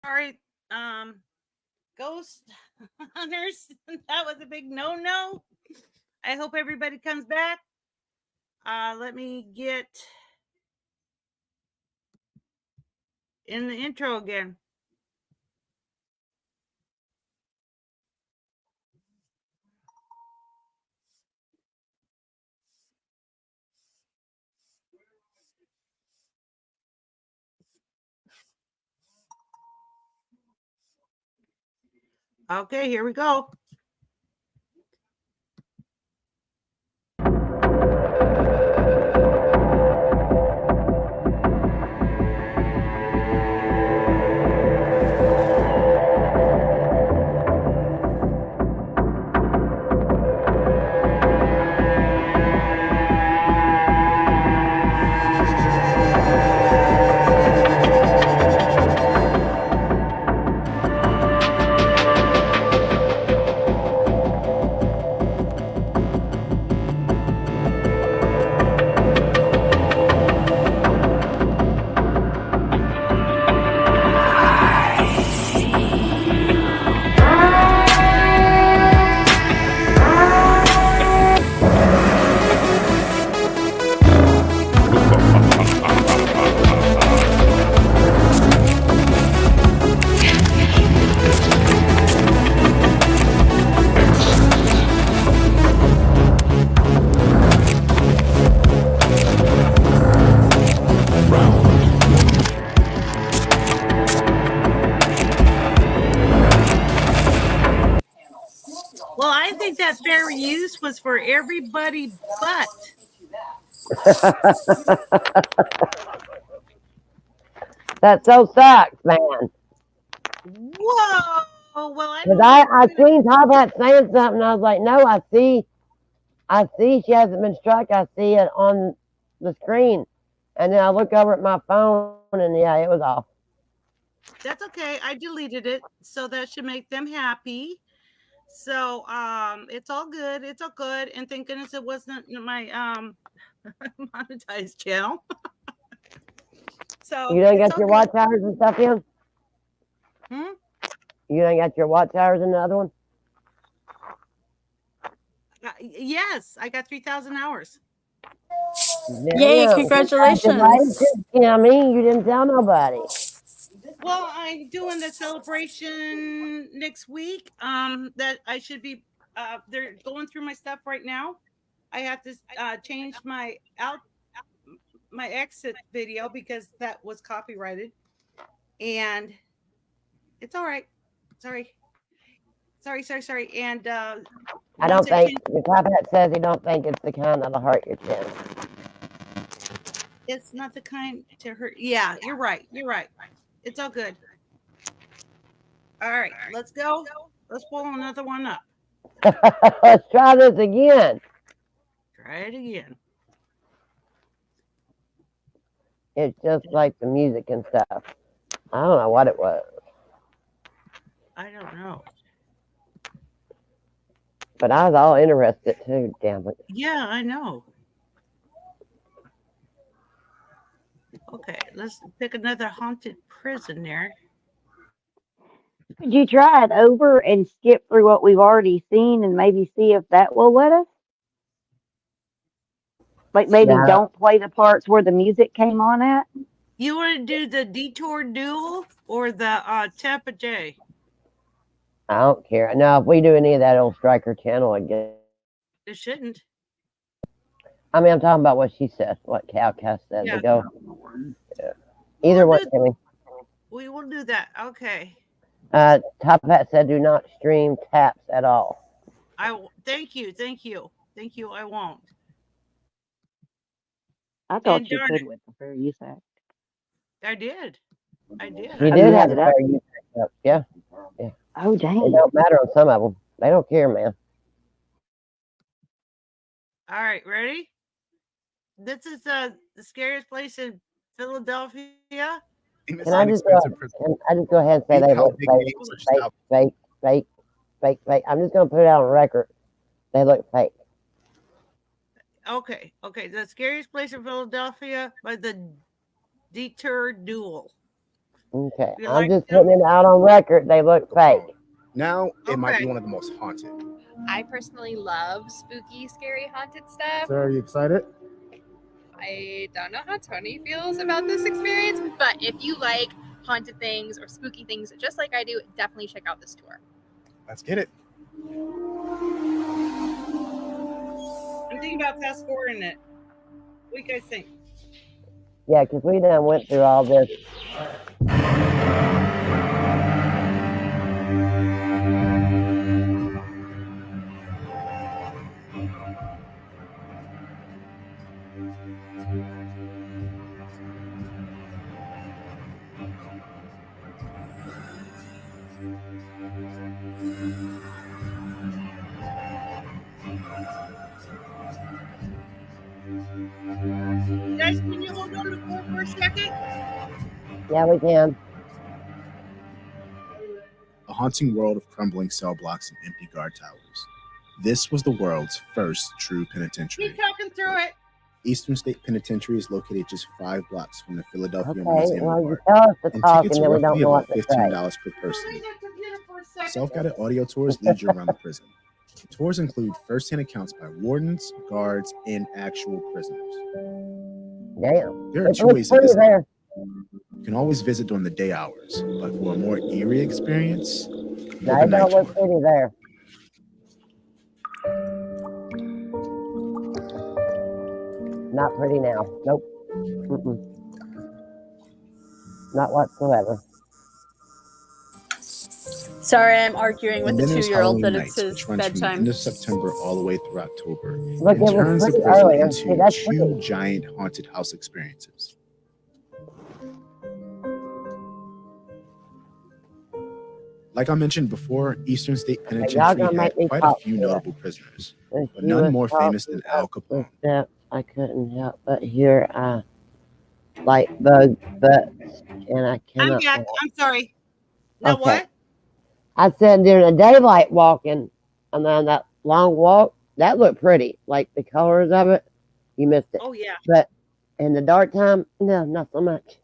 Sorry, ghost hunters. That was a big no. I hope everybody comes back. Let me get in the intro again. Okay, here we go. Well, I think that fair use was for everybody but. That so sucks, man. Whoa. Well, I Because don't know. I seen Top Hat saying something. I was like, no, I see she hasn't been struck. I see it on the screen. And then I look over at my phone and yeah, it was off. That's okay. I deleted it, so that should make them happy. So it's all good. It's all good. And thank goodness it wasn't my monetized channel. So You done it's got all your good. watch hours and stuff in? Hmm? You done got your watch hours in the other one? Yes, I got 3,000 hours. Yay, Damn. congratulations. Congratulations, Kimmy. You didn't tell nobody. Well, I'm doing the celebration next week. That I should be. They're going through my stuff right now. I have to change my exit video because that was copyrighted, and it's all right. Sorry, sorry. And I don't once I think change, the Top Hat says he don't think it's the kind that'll hurt your chin. it's not the kind to hurt. Yeah, you're right. You're right. It's all good. All right, let's go. Let's pull another one up. Let's try this again. Try it again. It's just like the music and stuff. I don't know what it was, I don't know. but I was all interested too. Damn it. Yeah, I know. Okay, let's pick another haunted prison there. Could you try it over and skip through what we've already seen and maybe see if that will let us? Like maybe No, don't play the parts where the music came on at? You want to do the detour duel or the Tampa J? I don't care. No, if we do any of that old Striker channel again. It shouldn't. I mean, I'm talking about what she said, what Cowcast said to Yeah, go. Yeah. Either we'll one, do. Kimmy. We will do that. Okay. Top Hat said do not stream taps at all. Thank you, thank you. I won't. I And thought you darn could it, with the fair use act. I did. I did. You I Oh, you did did. had have it a up? fair use. Yeah, yeah. Oh, It dang. don't matter on some of them. They don't care, man. All right, ready? This is the scariest place in Philadelphia. Can I just can I just go ahead and say they look fake, fake, fake, fake, fake, fake? I'm just gonna put it out on record. They look fake. Okay. The scariest place in Philadelphia by the Deter Duel. Okay. You I'm like just them? putting it out on record. They look fake. Now it might be Okay. one of the most haunted. I personally love spooky, scary, haunted stuff. So are you excited? I don't know how Tony feels about this experience, but if you like haunted things or spooky things just like I do, definitely check out this tour. Let's get it. I'm thinking about fast forwarding it. What do you guys think? Yeah, because we done went through all this. Guys, can you hold on the fort for a second? Yeah, we can. A haunting world of crumbling cell blocks and empty guard towers. This was the world's first true penitentiary. Keep talking through it. Eastern State Penitentiary is located just 5 blocks from the Philadelphia Okay. Museum Well, of you Art, tell us to and talk, tickets and are then we don't roughly know about what to say. $15 per Hold person. that computer for a second. Self-guided audio tours lead you around the prison. The tours include first-hand accounts by wardens, guards, and actual prisoners. Damn. There are It 2 looks ways to pretty visit. there. You can always visit during the day hours, but for a more eerie experience, book No, a it night don't look tour. pretty there. Not pretty now. Nope. Mm-mm. Not whatsoever. Sorry, I'm arguing with And the then there's 2-year-old Halloween that it's Nights, his which runs from the bedtime. end of September all the way through October, Look, and it was turns the pretty prison earlier. See, into that's 2 pretty. giant haunted house experiences. Like I mentioned before, Eastern State Okay, y'all Penitentiary gonna had make me quite a talk few to it. notable prisoners, When but she none was more famous talking than Al up the Capone. steps, I couldn't help but hear like bug butts, and I I'm cannot. back. I'm sorry. Now Okay. what? I said during the daylight walking, and then that long walk, that looked pretty. Like the colors of it, you missed it. Oh yeah. But in the dark time, no, not so much.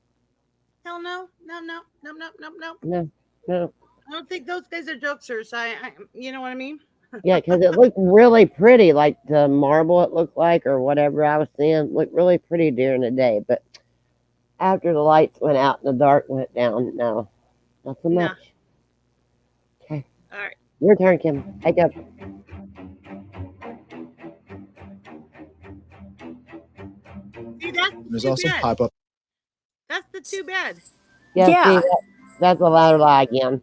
Hell no. No, no, no, no, no, no. No, no. I don't think those guys are jokesters. You know what I mean? Yeah, because it looked really pretty, like the marble it looked like, or whatever I was seeing, looked really pretty during the day. But after the lights went out and the dark went down, no, not so Nah. much. Okay, All right. your turn, Kim. Take up. See, that's There's too also bad. pop-up That's the too bad. Yeah, see, Yeah. that's a louder lie again.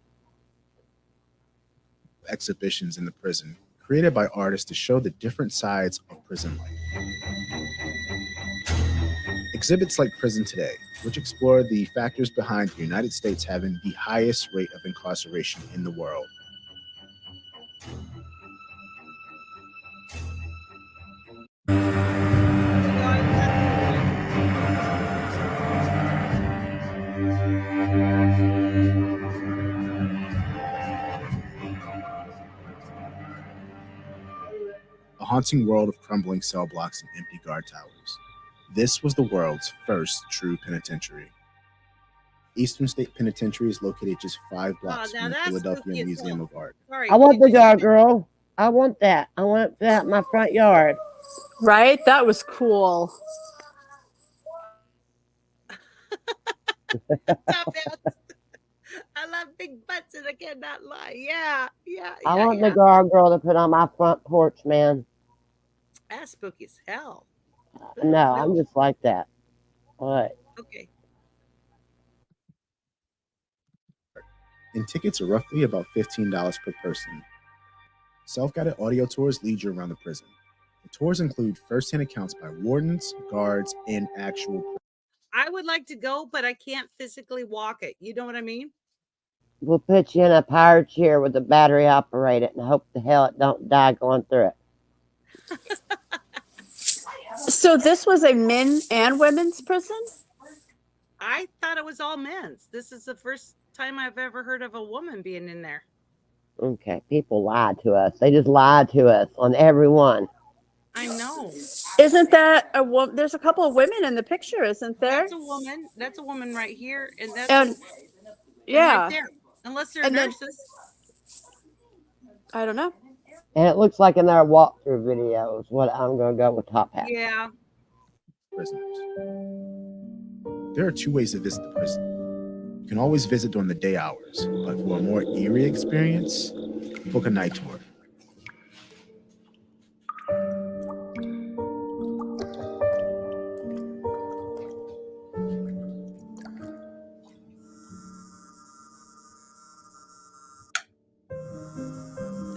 exhibitions in the prison, created by artists to show the different sides of prison life. Exhibits like Prison Today, which explore the factors behind the United States having the highest rate of incarceration in the world. A haunting world of crumbling cell blocks and empty guard towers. This was the world's first true penitentiary. Eastern State Penitentiary is located just 5 blocks now from the that's Philadelphia spooky as Museum hell. of Art. Sorry. I want did the you see gargoyle. I want that. I want that in my front yard. Right? That was cool. that? Top hats. I love big butts and I cannot lie. Yeah, yeah, I yeah, want the yeah. gargoyle to put on my front porch, man. That's spooky as hell. No, I'm just like that. All right. Okay. And tickets are roughly about $15 per person. Self-guided audio tours lead you around the prison. The tours include first-hand accounts by wardens, guards, and actual prisoners. I would like to go, but I can't physically walk it. You know what I mean? We'll put you in a power chair with a battery operated and hope the hell it don't die going through it. So this was a men and women's prison? I thought it was all men's. This is the first time I've ever heard of a woman being in there. Okay, people lie to us. They just lie to us on everyone. I know. Isn't that a woman? There's a couple of women in the picture, isn't there? That's a woman. That's a woman right here, and that's And and right Yeah. there, unless they're And then nurses. I don't know. And it looks like in their walkthrough videos, what I'm going to go with Top Hat. Yeah. Prisoners. There are two ways to visit the prison. You can always visit during the day hours, but for a more eerie experience, book a night tour.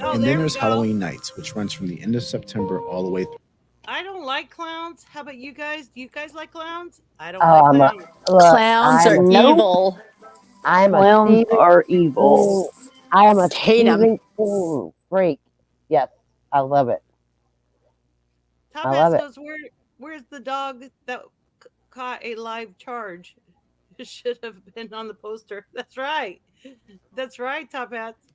Oh, And then there we there's go. Halloween Nights, which runs from the end of September all the way through. I don't like clowns. How about you guys? Do you guys like clowns? I don't like I'm a, clowns. look, Clowns I'm are a, Nope. evil. I'm a Clowns Stephen are evil. King. I am a Hate them. Stephen King freak. Yes, I love it. Top I Hats love it. goes, where's the dog that caught a live charge? It should have been on the poster. That's right. That's right, Top Hats.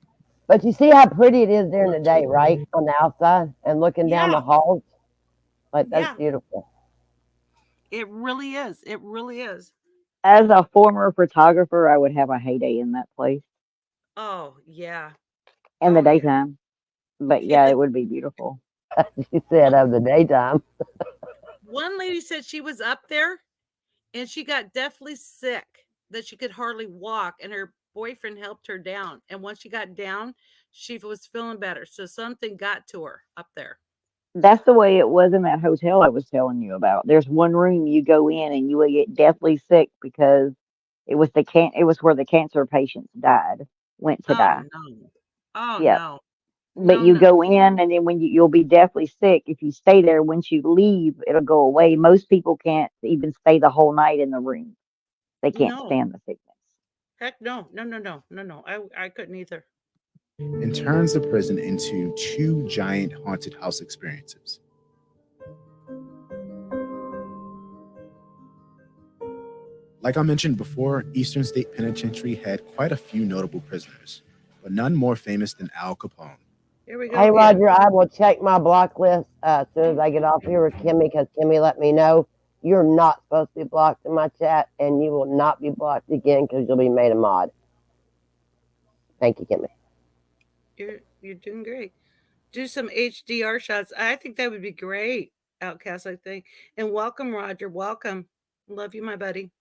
But you see how pretty it is during the day, right? On the outside and looking down Yeah, the halls. Like, that's yeah. beautiful. It really is. It really is. As a former photographer, I would have a heyday in that place Oh yeah. in the Oh yeah. daytime. But yeah, it would be beautiful. She said One of the daytime. one lady said she was up there and she got deathly sick that she could hardly walk, and her boyfriend helped her down. And once she got down, she was feeling better. So something got to her up there. That's the way it was in that hotel I was telling you about. There's one room you go in and you will get deathly sick because it was where the cancer patients went to Oh die. no. Oh Yep. no. But No, you no. go in and then you'll be deathly sick. If you stay there, once you leave, it'll go away. Most people can't even stay the whole night in the room. They can't No. stand the sickness. Heck no. No, no, no. No, no. I couldn't either. And turns the prison into two giant haunted house experiences. Like I mentioned before, Eastern State Penitentiary had quite a few notable prisoners, but none more famous than Al Capone. Here we go Hey, again. Roger, I will check my block list as soon as I get off here with Kimmy because Kimmy let me know you're not supposed to be blocked in my chat and you will not be blocked again because you'll be made a mod. Thank you, Kimmy. You're doing great. Do some HDR shots. I think that would be great, Outcast, I think. And welcome, Roger. Welcome. Love you, my buddy.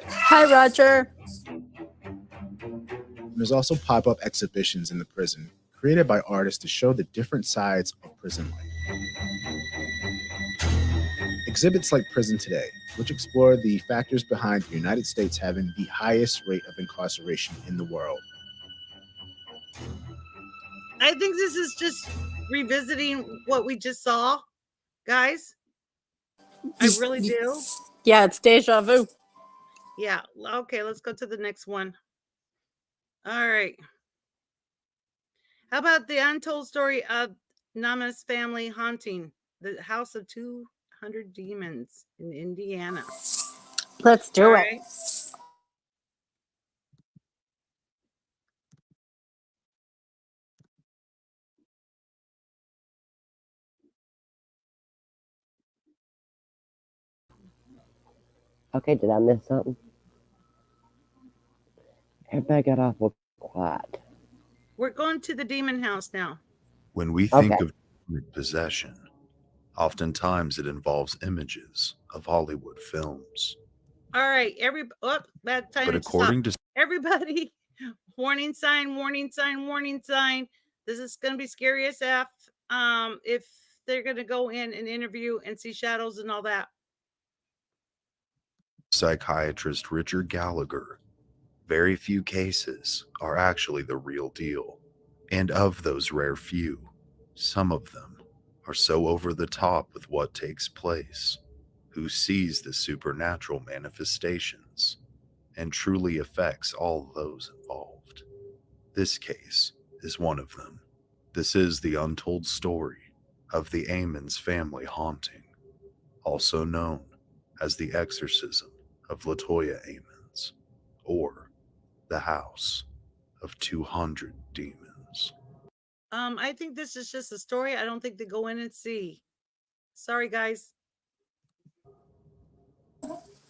Hi, Roger. There's also pop-up exhibitions in the prison, created by artists to show the different sides of prison life. Exhibits like Prison Today, which explore the factors behind the United States having the highest rate of incarceration in the world. I think this is just revisiting what we just saw, guys. I really do. Yeah, it's deja vu. Yeah. Okay, let's go to the next one. All right. How about the untold story of Nama's family haunting the house of 200 demons in Indiana? Let's All do it. right. Okay, did I miss something? Everybody got awful quiet. We're going to the demon house now. When we Okay. think of demonic possession, oftentimes it involves images of Hollywood films. All right. Bad time But to stop. according to Everybody, warning sign, warning sign, warning sign. This is going to be scary as F. If they're going to go in and interview and see shadows and all that. psychiatrist Richard Gallagher, very few cases are actually the real deal. And of those rare few, some of them are so over the top with what takes place, who sees the supernatural manifestations and truly affects all those involved. This case is one of them. This is the untold story of the Amon's family haunting, also known as the exorcism of Latoya Amons, or the House of 200 Demons. I think this is just a story. I don't think they go in and see. Sorry, guys.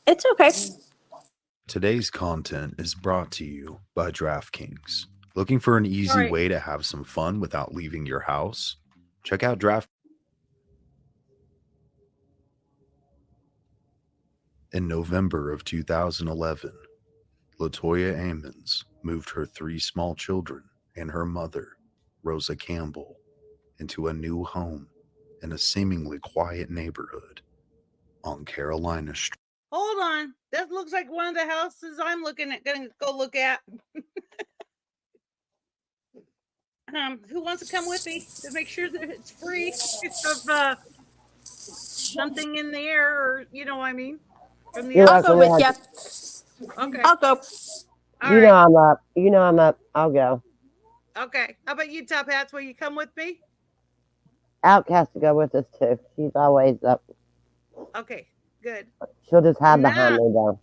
It's okay. Today's content is brought to you by DraftKings. Looking for an easy Sorry. way to have some fun without leaving your house? Check out Draft. In November of 2011, Latoya Ammons moved her 3 small children and her mother, Rosa Campbell, into a new home in a seemingly quiet neighborhood on Carolina Street. Hold on. That looks like one of the houses I'm looking at. Gonna go look at. Who wants to come with me to make sure that it's free of something in the air, or you know what I mean, from the You're I'll go welcome, with outside? you. Okay. I'll go. All You know right. I'm up. You know I'm up. I'll go. Okay. How about you, Top Hats? Will you come with me? Outcast to go with us too. She's always up. Okay. Good. She'll just hide behind Nah, me though.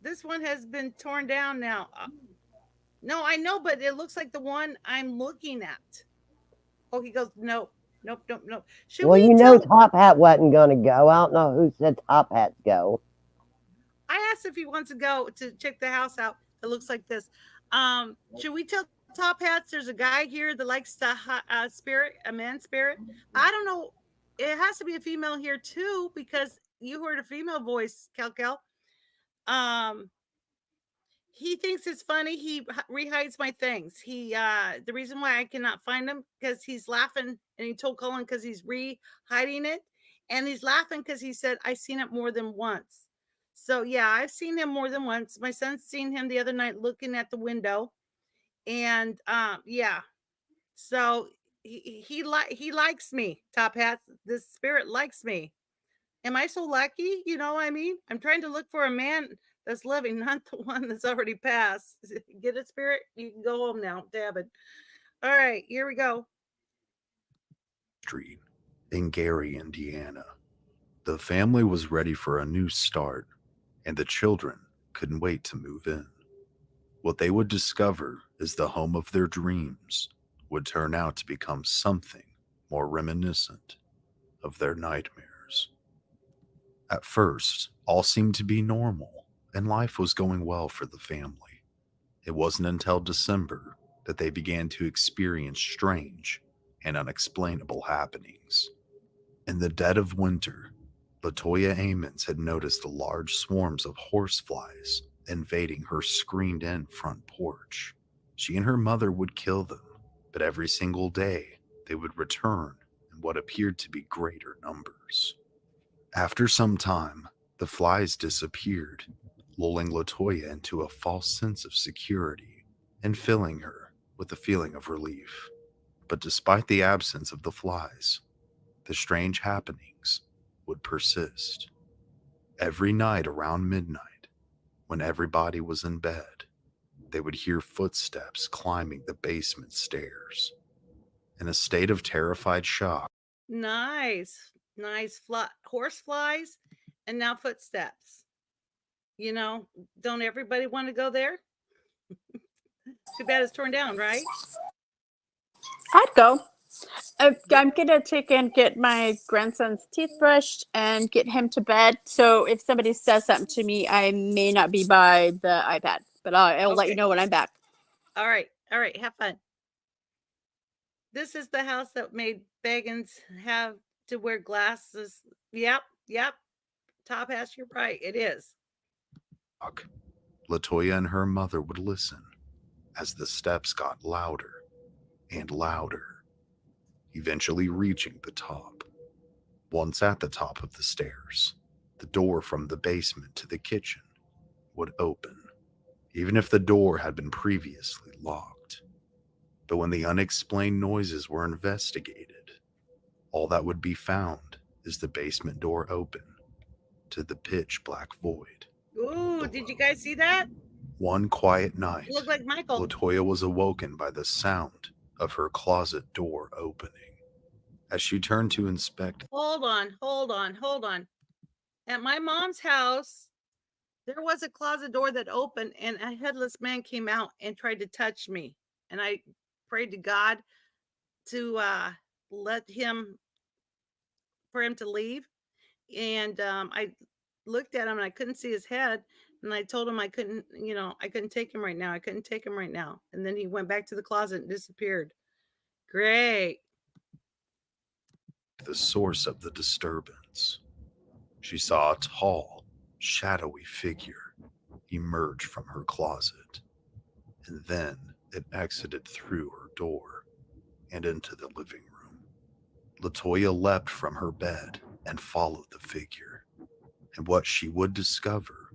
this one has been torn down now. No, I know, but it looks like the one I'm looking at. Oh, he goes, nope, nope, nope, nope. Should Well, we you know tell? Top Hat wasn't gonna go. I don't know who said Top Hats go. I asked if he wants to go to check the house out. It looks like this. Should we tell Top Hats there's a guy here that likes to spirit, a man spirit? I don't know. It has to be a female here too because you heard a female voice, Kel. Um, he thinks it's funny. He rehides my things. The reason why I cannot find him because he's laughing, and he told Colin because he's re-hiding it, and he's laughing because he said I seen it more than once. So yeah, I've seen him more than once. My son's seen him the other night looking at the window, and yeah. So he likes me. Top Hat. This spirit likes me. Am I so lucky? You know what I mean? I'm trying to look for a man that's living, not the one that's already passed. Get it, spirit? You can go home now, David. All right, here we go. Street in Gary, Indiana. The family was ready for a new start, and the children couldn't wait to move in. What they would discover is the home of their dreams would turn out to become something more reminiscent of their nightmares. At first, all seemed to be normal, and life was going well for the family. It wasn't until December that they began to experience strange and unexplainable happenings. In the dead of winter, Latoya Ammons had noticed large swarms of horseflies invading her screened-in front porch. She and her mother would kill them, but every single day they would return in what appeared to be greater numbers. After some time, the flies disappeared, lulling Latoya into a false sense of security and filling her with a feeling of relief. But despite the absence of the flies, the strange happenings would persist. Every night around midnight, when everybody was in bed, they would hear footsteps climbing the basement stairs. In a state of terrified shock, Nice, nice. Horse flies, and now footsteps. You know, don't everybody want to go there? Too bad it's torn down, right? I'd go. I'm gonna take and get my grandson's teeth brushed and get him to bed. So if somebody says something to me, I may not be by the iPad, but I'll let you Okay. know when I'm back. All right. All right. Have fun. This is the house that made Beggins have to wear glasses. Yep. Yep. Top Hat, you're right. It is. Latoya and her mother would listen as the steps got louder and louder, eventually reaching the top. Once at the top of the stairs, the door from the basement to the kitchen would open, even if the door had been previously locked. But when the unexplained noises were investigated, all that would be found is the basement door open to the pitch black void. Ooh, did you guys see that? One quiet night, You look like Michael. Latoya was awoken by the sound of her closet door opening. As she turned to inspect, Hold on. At my mom's house, there was a closet door that opened, and a headless man came out and tried to touch me. And I prayed to God to let him for him to leave. And I looked at him and I couldn't see his head. And I told him I couldn't, I couldn't take him right now. I couldn't take him right now. And then he went back to the closet and disappeared. Great. The source of the disturbance. She saw a tall, shadowy figure emerge from her closet, and then it exited through her door and into the living room. Latoya leapt from her bed and followed the figure, and what she would discover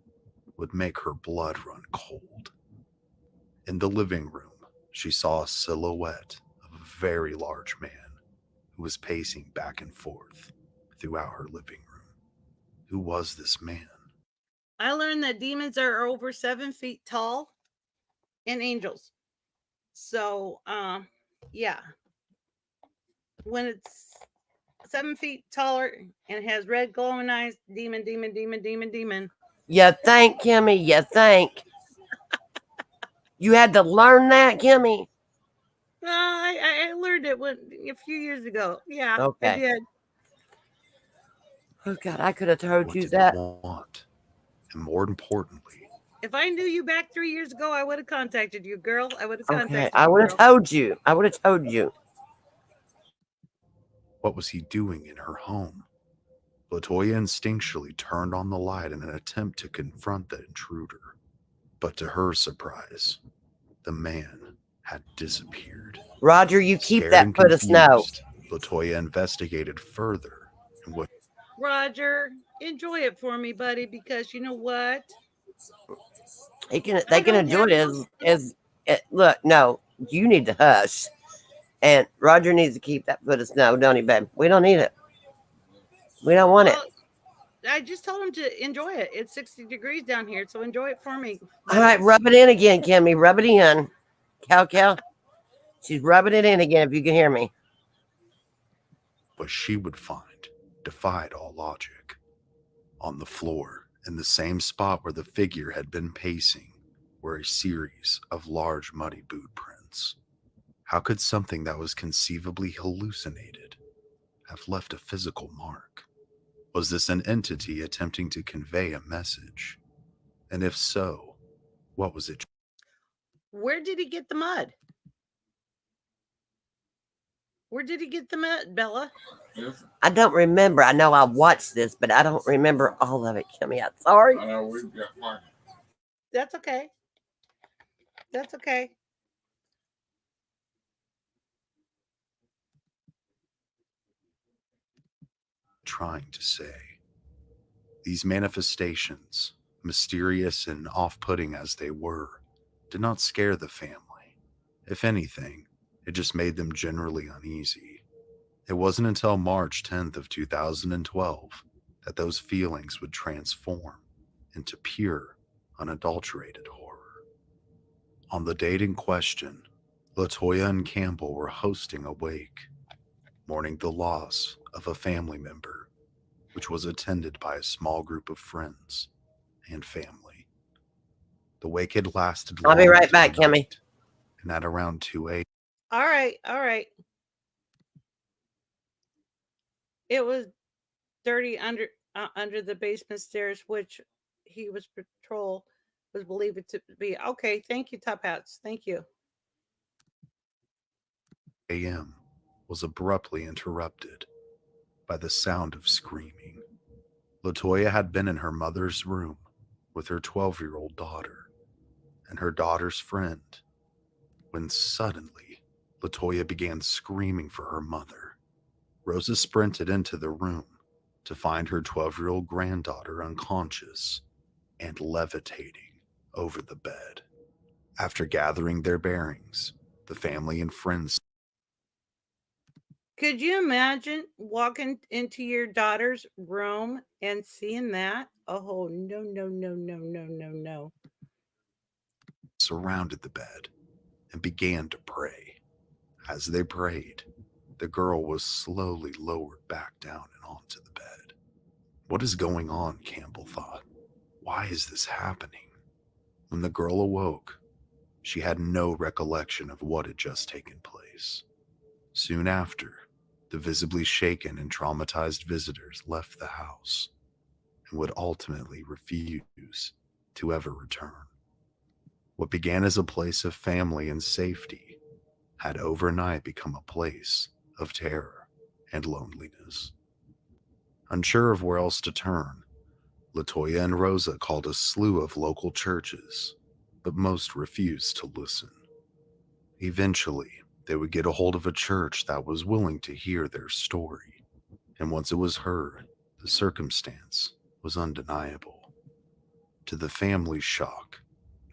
would make her blood run cold. In the living room, she saw a silhouette of a very large man who was pacing back and forth throughout her living room. Who was this man? I learned that demons are over 7 feet tall and angels. So, yeah. When it's 7 feet taller and has red glowing eyes, demon, demon, demon, demon, demon. You think, Kimmy? You think? You had to learn that, Kimmy? I learned it a few years ago. Yeah, I Okay. did. Oh, God, I could have told What you did that. it want? And more importantly, If I knew you back 3 years ago, I would have contacted you, girl. I would have contacted Okay, you, I would have girl. told you. I would have told you. what was he doing in her home? Latoya instinctually turned on the light in an attempt to confront the intruder. But to her surprise, the man had disappeared. Roger, you keep Scared that and foot of snow. confused, Latoya investigated further and was Roger, enjoy it for me, buddy, because you know what? They can I don't enjoy have it as look. No, you need to hush, and Roger needs to keep that foot of snow, don't he, babe? We don't need it. We don't want it. Well, I just told him to enjoy it. It's 60 degrees down here, so enjoy it for me. All right, rub it in again, Kimmy. Rub it in. Cow. She's rubbing it in again. If you can hear me. what she would find defied all logic. On the floor, in the same spot where the figure had been pacing, were a series of large muddy boot prints. How could something that was conceivably hallucinated have left a physical mark? Was this an entity attempting to convey a message? And if so, what was it? Where did he get the mud? Where did he get the mud, Bella? I don't remember. I know I watched this, but I don't remember all of it, Kimmy. I'm sorry. That's okay. That's okay. Trying to say? These manifestations, mysterious and off-putting as they were, did not scare the family. If anything, it just made them generally uneasy. It wasn't until March 10th of 2012 that those feelings would transform into pure, unadulterated horror. On the date in question, Latoya and Campbell were hosting a wake, mourning the loss of a family member, which was attended by a small group of friends and family. The wake had lasted I'll long be right into back, the Kimmy. night, and at around 2 a.m. All right, all right. It was dirty under the basement stairs, which he was patrol was believed to be. Okay, thank you, Top Hats. Thank you. a.m. was abruptly interrupted by the sound of screaming. Latoya had been in her mother's room with her 12-year-old daughter and her daughter's friend when suddenly Latoya began screaming for her mother. Rosa sprinted into the room to find her 12-year-old granddaughter unconscious and levitating over the bed. After gathering their bearings, the family and friends. Could you imagine walking into your daughter's room and seeing that? Oh, no, no, no, no, no, no, no. Surrounded the bed and began to pray. As they prayed, the girl was slowly lowered back down and onto the bed. What is going on? Campbell thought. Why is this happening? When the girl awoke, she had no recollection of what had just taken place. Soon after, The visibly shaken and traumatized visitors left the house and would ultimately refuse to ever return. What began as a place of family and safety had overnight become a place of terror and loneliness. Unsure of where else to turn, Latoya and Rosa called a slew of local churches, but most refused to listen. Eventually, they would get a hold of a church that was willing to hear their story, and once it was heard, the circumstance was undeniable. To the family's shock,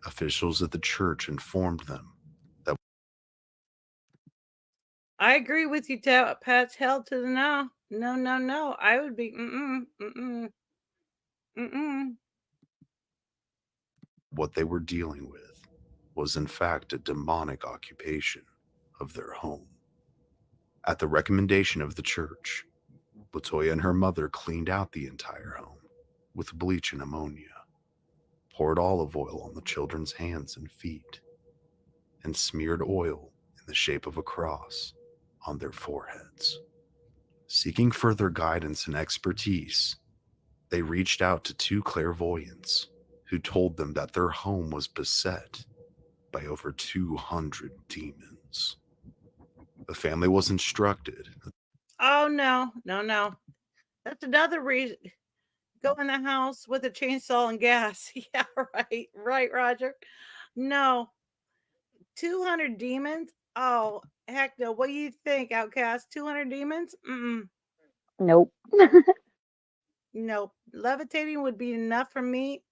officials at the church informed them that I agree with you, Pat's hell to the no. No, no, no. I would be mm-mm. what they were dealing with was in fact a demonic occupation of their home. At the recommendation of the church, Latoya and her mother cleaned out the entire home with bleach and ammonia, poured olive oil on the children's hands and feet, and smeared oil in the shape of a cross on their foreheads. Seeking further guidance and expertise, they reached out to two clairvoyants who told them that their home was beset by over 200 demons. The family was instructed. Oh no, no, no. That's another reason. Go in the house with a chainsaw and gas. Yeah, right, Roger. No, 200 demons. Oh heck no. What do you think, Outcast? 200 demons? Nope. Nope. Levitating would be enough for me.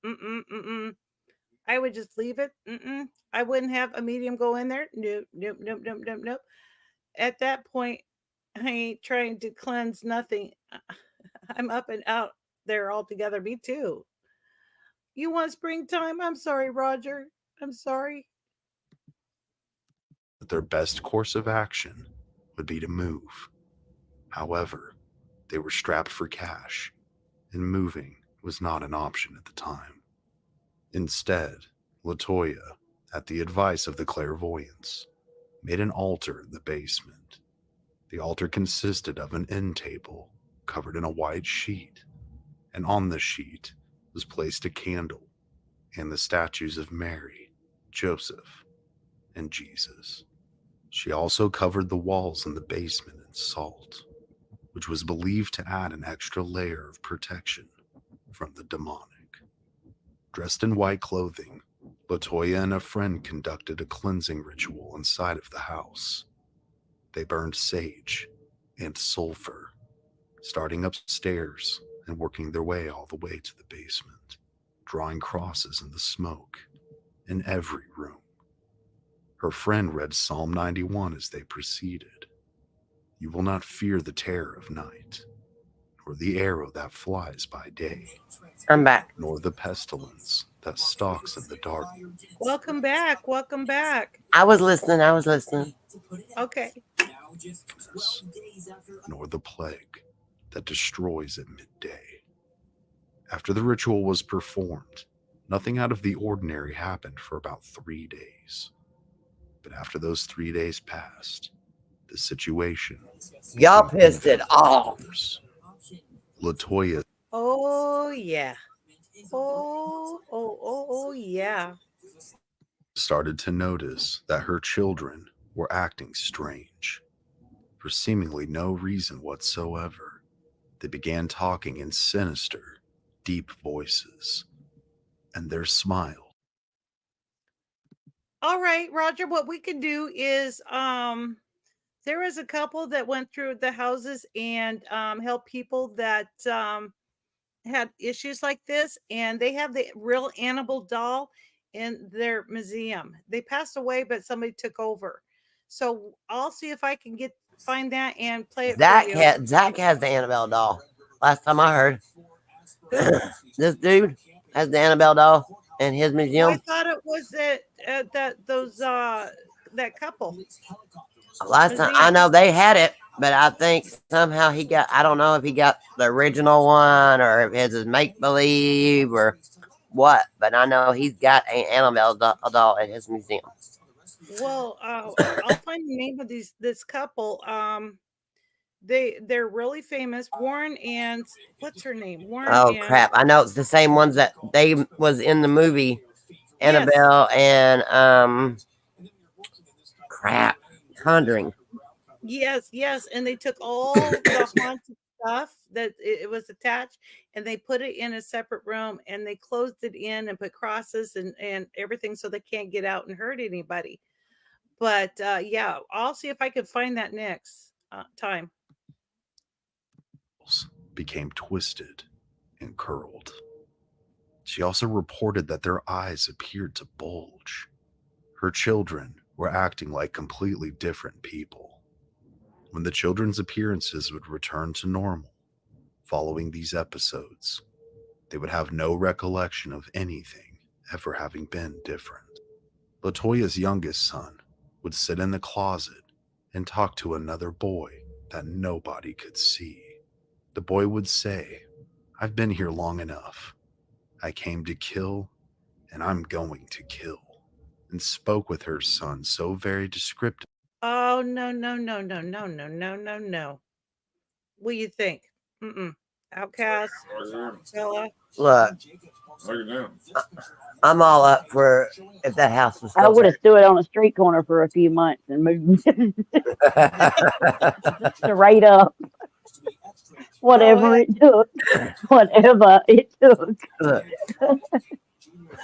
I would just leave it. I wouldn't have a medium go in there. Nope, nope, nope, nope, nope, nope. At that point, I ain't trying to cleanse nothing. I'm up and out there altogether. Me too. You want springtime? I'm sorry, Roger. I'm sorry. That their best course of action would be to move. However, they were strapped for cash, and moving was not an option at the time. Instead, Latoya, at the advice of the clairvoyants, made an altar in the basement. The altar consisted of an end table covered in a white sheet, and on the sheet was placed a candle and the statues of Mary, Joseph, and Jesus. She also covered the walls in the basement in salt, which was believed to add an extra layer of protection from the demonic. Dressed in white clothing, Latoya and a friend conducted a cleansing ritual inside of the house. They burned sage and sulfur, starting upstairs and working their way all the way to the basement, drawing crosses in the smoke in every room. Her friend read Psalm 91 as they proceeded. You will not fear the terror of night, nor the arrow that flies by day, I'm back. nor the pestilence that stalks in the dark. Welcome back. Welcome back. I was listening. I was listening. Okay. Nor the plague that destroys at midday. After the ritual was performed, nothing out of the ordinary happened for about 3 days. But after those 3 days passed, the situation Y'all became pissed it infinitely off. worse. Latoya Oh yeah. Oh yeah. started to notice that her children were acting strange. For seemingly no reason whatsoever, they began talking in sinister, deep voices, and their smile. All right, Roger. What we can do is there was a couple that went through the houses and helped people that had issues like this, and they have the real Annabelle doll in their museum. They passed away, but somebody took over. So I'll see if I can find that and play it for you. Zach has the Annabelle doll. Last time I heard, Who? this dude has the Annabelle doll in his Well, I museum. thought it was that couple Last time I museum. know they had it, but I think somehow he got. I don't know if he got the original one or if it's his make believe or what. But I know he's got an Annabelle doll in his museum. Well, I'll find the name of this couple. they're really famous. Warren and what's her name? Warren Oh and crap! I know it's the same ones that they was in the movie yes, Annabelle and crap, Conjuring. yes, yes. And they took all the haunted stuff that it was attached and they put it in a separate room and they closed it in and put crosses and everything so they can't get out and hurt anybody. But yeah, I'll see if I can find that next time. Became twisted and curled. She also reported that their eyes appeared to bulge. Her children were acting like completely different people. When the children's appearances would return to normal following these episodes, they would have no recollection of anything ever having been different. Latoya's youngest son would sit in the closet and talk to another boy that nobody could see. The boy would say, "I've been here long enough. I came to kill, and I'm going to kill," and spoke with her son so very descriptive. Oh no, no, no, no, no, no, no, no, no. What do you think? Mm-mm. Outcast, Bella. Look, I'm all up for if that house was I still would have stood on a street corner for a few months and moved there. straight up, Oh whatever heck, it took, whatever it took. Look,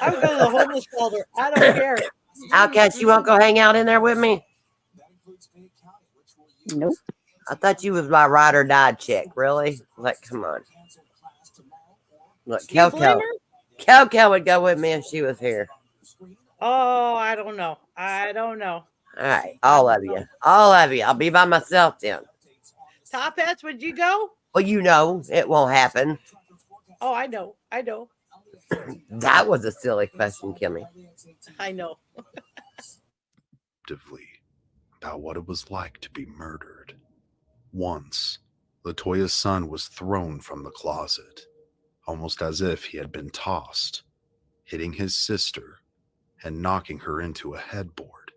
I would go to the homeless shelter. I don't care. Outcast, you won't go hang out in there with me? Nope. I thought you was my ride or die chick. Really? Like, come on. Look, Do you blame Kelko. her? Kelko would go with me if she was here. Oh, I don't know. I don't know. All right, I all don't of know. you. All of you. I'll be by myself then. Top hats, would you go? Well, you know it won't happen. Oh, I know. I know. That was a silly question, Kimmy. I know. About what it was like to be murdered. Once, Latoya's son was thrown from the closet, almost as if he had been tossed, hitting his sister and knocking her into a headboard,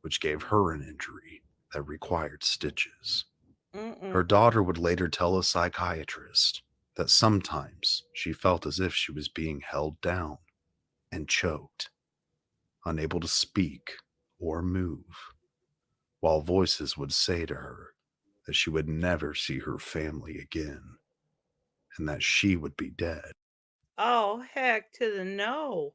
which gave her an injury that required stitches. Mm-mm. Her daughter would later tell a psychiatrist that sometimes she felt as if she was being held down and choked, unable to speak or move, while voices would say to her that she would never see her family again and that she would be dead. Oh, heck to the no.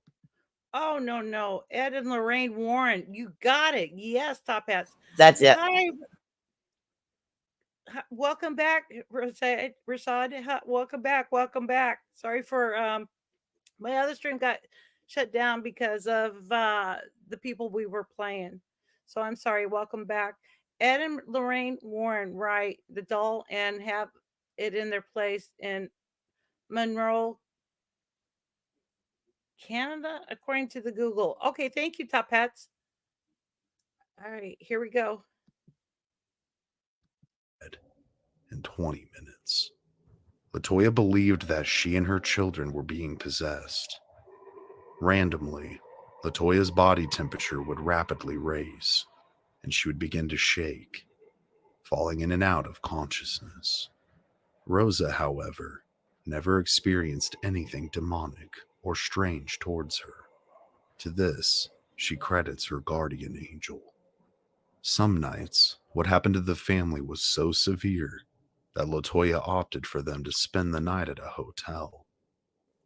Oh, no, no. Ed and Lorraine Warren. You got it. Yes, top hats. That's it. Hi. Welcome back, Rasad. Welcome back. Welcome back. Sorry for my other stream got shut down because of the people we were playing. So I'm sorry. Welcome back. Ed and Lorraine Warren write the doll and have it in their place in Monroe, Canada, according to the Google. Okay, thank you, Top Hats. All right, here we go. In 20 minutes. Latoya believed that she and her children were being possessed. Randomly, Latoya's body temperature would rapidly raise, and she would begin to shake, falling in and out of consciousness. Rosa, however, never experienced anything demonic or strange towards her. To this, she credits her guardian angel. Some nights, what happened to the family was so severe that Latoya opted for them to spend the night at a hotel.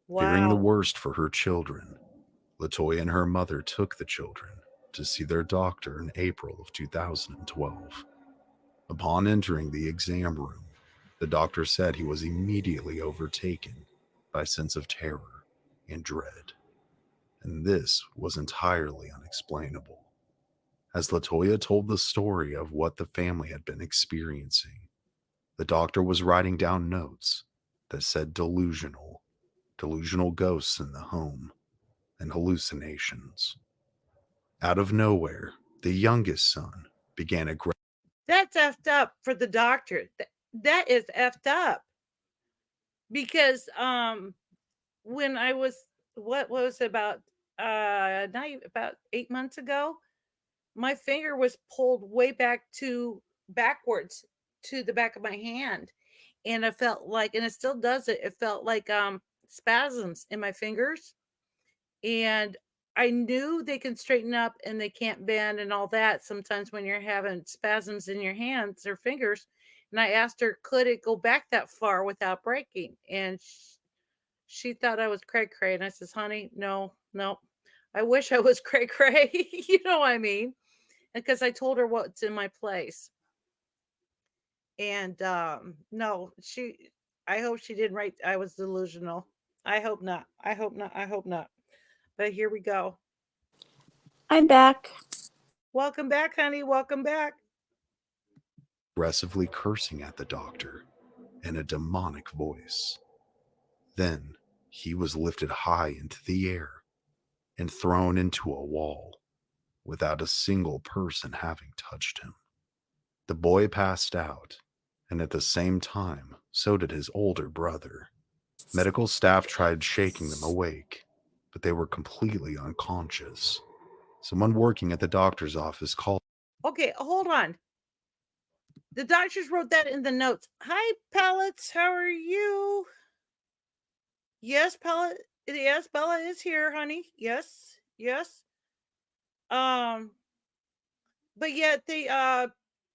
Fearing the Wow. worst for her children, Latoya and her mother took the children to see their doctor in April of 2012. Upon entering the exam room, the doctor said he was immediately overtaken by a sense of terror and dread, and this was entirely unexplainable. As Latoya told the story of what the family had been experiencing, the doctor was writing down notes that said delusional ghosts in the home, and hallucinations. Out of nowhere, the youngest son began a That's effed up for the doctor. That is effed up. Because when I was what was it, about not even, about 8 months ago, my finger was pulled way back to backwards to the back of my hand, and it felt like, and it still does it. It felt like spasms in my fingers, and I knew they can straighten up and they can't bend and all that sometimes when you're having spasms in your hands or fingers. And I asked her, could it go back that far without breaking? And she thought I was cray cray. And I says, honey, no, no. I wish I was cray cray. You know what I mean? Because I told her what's in my place. And no, I hope she didn't write I was delusional. I hope not. I hope not. I hope not. But here we go. I'm back. Welcome back, honey. Welcome back. aggressively cursing at the doctor in a demonic voice. Then he was lifted high into the air and thrown into a wall without a single person having touched him. The boy passed out, and at the same time, so did his older brother. Medical staff tried shaking them awake, but they were completely unconscious. Someone working at the doctor's office called. Okay, hold on. The doctors wrote that in the notes. Hi, Pallets. How are you? Yes, Pallet. Yes, Bella is here, honey. Yes, yes. Um, but yet they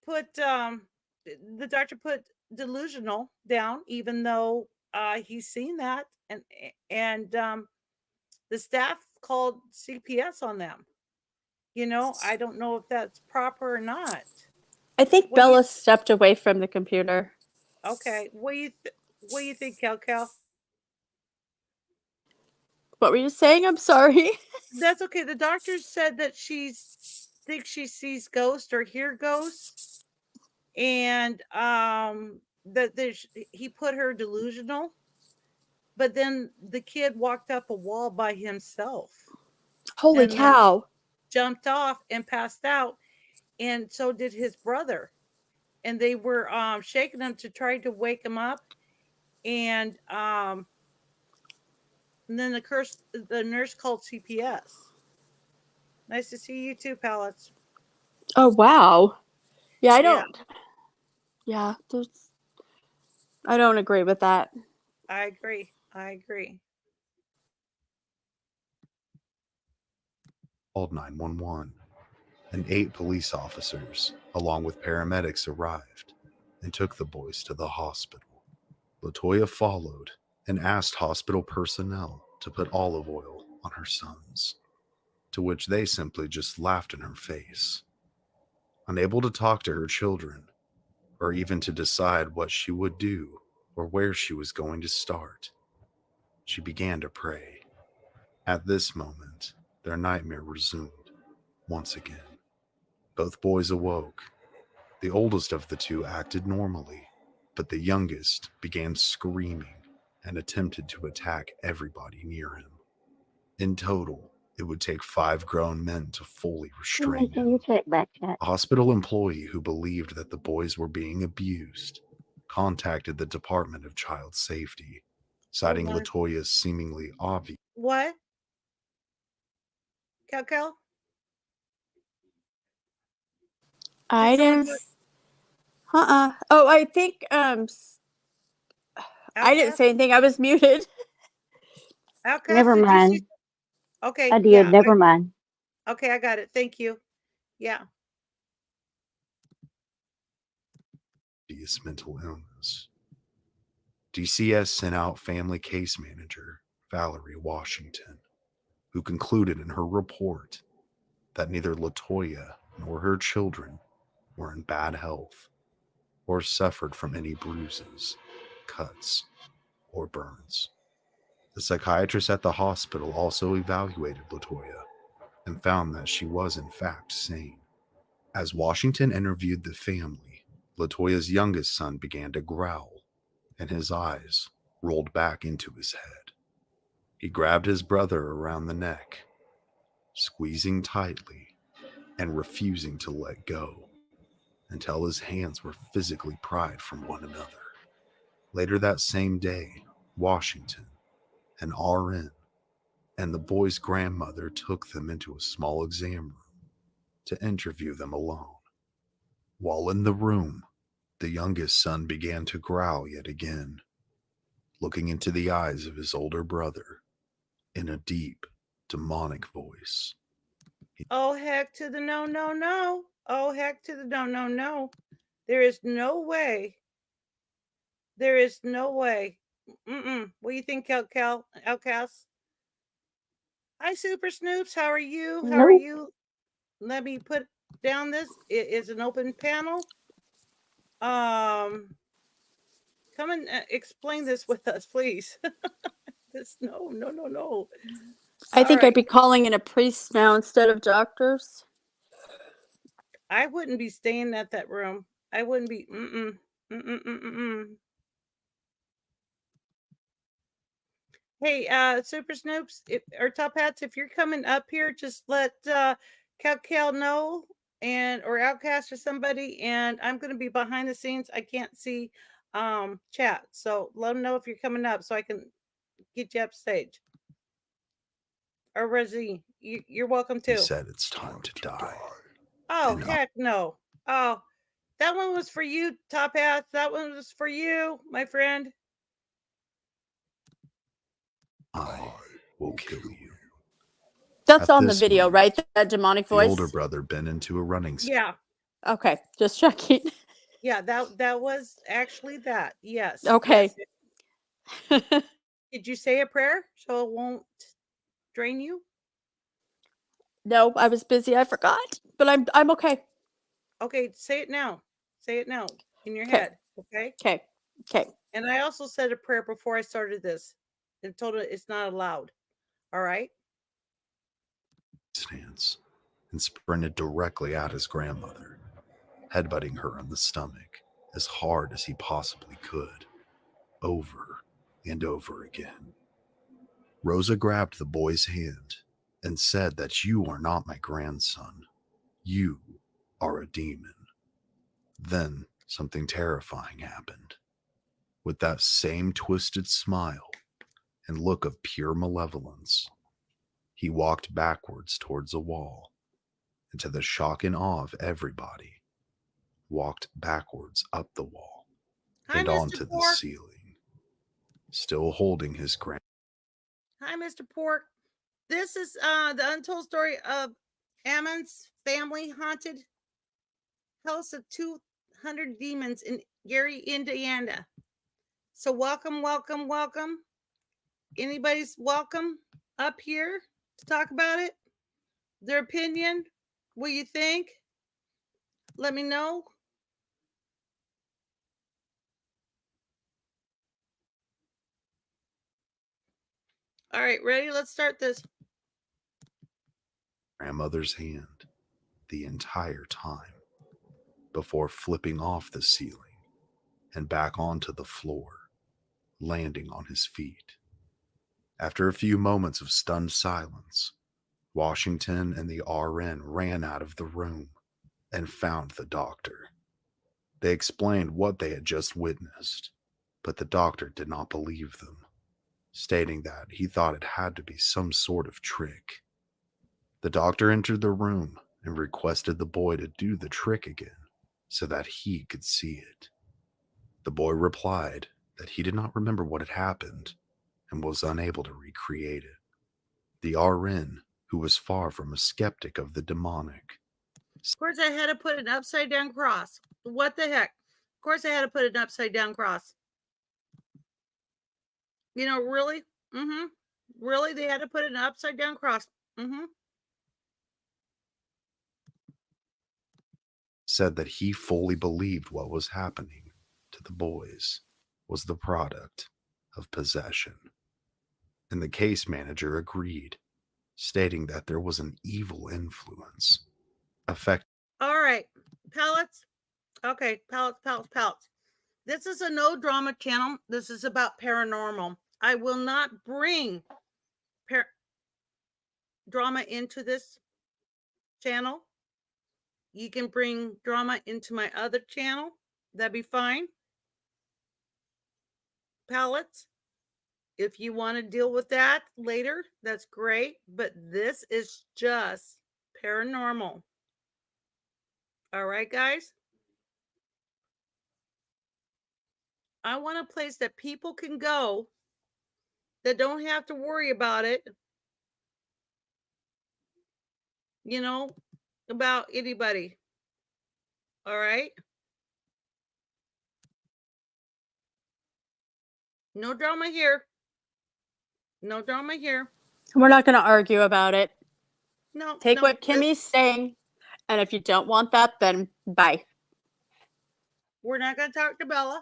put the doctor put delusional down, even though he's seen that, and the staff called CPS on them. I don't know if that's proper or not. I think What do you? Bella stepped away from the computer. Okay, what do you think, Cal? What were you saying? I'm sorry. That's okay. The doctor said that thinks she sees ghosts or hear ghosts, and that he put her delusional. But then the kid walked up a wall by himself Holy and then cow. jumped off and passed out, and so did his brother. And they were shaking him to try to wake him up, and then the nurse called CPS. Nice to see you too, Pallets. Oh, wow. Yeah, I Yeah, don't. Yeah, I don't agree with that. I agree. I agree. Called 911, and 8 police officers, along with paramedics, arrived and took the boys to the hospital. Latoya followed and asked hospital personnel to put olive oil on her sons, to which they simply just laughed in her face. Unable to talk to her children, or even to decide what she would do or where she was going to start, she began to pray. At this moment, their nightmare resumed once again. Both boys awoke. The oldest of the two acted normally, but the youngest began screaming and attempted to attack everybody near him. In total, it would take 5 grown men to fully restrain Can you him. check back chat? A hospital employee who believed that the boys were being abused contacted the Department of Child Safety, citing Hold on. Latoya's seemingly obvious. What? Cal? Did I someone didn't. put Oh, I think I didn't Outcast? say anything. I was muted. Outcast, Never did you see? mind. Okay, I did. yeah. Never mind. Okay, I got it. Thank you. Yeah. Mental illness. DCS sent out family case manager Valerie Washington, who concluded in her report that neither Latoya nor her children were in bad health or suffered from any bruises, cuts, or burns. The psychiatrist at the hospital also evaluated Latoya and found that she was in fact sane. As Washington interviewed the family, Latoya's youngest son began to growl, and his eyes rolled back into his head. He grabbed his brother around the neck, squeezing tightly and refusing to let go until his hands were physically pried from one another. Later that same day, Washington, an RN, and the boy's grandmother took them into a small exam room to interview them alone. While in the room, The youngest son began to growl yet again, looking into the eyes of his older brother in a deep, demonic voice. Oh, heck to the no, no, no. Oh, heck to the no, no, no. There is no way. There is no way. What do you think, Outcast? Hi, Super Snoops. How are you? How are Nope. you? Let me put down this. It is an open panel. Come and explain this with us, please. This no, no, no, no. I All think I'd right. be calling in a priest now instead of doctors. I wouldn't be staying at that room. I wouldn't be. Hey, Super Snoops, or Top Hats, if you're coming up here, just let Cal know, and or Outcast or somebody, and I'm going to be behind the scenes. I can't see chat, so let them know if you're coming up so I can get you up stage. Or Rosie, you're welcome He too. said it's time to die. Oh, And heck no. Oh, that one was for you, Top Hats. That one was for you, my friend. I will kill you. That's At on the this video, moment, right? That demonic the older voice. brother bent into a running Yeah, Okay, just checking. yeah, that was actually that. Yes, Okay. yes. Did you say a prayer so it won't drain you? No, I was busy. I forgot, but I'm okay. Okay, say it now. Say it now in your Okay. head. Okay. Okay. Okay. And I also said a prayer before I started this and told it it's not allowed. All right. stance and sprinted directly at his grandmother, headbutting her in the stomach as hard as he possibly could, over and over again. Rosa grabbed the boy's hand and said that you are not my grandson. You are a demon. Then something terrifying happened. With that same twisted smile and look of pure malevolence, he walked backwards towards a wall, and to the shock and awe of everybody, walked backwards up the wall Hi, and Mr. onto the Pork. ceiling, still holding his grand. Hi, Mr. Pork. This is the untold story of Ammon's family haunted house of 200 demons in Gary, Indiana. So welcome, welcome, welcome. Anybody's welcome up here to talk about it. Their opinion, what you think. Let me know. All right, ready? Let's start this. Grandmother's hand the entire time before flipping off the ceiling and back onto the floor, landing on his feet. After a few moments of stunned silence, Washington and the RN ran out of the room and found the doctor. They explained what they had just witnessed, but the doctor did not believe them, stating that he thought it had to be some sort of trick. The doctor entered the room and requested the boy to do the trick again so that he could see it. The boy replied that he did not remember what had happened and was unable to recreate it. The RN, who was far from a skeptic of the demonic, Of course, I had to put an upside down cross. What the heck? Of course, I had to put an upside down cross. You know, really? Really? They had to put an upside down cross. said that he fully believed what was happening to the boys was the product of possession. And the case manager agreed, stating that there was an evil influence affecting. All right. Pallets. Okay. Pallets. This is a no drama channel. This is about paranormal. I will not bring drama into this channel. You can bring drama into my other channel. That'd be fine. Pallets. If you want to deal with that later, that's great. But this is just paranormal. All right, guys. I want a place that people can go that don't have to worry about it, you know, about anybody. All right? No drama here. No drama here. We're not going to argue about it. No, Take no. what Kimmy's saying, and if you don't want that, then bye. We're not going to talk to Bella.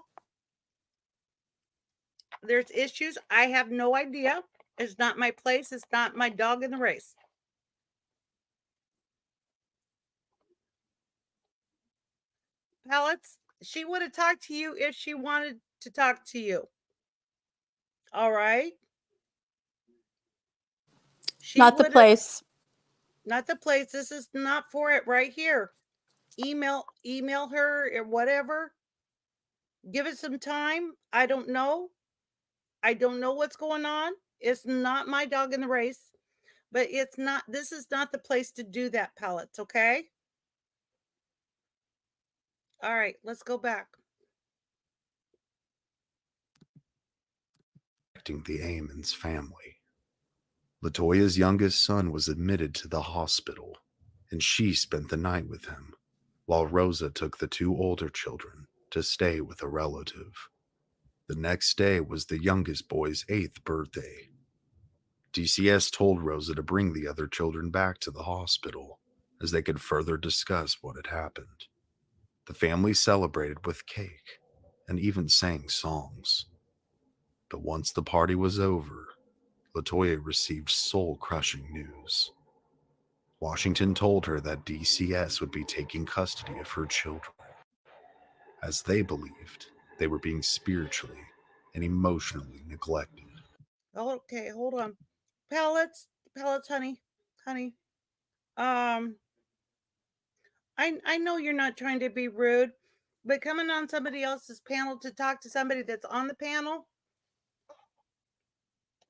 There's issues. I have no idea. It's not my place. It's not my dog in the race. Pellets, she would have talked to you if she wanted to talk to you. All right? She Not the would have. place. Not the place. This is not for it right here. Email her or whatever. Give it some time. I don't know. I don't know what's going on. It's not my dog in the race, but it's not, this is not the place to do that, Pellets, okay? All right, let's go back. The Amons family. Latoya's youngest son was admitted to the hospital, and she spent the night with him, while Rosa took the two older children to stay with a relative. The next day was the youngest boy's 8th birthday. DCS told Rosa to bring the other children back to the hospital, as they could further discuss what had happened. The family celebrated with cake and even sang songs. But once the party was over, Latoya received soul-crushing news. Washington told her that DCS would be taking custody of her children, as they believed they were being spiritually and emotionally neglected. Okay, hold on. Pellets, honey. Um, I know you're not trying to be rude, but coming on somebody else's panel to talk to somebody that's on the panel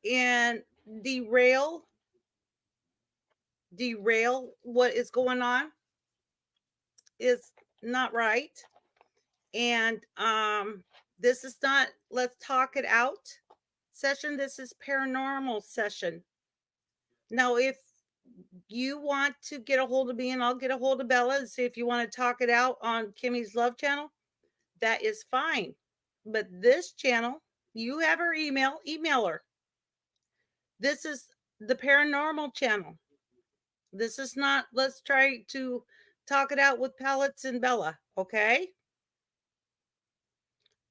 and derail what is going on is not right. And this is not let's talk it out session. This is paranormal session. Now, if you want to get a hold of me and I'll get a hold of Bella and see if you want to talk it out on Kimmy's Love channel, that is fine. But this channel, you have her email her. This is the paranormal channel. This is not let's try to talk it out with Pellets and Bella, okay?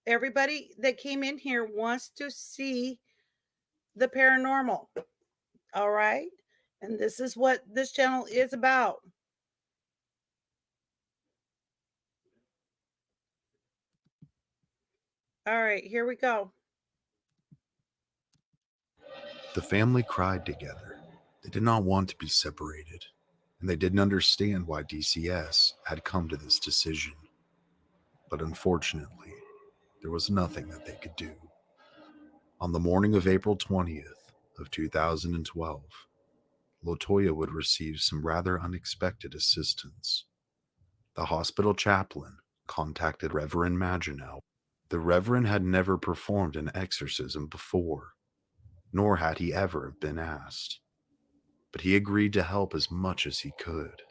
Everybody that came in here wants to see the paranormal, all right? And this is what this channel is about. All right, here we go. The family cried together. They did not want to be separated, and they didn't understand why DCS had come to this decision. But unfortunately, there was nothing that they could do. On the morning of April 20th of 2012, Latoya would receive some rather unexpected assistance. The hospital chaplain contacted Reverend Maginot. The Reverend had never performed an exorcism before, nor had he ever been asked. But he agreed to help as much as he could.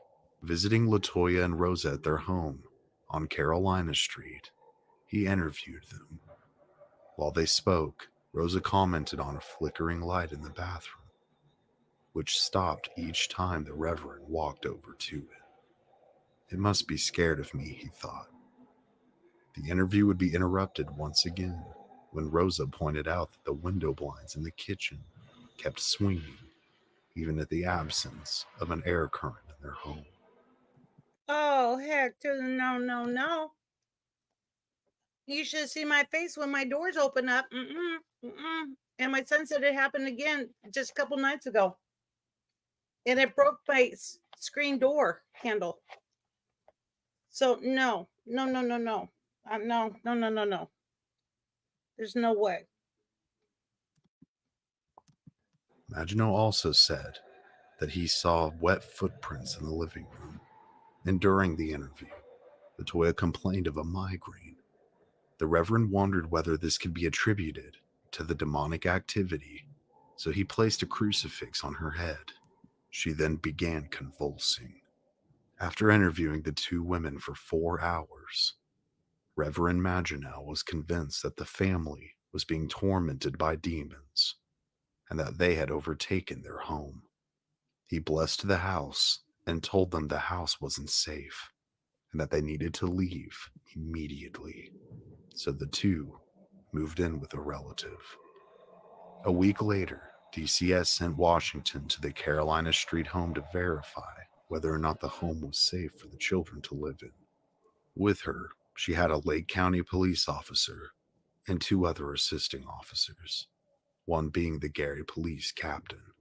Visiting Latoya and Rosa at their home on Carolina Street, he interviewed them. While they spoke, Rosa commented on a flickering light in the bathroom, which stopped each time the Reverend walked over to it. It must be scared of me, he thought. The interview would be interrupted once again when Rosa pointed out that the window blinds in the kitchen kept swinging, even at the absence of an air current in their home. Oh, heck to the no. You should see my face when my doors open up. And my son said it happened again just a couple nights ago. And it broke my screen door handle. So no. No. There's no way. Maginot also said that he saw wet footprints in the living room, and during the interview, Latoya complained of a migraine. The Reverend wondered whether this could be attributed to the demonic activity, so he placed a crucifix on her head. She then began convulsing. After interviewing the two women for 4 hours, Reverend Maginel was convinced that the family was being tormented by demons and that they had overtaken their home. He blessed the house and told them the house wasn't safe and that they needed to leave immediately. So the two moved in with a relative. A week later, DCS sent Washington to the Carolina Street home to verify whether or not the home was safe for the children to live in. With her, she had a Lake County police officer and 2 other assisting officers, one being the Gary police captain.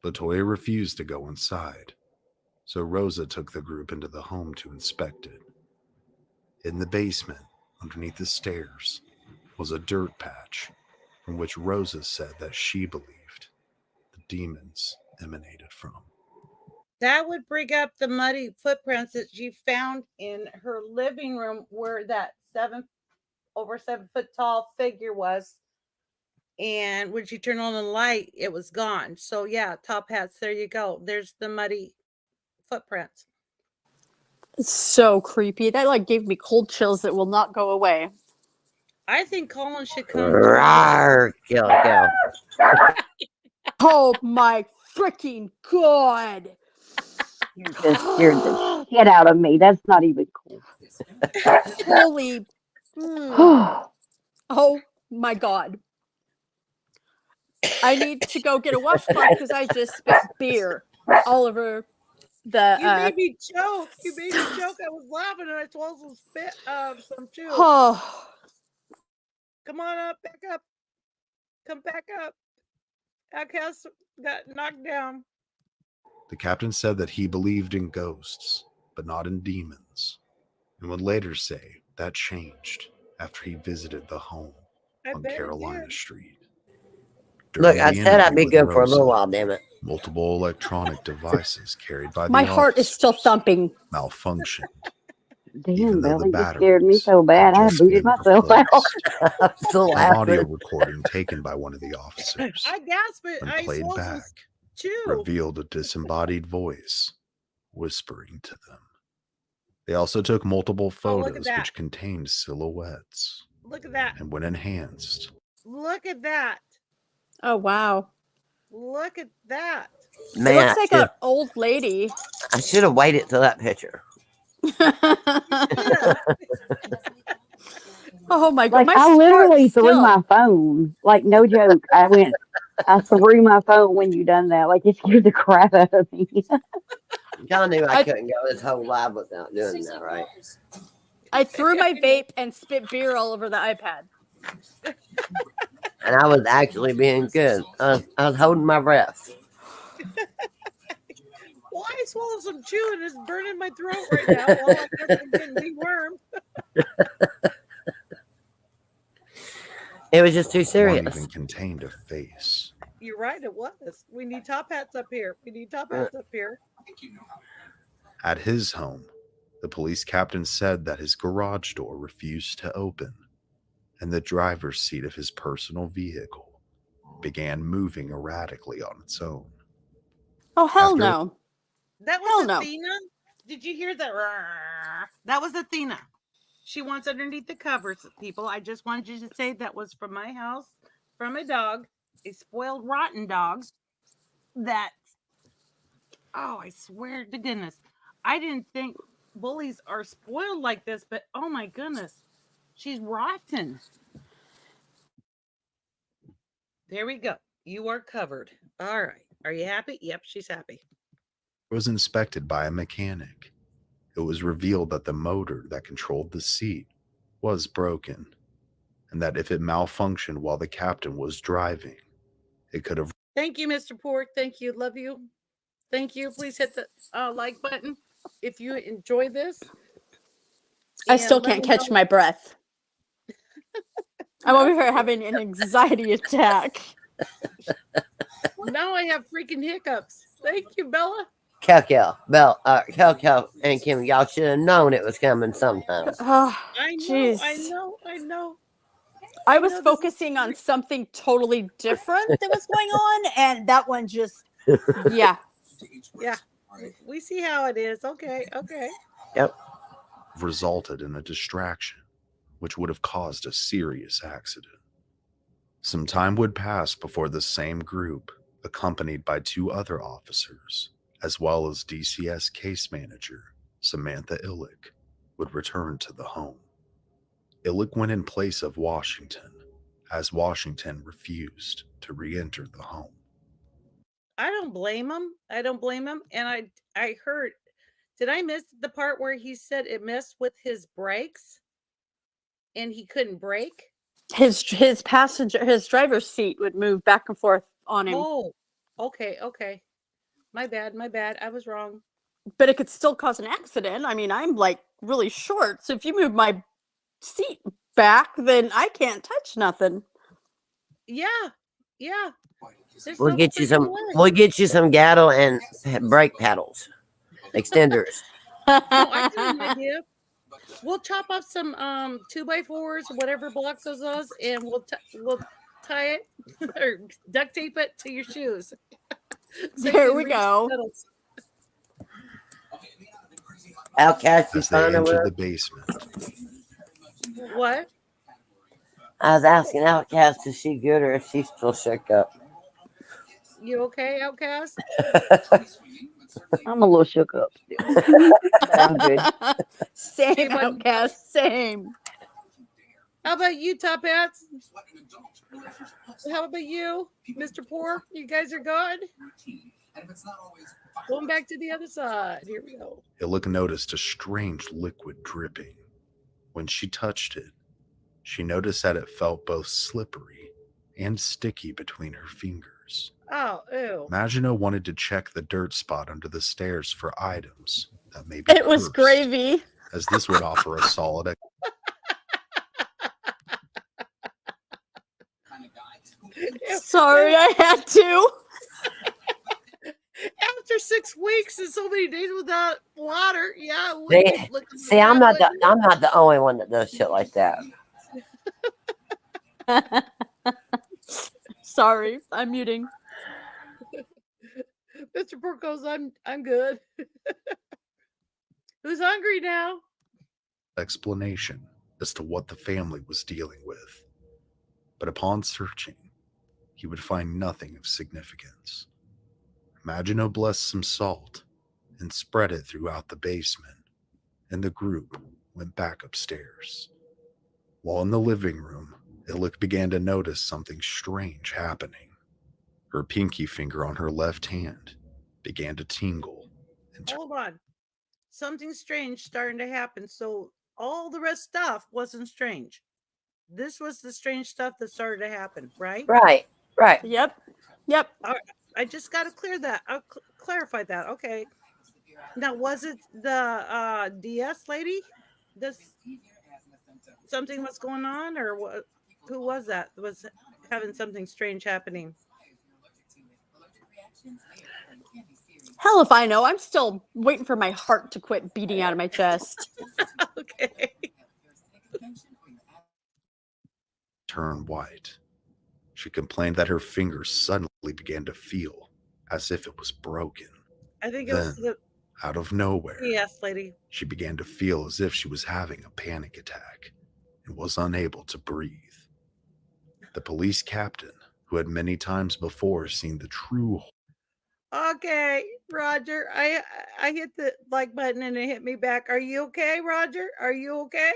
LaToya refused to go inside, so Rosa took the group into the home to inspect it. In the basement, underneath the stairs, was a dirt patch from which Rosa said that she believed the demons emanated from. That would bring up the muddy footprints that she found in her living room where that over 7 foot tall figure was. And when she turned on the light, it was gone. So yeah, top hats, there you go. There's the muddy footprints. So creepy. That like gave me cold chills that will not go away. I think Colin should come to Rawr, kill. Oh my freaking god! You just scared the shit out of me. That's not even cool. Holy. Oh my god. I need to go get a washcloth because I just spit beer all over the. You made me choke. You made me choke. I was laughing and I swallowed some spit, some chew. Oh. Come on up, back up. Come back up. Outcast got knocked down. The captain said that he believed in ghosts, but not in demons, and would later say that changed after he visited the home on Carolina Street. Look, During I the said I'd be interview with good for a little Rosa, while, damn it. multiple electronic devices carried by the My heart is still officers thumping. malfunctioned. Damn, though the Belly, you scared me batteries so bad. had I just booted been myself out. replaced. I'm still An audio laughing. recording taken by one of the officers, I gasped it. when I played swallowed some back, chew. revealed a disembodied voice whispering to them. They also took multiple photos which contained silhouettes. Look at that. And when enhanced, Look at that. Oh wow. Look at that. Man, it looks like an old lady. I should have waited till that picture. Oh my god. Like, My I literally heart threw still. my phone. Like, no joke. I threw my phone when you done that. Like, it scared the crap out of me. John knew I couldn't go this whole live without doing that, right? I threw my vape and spit beer all over the iPad. And I was actually being good. I was holding my breath. Well, I swallowed some chew and it's burning my throat right now while I'm getting dewormed. It was just too one serious. even contained a face. You're right, it was. We need top hats up here. We need top hats up here. At his home, the police captain said that his garage door refused to open, and the driver's seat of his personal vehicle began moving erratically on its own. Oh, hell no. That was Athena. Did you hear that? That was Athena. She wants underneath the covers, people. I just wanted you to say that was from my house, from a dog, a spoiled, rotten dog that, oh, I swear to goodness, I didn't think bullies are spoiled like this, but oh my goodness, she's rotten. There we go. You are covered. All right. Are you happy? Yep, she's happy. It was inspected by a mechanic. It was revealed that the motor that controlled the seat was broken, and that if it malfunctioned while the captain was driving, it could have... Thank you, Mr. Pork. Thank you. Love you. Thank you. Please hit the like button if you enjoy this. I still can't catch my breath. I'm over here having an anxiety attack. Now I have freaking hiccups. Thank you, Bella. Kel and Kim, y'all should have known it was coming sometime. Oh, I know, I jeez. know, I know. I I was know this is focusing on something totally different that was going on, and that one just, yeah. yeah. We see how it is. Okay, okay. Yep. Resulted in a distraction, which would have caused a serious accident. Some time would pass before the same group, accompanied by 2 other officers, as well as DCS case manager Samantha Illick, would return to the home. Illick went in place of Washington, as Washington refused to re-enter the home. I don't blame him. I don't blame him. And I heard, did I miss the part where he said it messed with his brakes and he couldn't brake? His driver's seat would move back and forth on him, Oh, okay, okay. My bad, my bad. I was wrong. but it could still cause an accident. I mean, I'm like really short, so if you move my seat back, then I can't touch nothing. Yeah, yeah. There's We'll no get you freaking some. way. We'll get you some gaddle and brake paddles, extenders. No, I got an idea. We'll chop off some 2x4s, whatever block those is, and we'll tie it or duct tape it to your shoes. So you There can we reach the go. pedals. Outcast, you As they fine over entered there? the basement, What? I was asking Outcast if she good or if she's still shook up. You okay, Outcast? I'm a little shook up still, but I'm good. Okay, Same, buddy. Outcast, same. How about you, Top Hats? How about you, Mr. Poor? You guys are good? Going back to the other side. Here we go. Illick noticed a strange liquid dripping. When she touched it, she noticed that it felt both slippery and sticky between her fingers. Oh, ew. Magino wanted to check the dirt spot under the stairs for items that may be It was cursed, gravy. as this would offer a solid Sorry, I had to. After 6 weeks and so many days without water, yeah, it would See, be looking see, like I'm that, not the. wouldn't it? I'm not the only one that does shit like that. Sorry, I'm muting. Mr. Poor goes, I'm good. Who's hungry now? explanation as to what the family was dealing with. But upon searching, he would find nothing of significance. Magino blessed some salt and spread it throughout the basement, and the group went back upstairs. While in the living room, Illick began to notice something strange happening. Her pinky finger on her left hand began to tingle and Hold on. Something strange starting to happen. So all the rest stuff wasn't strange. This was the strange stuff that started to happen, right? Right, right. Yep. Yep. I just got to clear that. I'll clarify that. Okay. Now, was it the DS lady? This something was going on, or what? Who was that? Was having something strange happening? Hell if I know. I'm still waiting for my heart to quit beating out of my chest. Okay. turned white. She complained that her fingers suddenly began to feel as if it was broken. I think it was Then, the out of nowhere, DS lady. she began to feel as if she was having a panic attack and was unable to breathe. The police captain, who had many times before seen the true Okay, Roger. I hit the like button and it hit me back. Are you okay, Roger? Are you okay?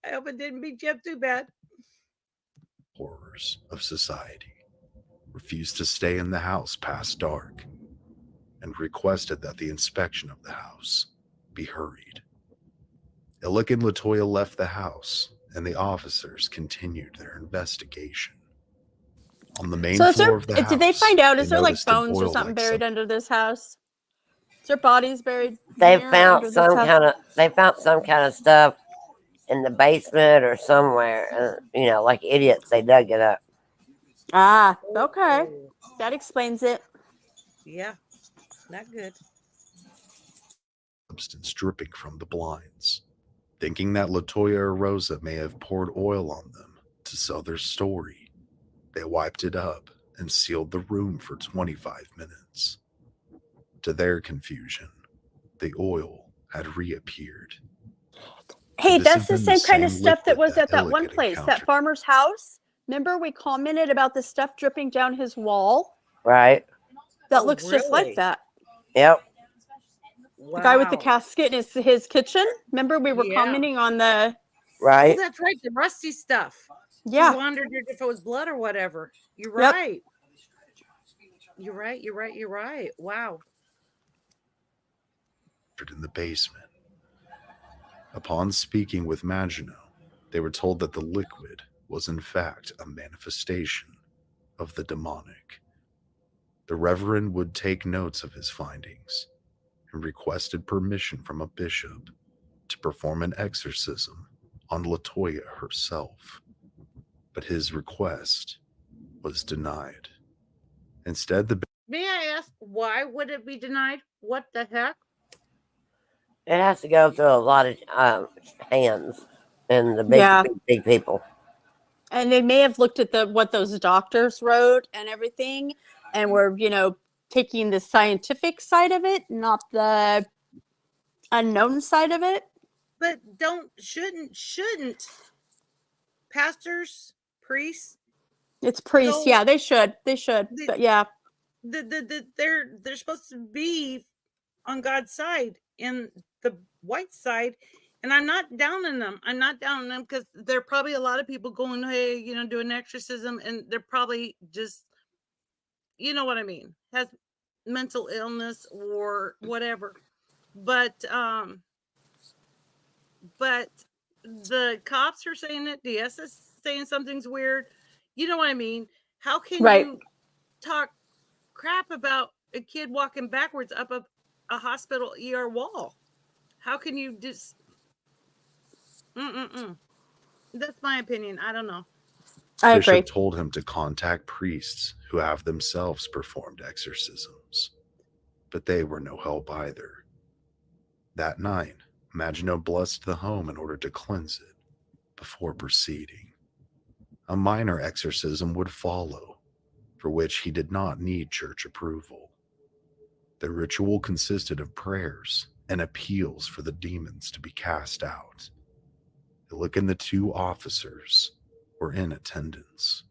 I hope it didn't beat you up too bad. horrors of society, refused to stay in the house past dark, and requested that the inspection of the house be hurried. Illick and Latoya left the house, and the officers continued their investigation. On the main So is floor there, of the house, did they find out, is they there like noticed it bones or boiled something like buried some- under this house? Is there bodies buried? They here found under this some house? kind of. They found some kind of stuff in the basement or somewhere. You know, like idiots, they dug it up. Ah, okay. That explains it. Yeah, not good. substance dripping from the blinds. Thinking that Latoya or Rosa may have poured oil on them to sell their story, they wiped it up and sealed the room for 25 minutes. To their confusion, the oil had reappeared. Hey, This that's had the been the same kind of same stuff that liquid was at that Alec one had place, that encountered. farmer's house. Remember we commented about the stuff dripping down his wall? Right. That Oh, looks just like really? that. Yep. The guy with the Wow. casket in his kitchen. Remember we were Yeah. commenting on the. Oh, Right. that's right. The rusty stuff. We Yeah. wondered if it was blood or whatever. You're Yep. right. You're right. You're right. You're right. Wow. In the basement. Upon speaking with Maginot, they were told that the liquid was in fact a manifestation of the demonic. The Reverend would take notes of his findings and requested permission from a bishop to perform an exorcism on Latoya herself. But his request was denied. Instead, the May I ask, why would it be denied? What the heck? It has to go through a lot of hands and the Yeah. big people. And they may have looked at what those doctors wrote and everything, and were, taking the scientific side of it, not the unknown side of it. But shouldn't pastors, priests, It's priests. go Yeah, they should. the, But yeah. they're supposed to be on God's side and the white side. And I'm not down on them. I'm not down on them because there are probably a lot of people going, hey, do an exorcism, and they're probably just, you know what I mean, has mental illness or whatever. But the cops are saying it. DS is saying something's weird. You know what I mean? How can Right. you talk crap about a kid walking backwards up a hospital ER wall? How can you just? That's my opinion. I don't know. I bishop agree. told him to contact priests who have themselves performed exorcisms, but they were no help either. That night, Maginot blessed the home in order to cleanse it before proceeding. A minor exorcism would follow, for which he did not need church approval. The ritual consisted of prayers and appeals for the demons to be cast out. Illick and the two officers were in attendance.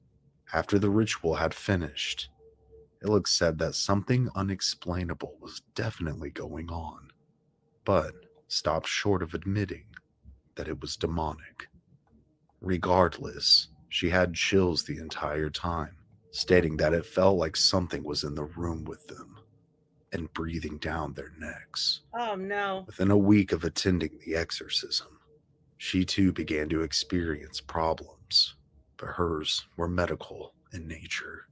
After the ritual had finished, Illick said that something unexplainable was definitely going on, but stopped short of admitting that it was demonic. Regardless, she had chills the entire time, stating that it felt like something was in the room with them and breathing down their necks. Oh no. Within a week of attending the exorcism, she too began to experience problems, but hers were medical in nature.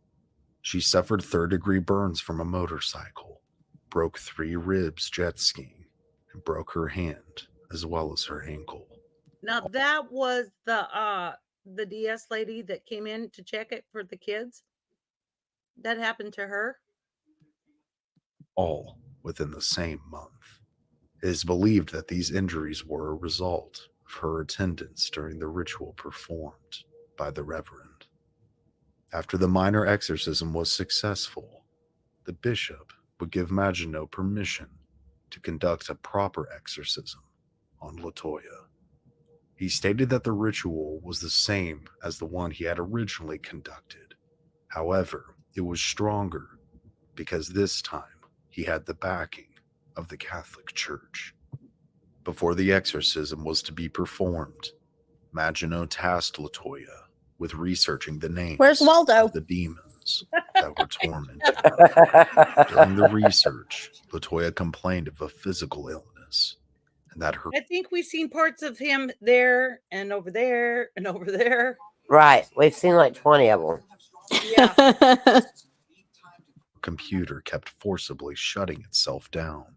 She suffered third-degree burns from a motorcycle, broke 3 ribs jet skiing, and broke her hand as well as her ankle. Now that was the DS lady that came in to check it for the kids. That happened to her. All within the same month. It is believed that these injuries were a result of her attendance during the ritual performed by the Reverend. After the minor exorcism was successful, the bishop would give Maginot permission to conduct a proper exorcism on Latoya. He stated that the ritual was the same as the one he had originally conducted. However, it was stronger because this time he had the backing of the Catholic Church. Before the exorcism was to be performed, Maginot tasked Latoya with researching the names Where's Waldo? of the demons that were tormenting her. During the research, Latoya complained of a physical illness and that her I think we've seen parts of him there and over there and over there. Right. We've seen like 20 of them. Yeah. computer kept forcibly shutting itself down.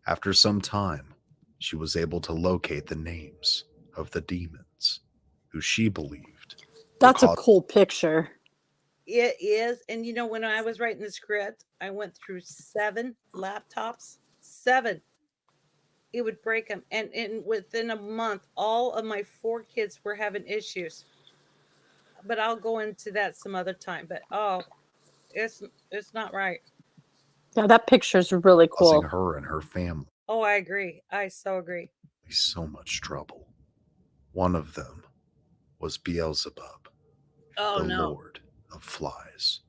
After some time, she was able to locate the names of the demons, who she believed That's a cool picture. It is. And when I was writing the script, I went through 7 laptops. 7. it would break them. And within a month, all of my 4 kids were having issues. But I'll go into that some other time. But oh, it's it's not right. Yeah, that picture's really causing cool. her and her family Oh, I agree. I so agree. so much trouble. One of them was Beelzebub, Oh the no. Lord of Flies.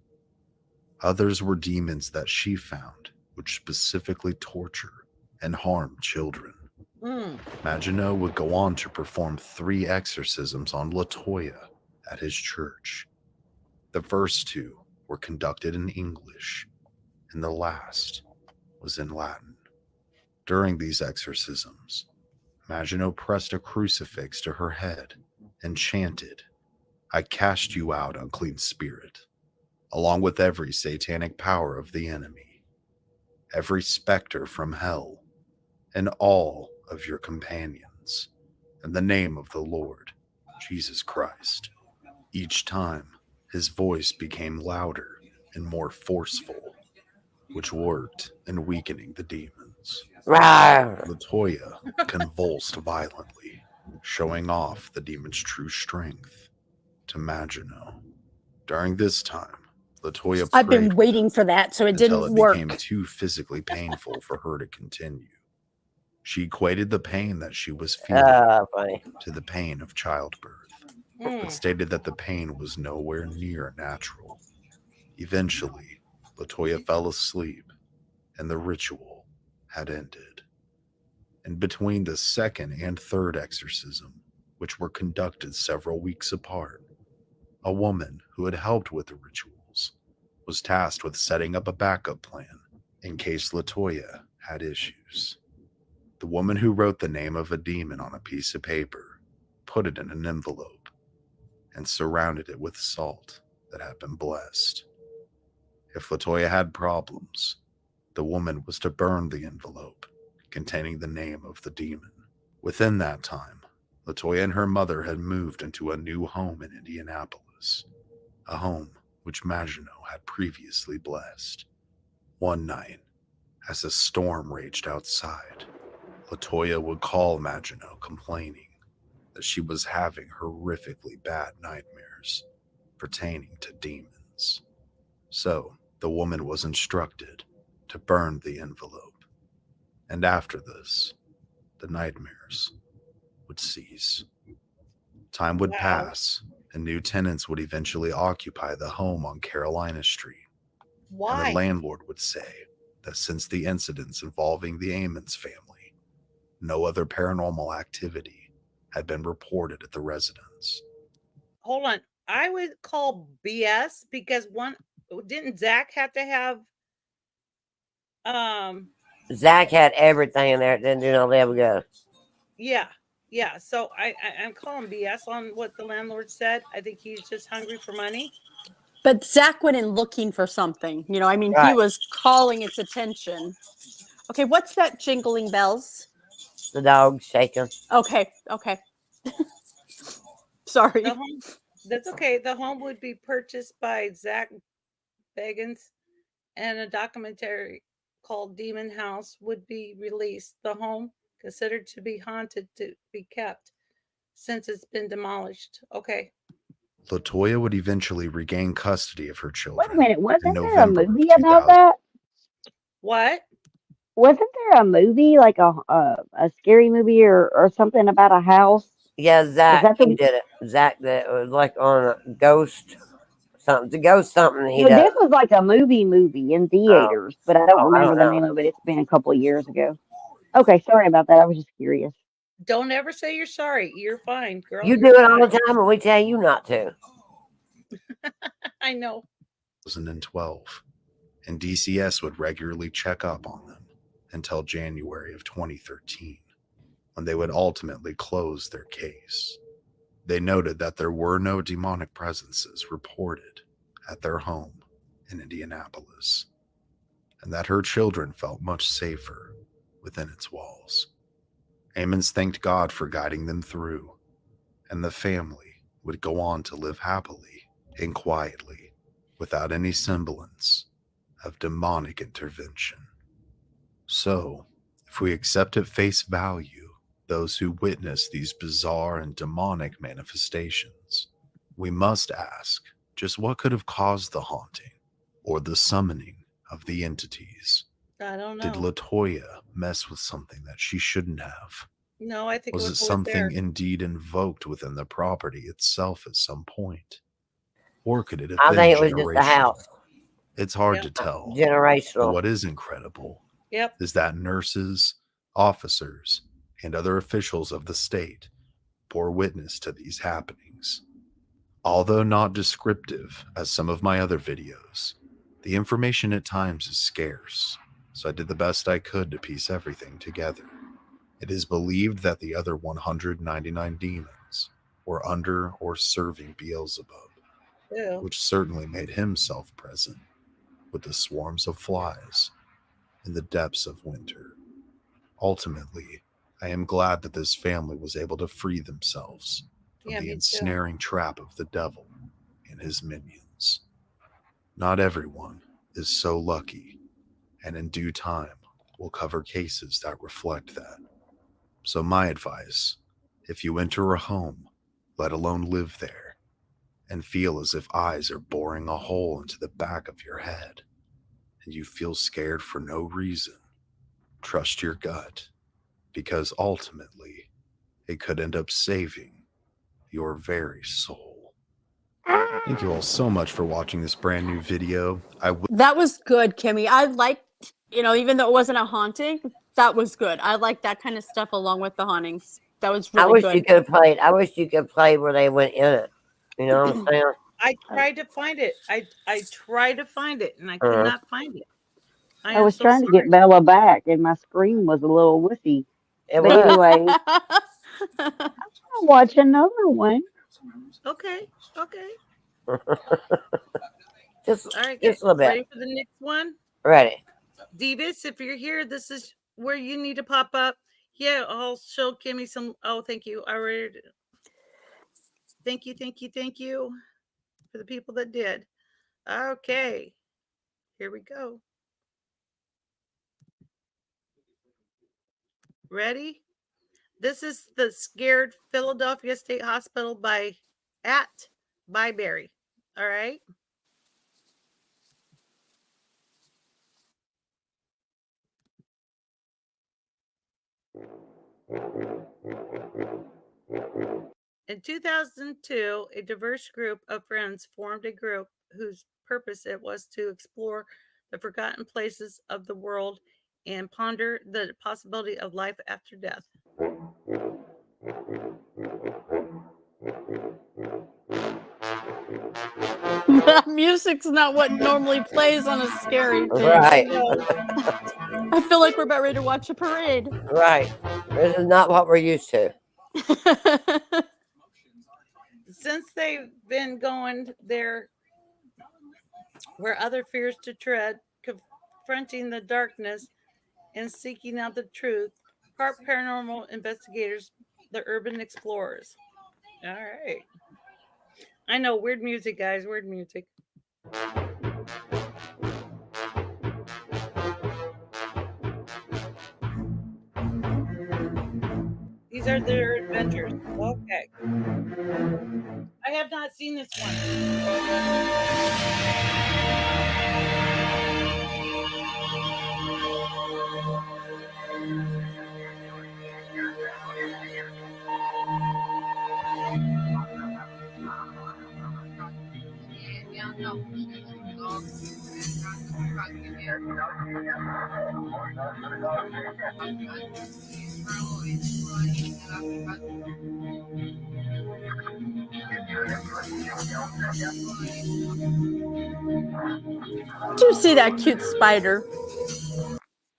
Others were demons that she found, which specifically torture and harm children. Mm. Maginot would go on to perform 3 exorcisms on Latoya at his church. The first 2 were conducted in English, and the last was in Latin. During these exorcisms, Maginot pressed a crucifix to her head and chanted, "I cast you out, unclean spirit," along with every satanic power of the enemy, every specter from hell, and all of your companions, in the name of the Lord Jesus Christ. Each time, his voice became louder and more forceful, which worked in weakening the demons. Rawr. Latoya convulsed violently, showing off the demon's true strength to Maginot. During this time, Latoya I've been prayed waiting for that, so it until didn't it became work. too physically painful for her to continue. She equated the pain that she was feeling Funny. to the pain of childbirth, but Mm. stated that the pain was nowhere near natural. Eventually, Latoya fell asleep, and the ritual had ended. And between the second and third exorcism, which were conducted several weeks apart, a woman who had helped with the rituals was tasked with setting up a backup plan in case Latoya had issues. The woman who wrote the name of a demon on a piece of paper, put it in an envelope, and surrounded it with salt that had been blessed. If Latoya had problems, the woman was to burn the envelope containing the name of the demon. Within that time, Latoya and her mother had moved into a new home in Indianapolis, a home which Maginot had previously blessed. One night, as a storm raged outside, Latoya would call Maginot complaining that she was having horrifically bad nightmares pertaining to demons. So the woman was instructed to burn the envelope, and after this, the nightmares would cease. Time would Wow. pass, and new tenants would eventually occupy the home on Carolina Street, and the Why? landlord would say that since the incidents involving the Amons family, no other paranormal activity had been reported at the residence. Hold on. I would call BS because one didn't Zach have to have um Zach had everything in there. It didn't do no devil go. yeah. Yeah. So I'm calling BS on what the landlord said. I think he's just hungry for money. But Zach went in looking for something. You know, I mean, he Right. was calling its attention. Okay, what's that jingling bells? The dog shaking. Okay, okay. Sorry. The home that's okay. The home would be purchased by Zach Bagans and a documentary called Demon House would be released. The home considered to be haunted to be kept since it's been demolished. Okay. Latoya would eventually regain custody of her Wait a children minute, in wasn't there a November of movie about 2000. that? What? Wasn't there a movie like a scary movie or something about a house? Yeah, Was Zach, that he the did it. Zach, that was like on a ghost something. The ghost something he no? does. This was like a movie in Oh, theaters, but I don't oh, I remember don't the know. name of it. It's been a couple of years ago. Okay, sorry about that. I was just curious. Don't ever say you're sorry. You're fine, girl. You do You're it all the fine. time, and we tell you not to. I know. 2012, and DCS would regularly check up on them until January of 2013, when they would ultimately close their case. They noted that there were no demonic presences reported at their home in Indianapolis, and that her children felt much safer within its walls. Amons thanked God for guiding them through, and the family would go on to live happily and quietly without any semblance of demonic intervention. So, If we accept at face value those who witness these bizarre and demonic manifestations, we must ask just what could have caused the haunting or the summoning of the entities. I don't Did know. Latoya mess with something that she shouldn't have? No, I think it Was was it the wood something bear. indeed invoked within the property itself at some point? Or could it have I been think it was just the generational? house. It's hard Yep. to tell. But Generational. what is incredible Yep. is that nurses, officers, and other officials of the state bore witness to these happenings. Although not descriptive as some of my other videos, the information at times is scarce, so I did the best I could to piece everything together. It is believed that the other 199 demons were under or serving Beelzebub, Ew. which certainly made himself present with the swarms of flies in the depths of winter. Ultimately, I am glad that this family was able to free themselves from Yeah, the me too. ensnaring trap of the devil and his minions. Not everyone is so lucky, and in due time, we'll cover cases that reflect that. So, my advice, if you enter a home, let alone live there, and feel as if eyes are boring a hole into the back of your head, and you feel scared for no reason, trust your gut, because ultimately, it could end up saving your very soul. Thank you all so much for watching this brand new video. That was good, Kimmy. I liked, even though it wasn't a haunting, that was good. I like that kind of stuff along with the hauntings. That was I really wish you good. could have played. I wish you could play where they went in it. You know what I'm saying? I tried to find it. I tried to find it and I could Uh, not find it. I I am was so trying to get sorry. Bella back, and my screen was a little wussy. it But was. anyway, I'll watch another one. Okay. Okay. just All right. just a little bit. Ready for the next one? Ready. Divis, if you're here, this is where you need to pop up. Yeah, I'll show Kimmy some. Oh, thank you. I already. Thank you. Thank you. Thank you for the people that did. Okay. Here we go. Ready? This is the Scared Philadelphia State Hospital at Byberry. All right. In 2002, a diverse group of friends formed a group whose purpose it was to explore the forgotten places of the world and ponder the possibility of life after death. That music's not what normally plays on a scary thing. I Right. know. I feel like we're about ready to watch a parade. Right. This is not what we're used to. Since they've been going there where other fears to tread, confronting the darkness and seeking out the truth, part paranormal investigators, the urban explorers. All right. I know, weird music, guys, weird music. These are their adventures. Okay. I have not seen this one. Did you see that cute spider?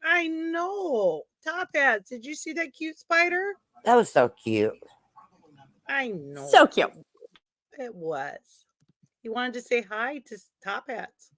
I know. Top hats. Did you see that cute spider? That was so cute. I know. So cute. It was. He wanted to say hi to Top Hats.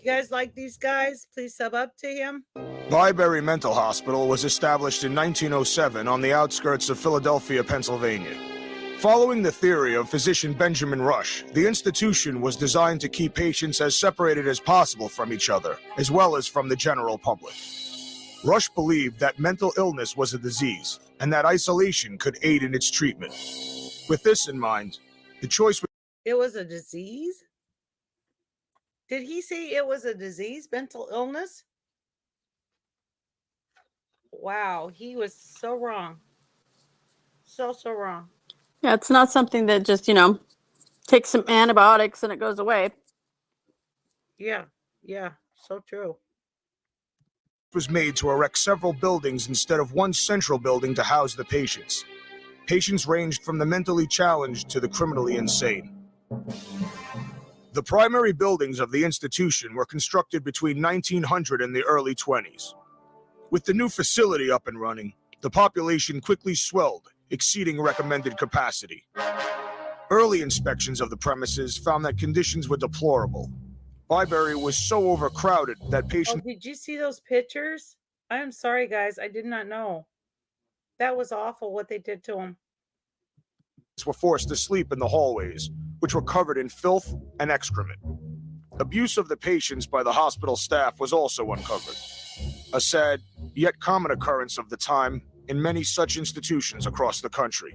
you guys like these guys, please sub up to him. Byberry Mental Hospital was established in 1907 on the outskirts of Philadelphia, Pennsylvania. Following the theory of physician Benjamin Rush, the institution was designed to keep patients as separated as possible from each other, as well as from the general public. Rush believed that mental illness was a disease, and that isolation could aid in its treatment. With this in mind, the choice was... It was a disease? Did he say it was a disease, mental illness? Wow, he was so wrong. So wrong. Yeah, it's not something that just, take some antibiotics and it goes away. Yeah, so true. was made to erect several buildings instead of one central building to house the patients. Patients ranged from the mentally challenged to the criminally insane. The primary buildings of the institution were constructed between 1900 and the early 20s. With the new facility up and running, the population quickly swelled, exceeding recommended capacity. Early inspections of the premises found that conditions were deplorable. Byberry was so overcrowded that patients... Oh, did you see those pictures? I'm sorry, guys. I did not know. That was awful what they did to him. were forced to sleep in the hallways, which were covered in filth and excrement. Abuse of the patients by the hospital staff was also uncovered, a sad yet common occurrence of the time in many such institutions across the country.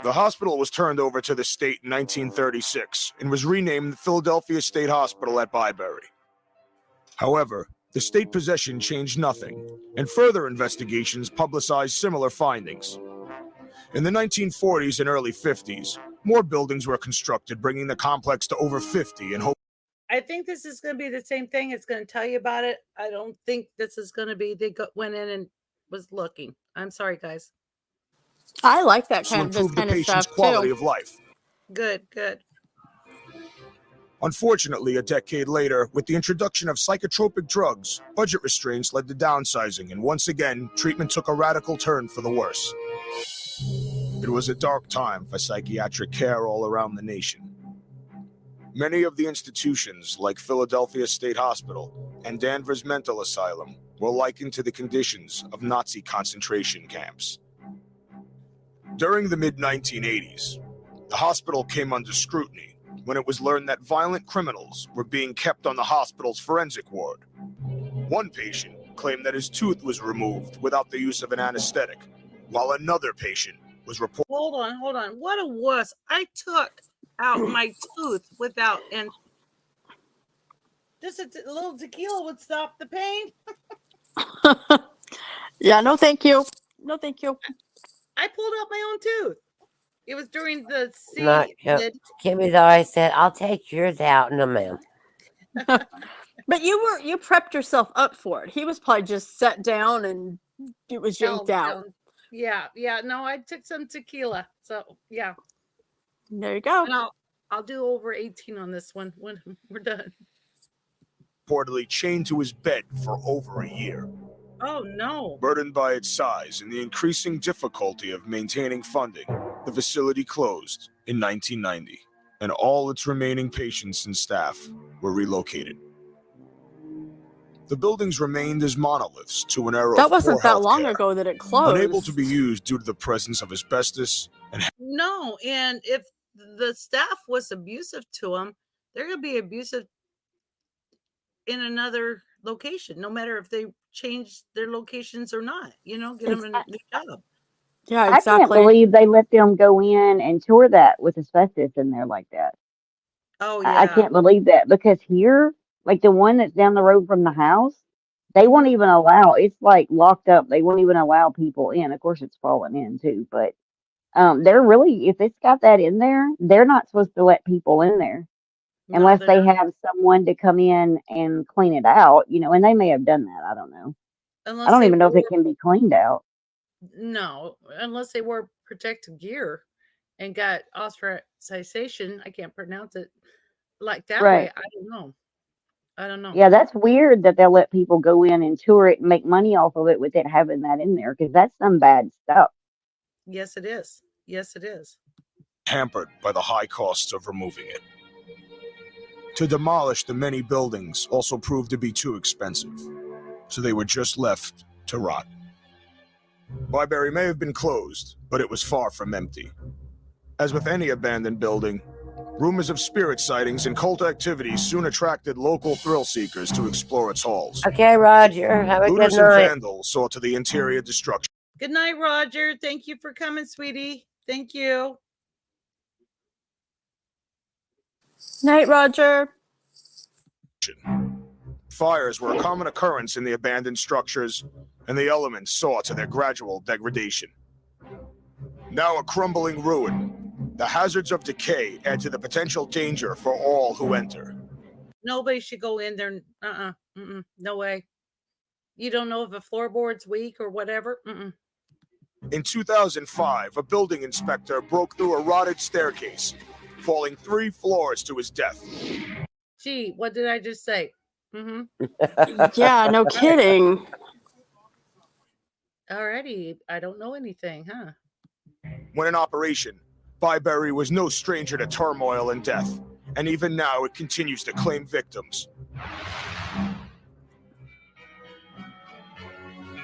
The hospital was turned over to the state in 1936 and was renamed the Philadelphia State Hospital at Byberry. However, the state possession changed nothing, and further investigations publicized similar findings. In the 1940s and early 50s, more buildings were constructed, bringing the complex to over 50 and I think this is going to be the same thing. It's going to tell you about it. I don't think this is going to be they went in and was looking. I'm sorry, guys. I like that to kind of this improve the kind of patient's stuff quality too. of life. Good. Unfortunately, a decade later, with the introduction of psychotropic drugs, budget restraints led to downsizing, and once again, treatment took a radical turn for the worse. It was a dark time for psychiatric care all around the nation. Many of the institutions, like Philadelphia State Hospital and Danvers Mental Asylum, were likened to the conditions of Nazi concentration camps. During the mid-1980s, the hospital came under scrutiny when it was learned that violent criminals were being kept on the hospital's forensic ward. One patient claimed that his tooth was removed without the use of an anesthetic, while another patient was reported... Hold on. What a wuss. I took out my tooth without, and just a little tequila would stop the pain. Yeah, no thank you. No thank you. I pulled out my own tooth. It was during the Not Kimmy's always said, "I'll take yours out." No, ma'am. But you prepped yourself up for it. He was probably just sat down and it was yanked out. Yeah. No, I took some tequila. So yeah. There you go. And I'll do over 18 on this one when we're done. Reportedly chained to his bed for over a year. Oh no. Burdened by its size and the increasing difficulty of maintaining funding, the facility closed in 1990, and all its remaining patients and staff were relocated. The buildings remained as monoliths to an era That of wasn't poor that long healthcare, ago that it closed. unable to be used due to the presence of asbestos and... No, and if the staff was abusive to them, they're going to be abusive in another location, no matter if they change their locations or not. Get them a new job. Yeah, exactly. I can't believe they let them go in and tour that with asbestos in there like that. Oh yeah. I can't believe that, because here, like the one that's down the road from the house, they won't even allow, it's like locked up. They won't even allow people in. Of course it's fallen in too, but they're really, if it's got that in there, they're not supposed to let people in there unless they have someone to come in and clean it out, and they may have done that. I don't know. I don't even know if it can be cleaned out. No, unless they wore protective gear and got authorization. I can't pronounce it like that way. I don't know. Yeah, that's weird that they'll let people go in and tour it and make money off of it with it having that in there, because that's some bad stuff. Yes, it is. Hampered by the high costs of removing it. To demolish the many buildings also proved to be too expensive, so they were just left to rot. Byberry may have been closed, but it was far from empty. As with any abandoned building, rumors of spirit sightings and cult activities soon attracted local thrill seekers to explore its halls. Okay, Roger. Have a good Looters and night. vandals saw to the interior destruction. Good night, Roger. Thank you for coming, sweetie. Thank you. Night, Roger. Fires were a common occurrence in the abandoned structures, and the elements saw to their gradual degradation. Now a crumbling ruin, the hazards of decay add to the potential danger for all who enter. Nobody should go in there. No way. You don't know if a floorboard's weak or whatever. In 2005, a building inspector broke through a rotted staircase, falling 3 floors to his death. Gee, what did I just say? Yeah, no kidding. Alrighty, I don't know anything, huh? When in operation, Byberry was no stranger to turmoil and death, and even now it continues to claim victims.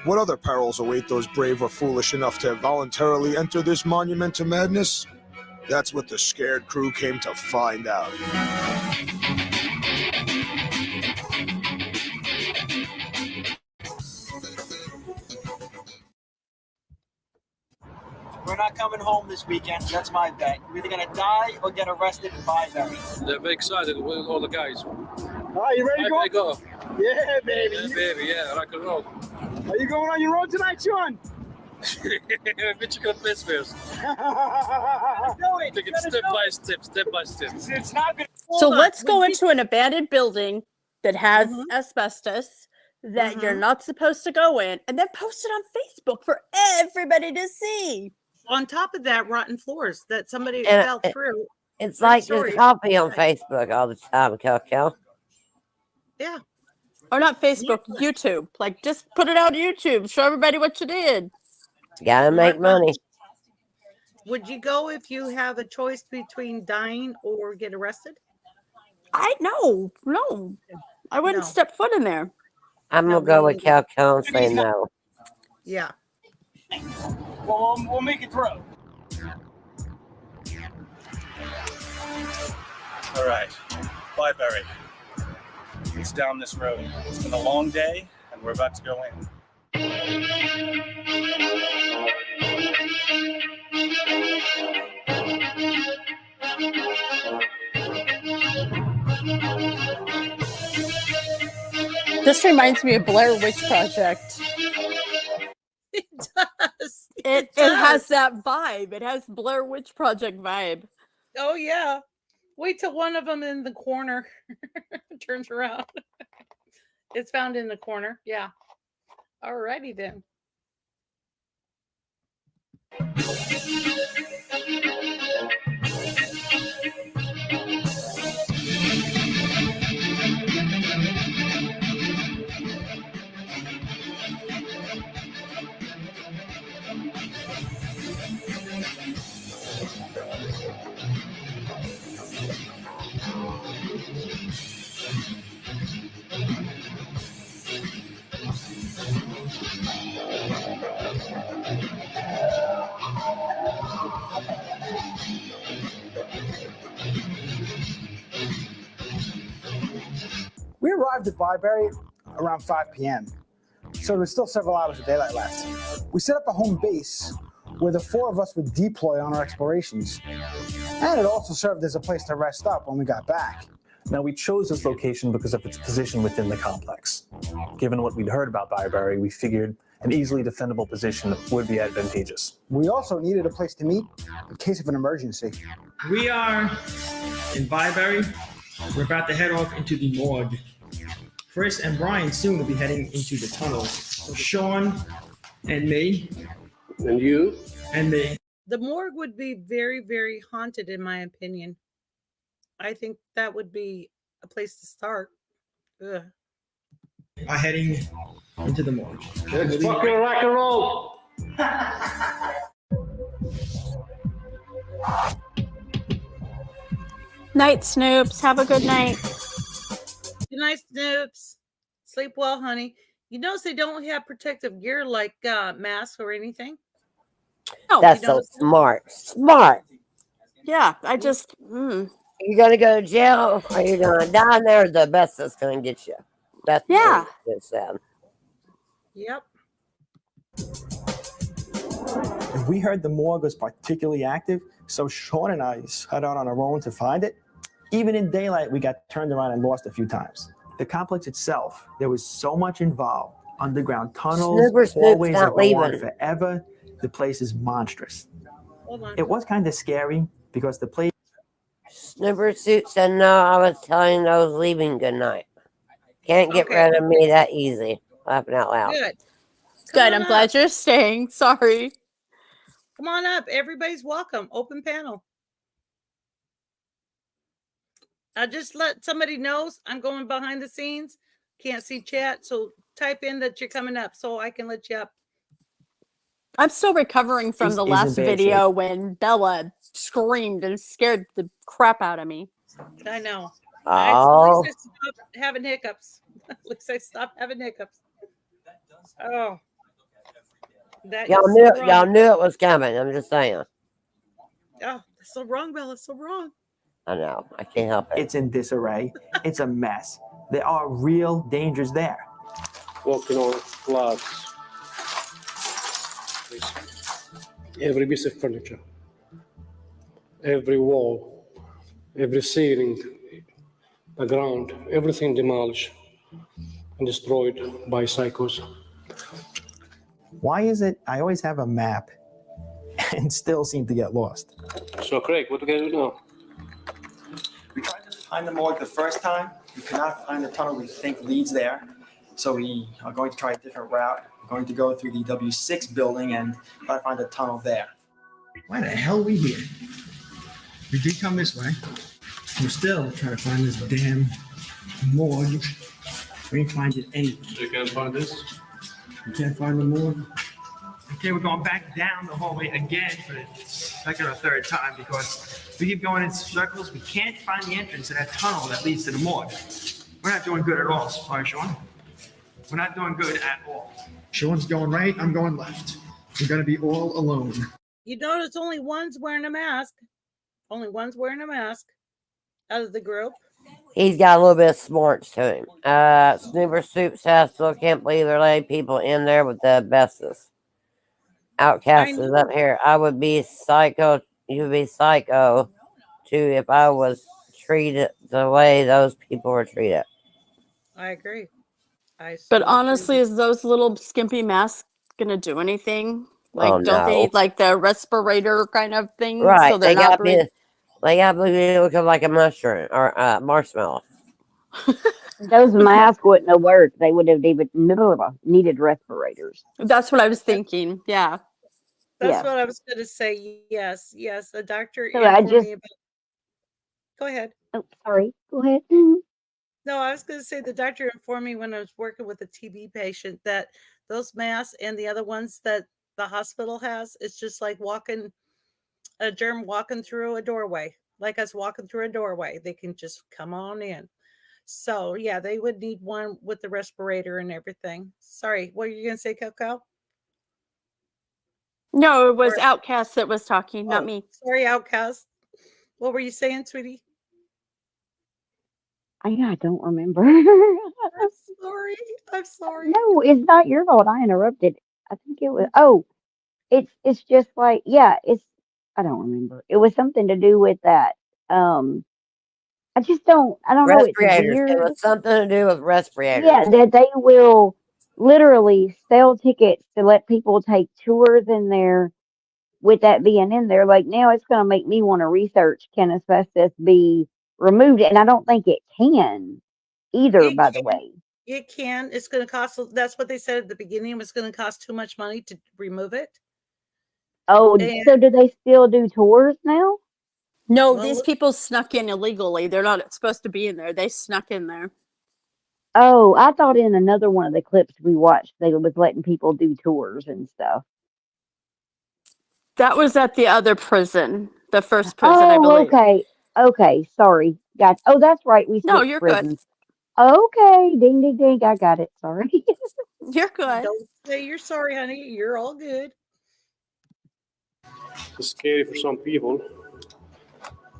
What other perils await those brave or foolish enough to voluntarily enter this monument to madness? That's what the Scared Crew came to find out. We're not coming home this weekend. That's my bet. You're either gonna die or get arrested in Byberry. They're very excited with all the guys. Oh, you ready to go? Go. Yeah, baby. Yeah, baby, yeah, rock and roll. Are you going on your road tonight, Sean? Michigan Fist first. Do it. Take it step by step. It's not gonna. So let's go into an abandoned building that has asbestos that you're not supposed to go in, and then post it on Facebook for everybody to see. On top of that, rotten floors that somebody fell through. It's like there's coffee on Facebook all the time, Coco. Yeah. Or not Facebook, YouTube. Like, just put it out on YouTube. Show everybody what you did. Gotta make money. Would you go if you have a choice between dying or get arrested? No. I wouldn't step foot in there. I'm gonna go with Coco and say no. Yeah. Well, we'll make it through. All right, Byberry. It's down this road. It's been a long day, and we're about to go in. This reminds me of Blair Witch Project. It does. It has that vibe. It has Blair Witch Project vibe. Oh, yeah. Wait till one of them in the corner turns around. It's found in the corner. Yeah. Alrighty then. We arrived at Byberry around 5 p.m., so there's still several hours of daylight left. We set up a home base where the 4 of us would deploy on our explorations, and it also served as a place to rest up when we got back. Now, we chose this location because of its position within the complex. Given what we'd heard about Byberry, we figured an easily defendable position would be advantageous. We also needed a place to meet in case of an emergency. We are in Byberry. We're about to head off into the morgue. Chris and Brian soon will be heading into the tunnel. So Sean and me. And you? And me. The morgue would be very, very haunted, in my opinion. I think that would be a place to start. Ugh. Are heading into the morgue. Let's fucking rock and roll. Night, Snoops. Have a good night. Good night, Snoops. Sleep well, honey. You notice they don't have protective gear like masks or anything? No, That's so smart. Smart. Yeah, I just. You're gonna go to jail, or you're gonna die in there. The best that's gonna get you. That's Yeah. what it said. Yep. And we heard the morgue was particularly active, so Sean and I set out on our own to find it. Even in daylight, we got turned around and lost a few times. The complex itself, there was so much involved. Underground tunnels, Snoop's hallways that not go on leaving. forever. The place is monstrous. Hold on. It was kind of scary because the place. Snooper Suit said, "No, I was telling those leaving good night. Can't get rid of me that easy." Laughing out loud. Good. Good. I'm glad you're staying. Sorry. Come on up. Everybody's welcome. Open panel. I just let somebody know I'm going behind the scenes. Can't see chat, so type in that you're coming up so I can let you up. I'm still recovering from the last bad video when Bella screamed and scared the crap out of me. I know. Oh. At least I stopped having hiccups. At least I stopped having hiccups. Oh. Y'all knew it was coming. I'm just saying. Oh, that's so wrong, Bella. So wrong. I know. I can't help it. It's in disarray. It's a mess. There are real dangers there. Walking on glass. Every piece of furniture, every wall, every ceiling, the ground, everything demolished and destroyed by psychos. Why is it I always have a map and still seem to get lost? So, Craig, what are we gonna do now? We tried to find the morgue the first time. We could not find the tunnel we think leads there. So we are going to try a different route. We're going to go through the W6 building and try to find a tunnel there. Why the hell are we here? We did come this way. We're still trying to find this damn morgue. We ain't finding anything. You can't find this? We can't find the morgue. Okay, we're going back down the hallway again for the second or third time because we keep going in circles. We can't find the entrance to that tunnel that leads to the morgue. We're not doing good at all. Sorry, Sean. We're not doing good at all. Sean's going right, I'm going left. We're going to be all alone. You notice only one's wearing a mask. Only one's wearing a mask out of the group. He's got a little bit of smarts to him. Snooper Soup says, "Still can't believe they're letting people in there with the asbestos." Outcast is up here. I would be psycho. You would be psycho too if I was treated the way those people were treated. I agree. But honestly, is those little skimpy masks gonna do anything? Like, don't they need like the respirator kind of thing? Right. So they're not breathing. They got to look like a mushroom or marshmallow. Those masks wouldn't have worked. They would have needed respirators. That's what I was thinking. Yeah. That's what I was going to say. Yes, yes. The doctor So I informed just. me about. Go ahead. Oh, sorry. Go ahead. No, I was going to say the doctor informed me when I was working with a TB patient that those masks and the other ones that the hospital has, it's just like a germ walking through a doorway, like us walking through a doorway. They can just come on in. So yeah, they would need one with the respirator and everything. Sorry, what are you going to say, Coco? No, it was Outcast that was talking, not me. Sorry, Outcast. What were you saying, sweetie? I don't remember. I'm sorry. I'm sorry. No, it's not your fault. I interrupted. I think it was. Oh, it's just like it's. I don't remember. It was something to do with that. I just don't. I don't know. It's Respirators. weird. It was something to do with respirators. Yeah, that they will literally sell tickets to let people take tours in there. With that being in there, like now, it's going to make me want to research can asbestos be removed, and I don't think it can either. By the way. It can. It's going to cost. That's what they said at the beginning. It was going to cost too much money to remove it. Oh, so do they still do tours now? No, these people snuck in illegally. They're not supposed to be in there. They snuck in there. Oh, I thought in another one of the clips we watched, they was letting people do tours and stuff. That was at the other prison, the first prison, I believe. Okay. Okay, sorry. Got. Oh, that's right. We No, switched you're good. prisons. Okay, ding, ding, ding. I got it. Sorry. You're good. Don't say you're sorry, honey. You're all good. It's scary for some people,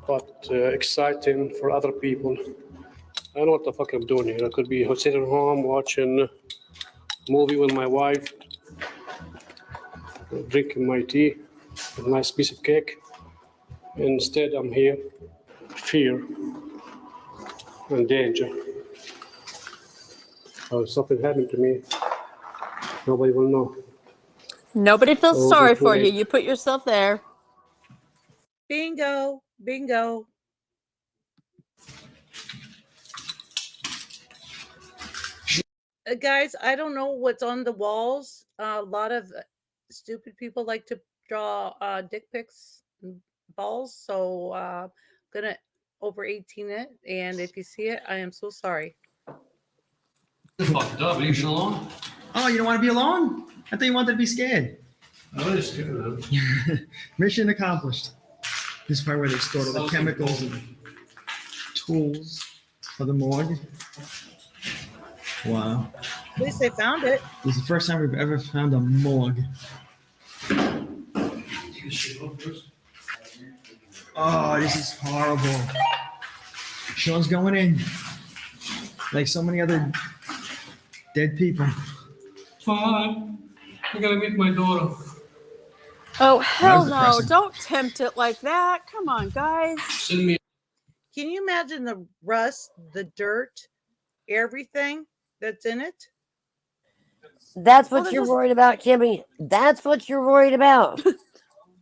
but exciting for other people. I don't know what the fuck I'm doing here. I could be sitting home watching a movie with my wife, drinking my tea, a nice piece of cake. Instead, I'm here, fear and danger. If something happened to me, nobody will know. Nobody feels Oh, sorry too for you. late. You put yourself there. Bingo. Bingo. Guys, I don't know what's on the walls. A lot of stupid people like to draw dick pics and balls. So gonna over 18 it. And if you see it, I am so sorry. Fucked up. Leave you alone. Oh, you don't want to be alone? I thought you wanted to be scared. I was scared. Mission accomplished. This is part where they stored all the chemicals and tools for the morgue. Wow. At least they found it. This is the first time we've ever found a morgue. Oh, this is horrible. Sean's going in. Like so many other dead people. Fine. I gotta meet my daughter. Oh, hell no. depressing. Don't tempt it like that. Come on, guys. Send me. Can you imagine the rust, the dirt, everything that's in it? That's Well, what they're you're just- worried about, Kimmy. That's what you're worried about.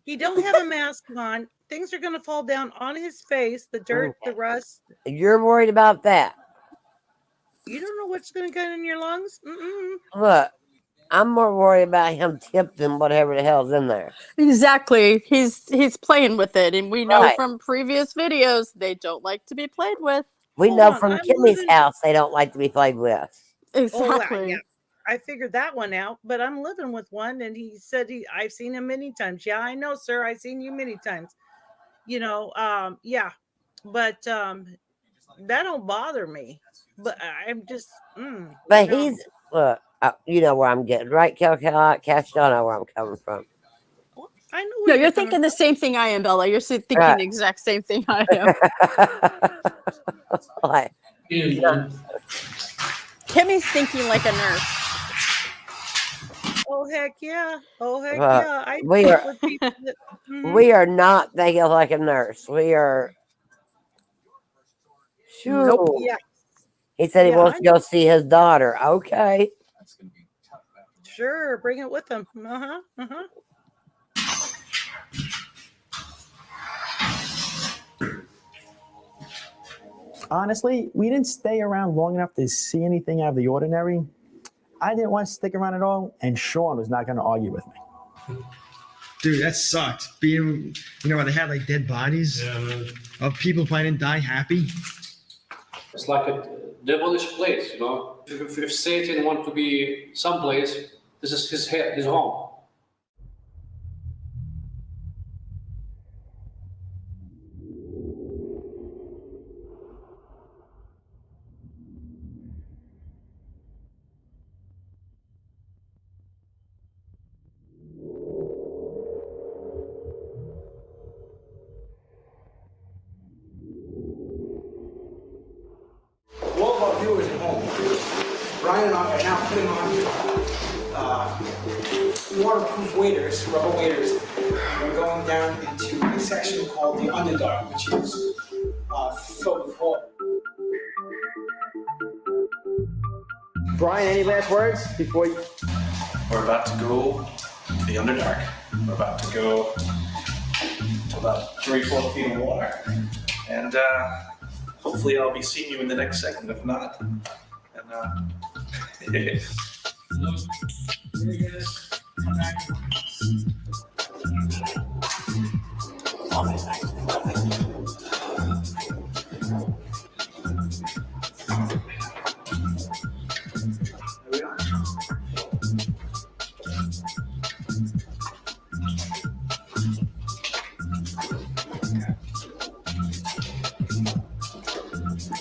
He don't have a mask on. Things are gonna fall down on his face. The dirt, the rust. You're worried about that. You don't know what's gonna get in your lungs. Mm-mm. Look, I'm more worried about him tipping whatever the hell's in there. Exactly. He's playing with it, and we know Right. from previous videos they don't like to be played with. We Hold know on, from I'm Kimmy's living- house they don't like to be played with. Exactly. Yeah. I figured that one out, but I'm living with one, and he said I've seen him many times. Yeah, I know, sir. I've seen you many times. You know, yeah, but that don't bother me. But I'm just, But no. he's look, you know where I'm getting right, Cash. Y'all know where I'm coming from. I know. No, you're thinking the same thing I am, Bella. You're thinking Right. the exact same thing I am. Like, Kimmy's thinking like a nurse. Oh heck yeah! Oh heck Well, yeah! I we think are- with people that, we are not thinking like a nurse. We are. Nope. Shoo. Yeah. He said he Yeah, wants to go see his daughter. Okay. Sure, bring it with them. Uh huh. Honestly, we didn't stay around long enough to see anything out of the ordinary. I didn't want to stick around at all, and Sean was not going to argue with me. Dude, that sucked. Being, where they had like dead bodies of people who didn't die happy. It's like a devilish place, If Satan want to be someplace, this is his home. All of our viewers at home, Brian and I are now putting on waterproof waders, rubber waders. We're going down into a section called the Underdark, which is filled with water. Brian, any last words before you? We're about to go to the Underdark. We're about to go to about 3-4 feet of water. And hopefully I'll be seeing you in the next second, if not. And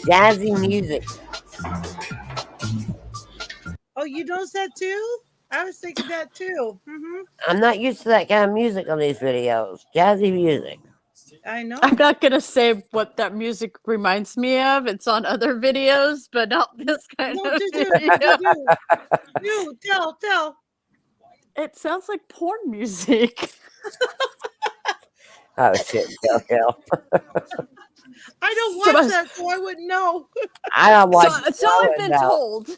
Jazzy music. Oh, you noticed that too? I was thinking that too. I'm not used to that kind of music on these videos. Jazzy music. I know. I'm not gonna say what that music reminds me of. It's on other videos, but not this kind No, of do, video. tell. It sounds like porn music. Oh shit, Kel. I don't So watch I- that, so I wouldn't know. I don't watch So, it, so I I've wouldn't been know. told.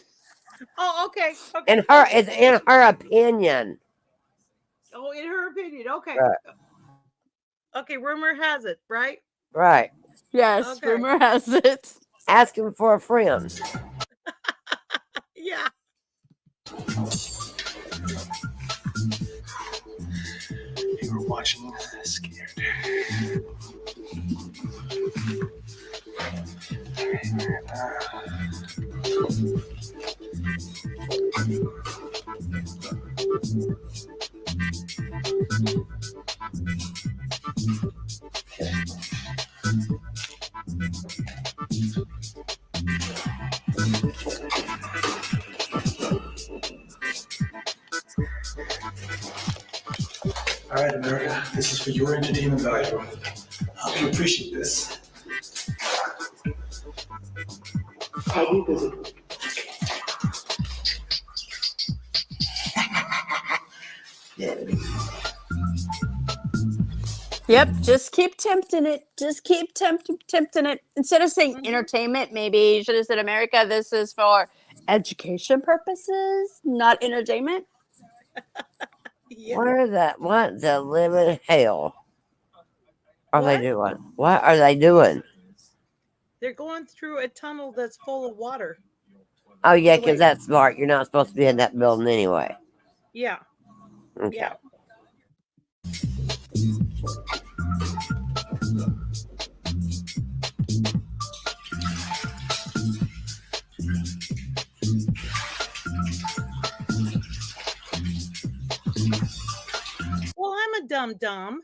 Oh, okay. It's in her opinion. Oh, in her opinion. Okay. Right. Okay, rumor has it, right? Right. Yes, Okay. rumor has it. Asking for a friend. Yeah. You were watching scared. All right, America, this is for your entertainment value. I hope you appreciate this. How deep is it? Yep, just keep tempting it. Just keep tempting it. Instead of saying entertainment, maybe you should have said, America, this is for education purposes, not entertainment. What the living hell are they What? doing? What are they doing? They're going through a tunnel that's full of water. Oh yeah, The because way- that's smart. You're not supposed to be in that building anyway. Yeah. Okay. Yeah. Well, I'm a dumb.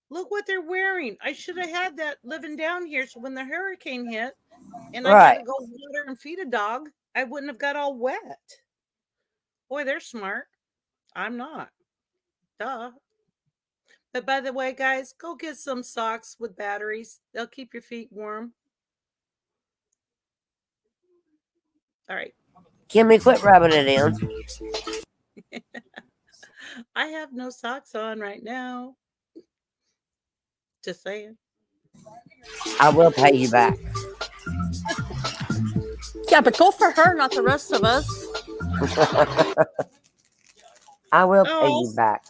Look what they're wearing. I should have had that living down here, so when the hurricane hit and I got Right. to go water and feed a dog, I wouldn't have got all wet. Boy, they're smart. I'm not. Duh. But by the way, guys, go get some socks with batteries. They'll keep your feet warm. All right. Kimmy, quit rubbing it in. I have no socks on right now. Just saying. I will pay you back. Yeah, but go for her, not the rest of us. I will pay you back.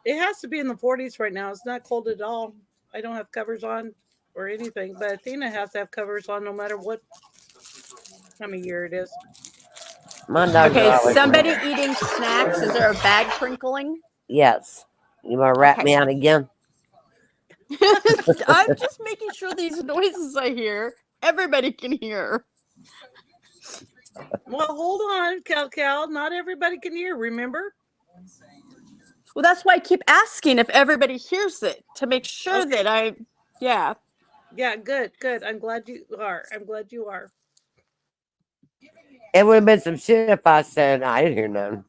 It has to be in the 40s right now. It's not cold at all. I don't have covers on or anything, but Athena has to have covers on no matter what time of year it is. Okay, somebody eating snacks. Is there a bag crinkling? Yes. You want to rat Okay. me out again? I'm just making sure these noises I hear, everybody can hear. Well, hold on, Cal. Not everybody can hear, remember? Well, that's why I keep asking if everybody hears it to make sure that yeah. Yeah, good. I'm glad you are. It would have been some shit if I said I didn't hear none.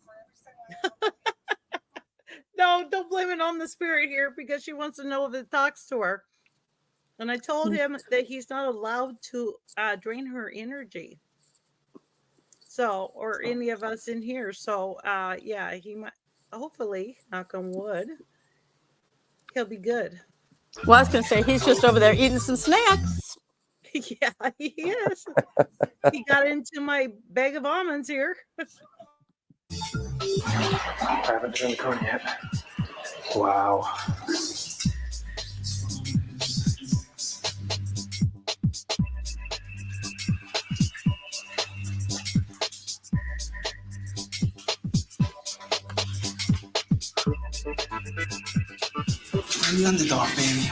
No, don't blame it on the spirit here because she wants to know if it talks to her. And I told him that he's not allowed to drain her energy. So, or any of us in here. So, yeah, he might, hopefully, knock on wood, he'll be good. Well, I was going to say, he's just over there eating some snacks. Yeah, he is. He got into my bag of almonds here. I haven't turned the corner yet. Wow. I'm the underdog, baby.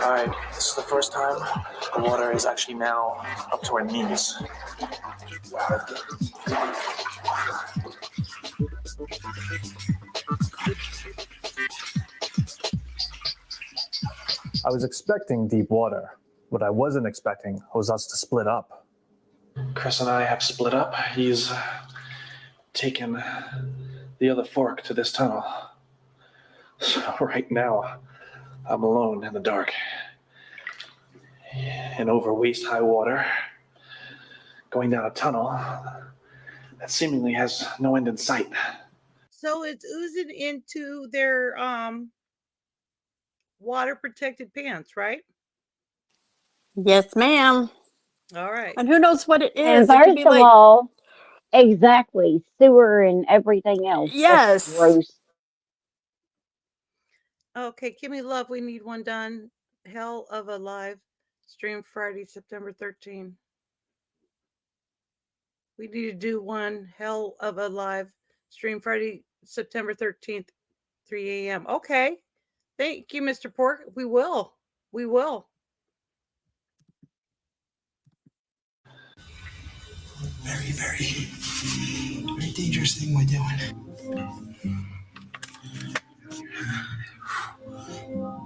Alright, this is the first time the water is actually now up to our knees. Wow. I was expecting deep water. What I wasn't expecting was us to split up. Chris and I have split up. He's taken the other fork to this tunnel. So right now, I'm alone in the dark. And over waist high water, going down a tunnel that seemingly has no end in sight. So it's oozing into their water protected pants, right? Yes, ma'am. All right. And who knows what it And is? It could be first of like, all, exactly, sewer and everything else. That's yes. gross. Okay, Kimmy Love, we need one done. Hell of a live stream Friday, September 13th. We need to do one hell of a live stream Friday, September 13th, 3 a.m. Okay. Thank you, Mr. Pork. We will. We will. Very dangerous thing we're doing.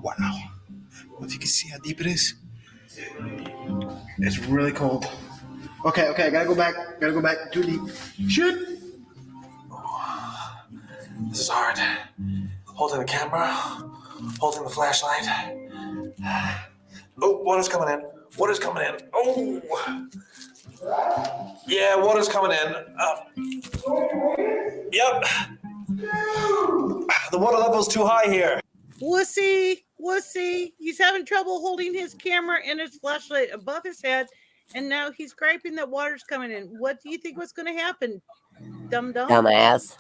Wow. If you can see how deep it is. It's really cold. Okay, I gotta go back. Too deep. Shoot! This is hard. Holding the camera, holding the flashlight. Oh, water's coming in. Water's coming in. Oh! Yeah, water's coming in. Yep. The water level's too high here. Wussy. He's having trouble holding his camera and his flashlight above his head, and now he's griping that water's coming in. What do you think was going to happen? Dum dum. Dumbass.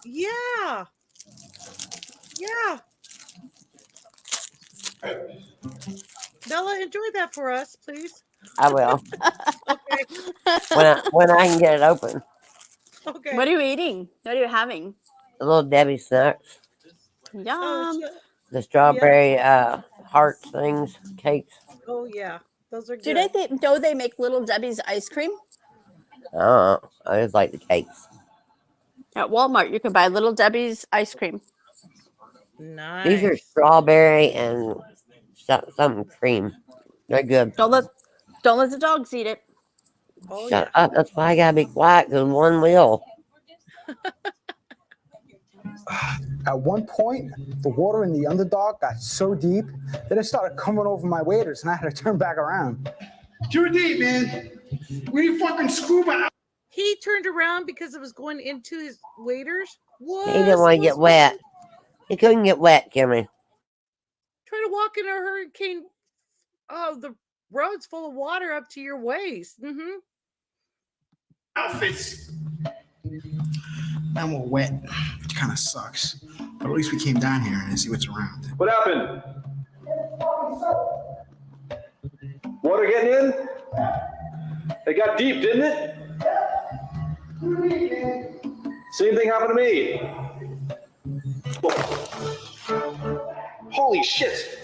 Yeah. Bella, enjoy that for us, please. I will. Okay. when I can get it open. Okay. What are you eating? What are you having? The little Debbie snacks. Yum. The strawberry heart things, cakes. Oh yeah, those are Do good. they make Little Debbie's ice cream? I just like the cakes. At Walmart, you can buy Little Debbie's ice cream. Nice. These are strawberry and something cream. They're good. Don't let the dogs eat it. Oh, Shut up. That's why I gotta be quiet, because one will. At one point, the water in the underdog got so deep that it started coming over my waders, and I had to turn back around. Too deep, man. We need fucking scuba. He turned around because it was going into his waders. What? He didn't want to get wet. He couldn't get wet, Kimmy. Try to walk in a hurricane. Oh, the road's full of water up to your waist. Mm-hmm. Outfits. Man, we're wet. It kind of sucks. But at least we came down here and see what's around. What happened? Water getting in? It got deep, didn't it? Same thing happened to me. Holy shit!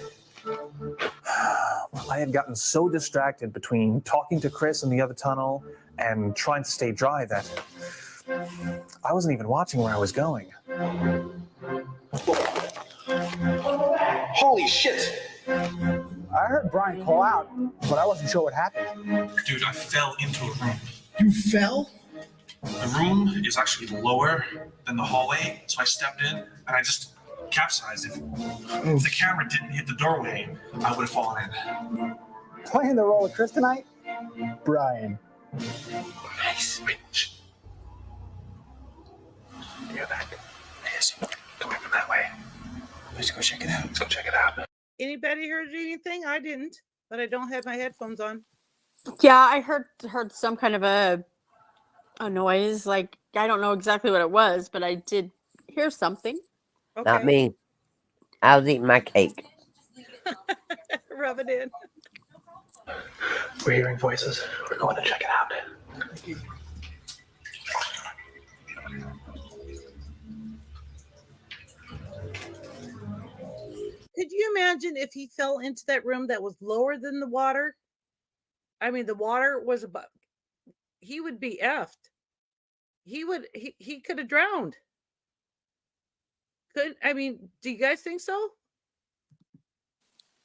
I had gotten so distracted between talking to Chris in the other tunnel and trying to stay dry that I wasn't even watching where I was going. Holy shit! I heard Brian call out, but I wasn't sure what happened. Dude, I fell into a room. You fell? The room is actually lower than the hallway, so I stepped in and I just capsized. If the camera didn't hit the doorway, I would have fallen in. Playing the role of Chris tonight? Brian. Nice. Wait, shh. Do you hear that? Yes. Coming from that way. Let's go check it out. Let's go check it out. Anybody heard anything? I didn't, but I don't have my headphones on. Yeah, I heard some kind of a noise. Like, I don't know exactly what it was, but I did hear something. Okay. Not me. I was eating my cake. Rub it in. We're hearing voices. We're going to check it out. Could you imagine if he fell into that room that was lower than the water? I mean, the water was above. He would be effed. He could have drowned. Do you guys think so?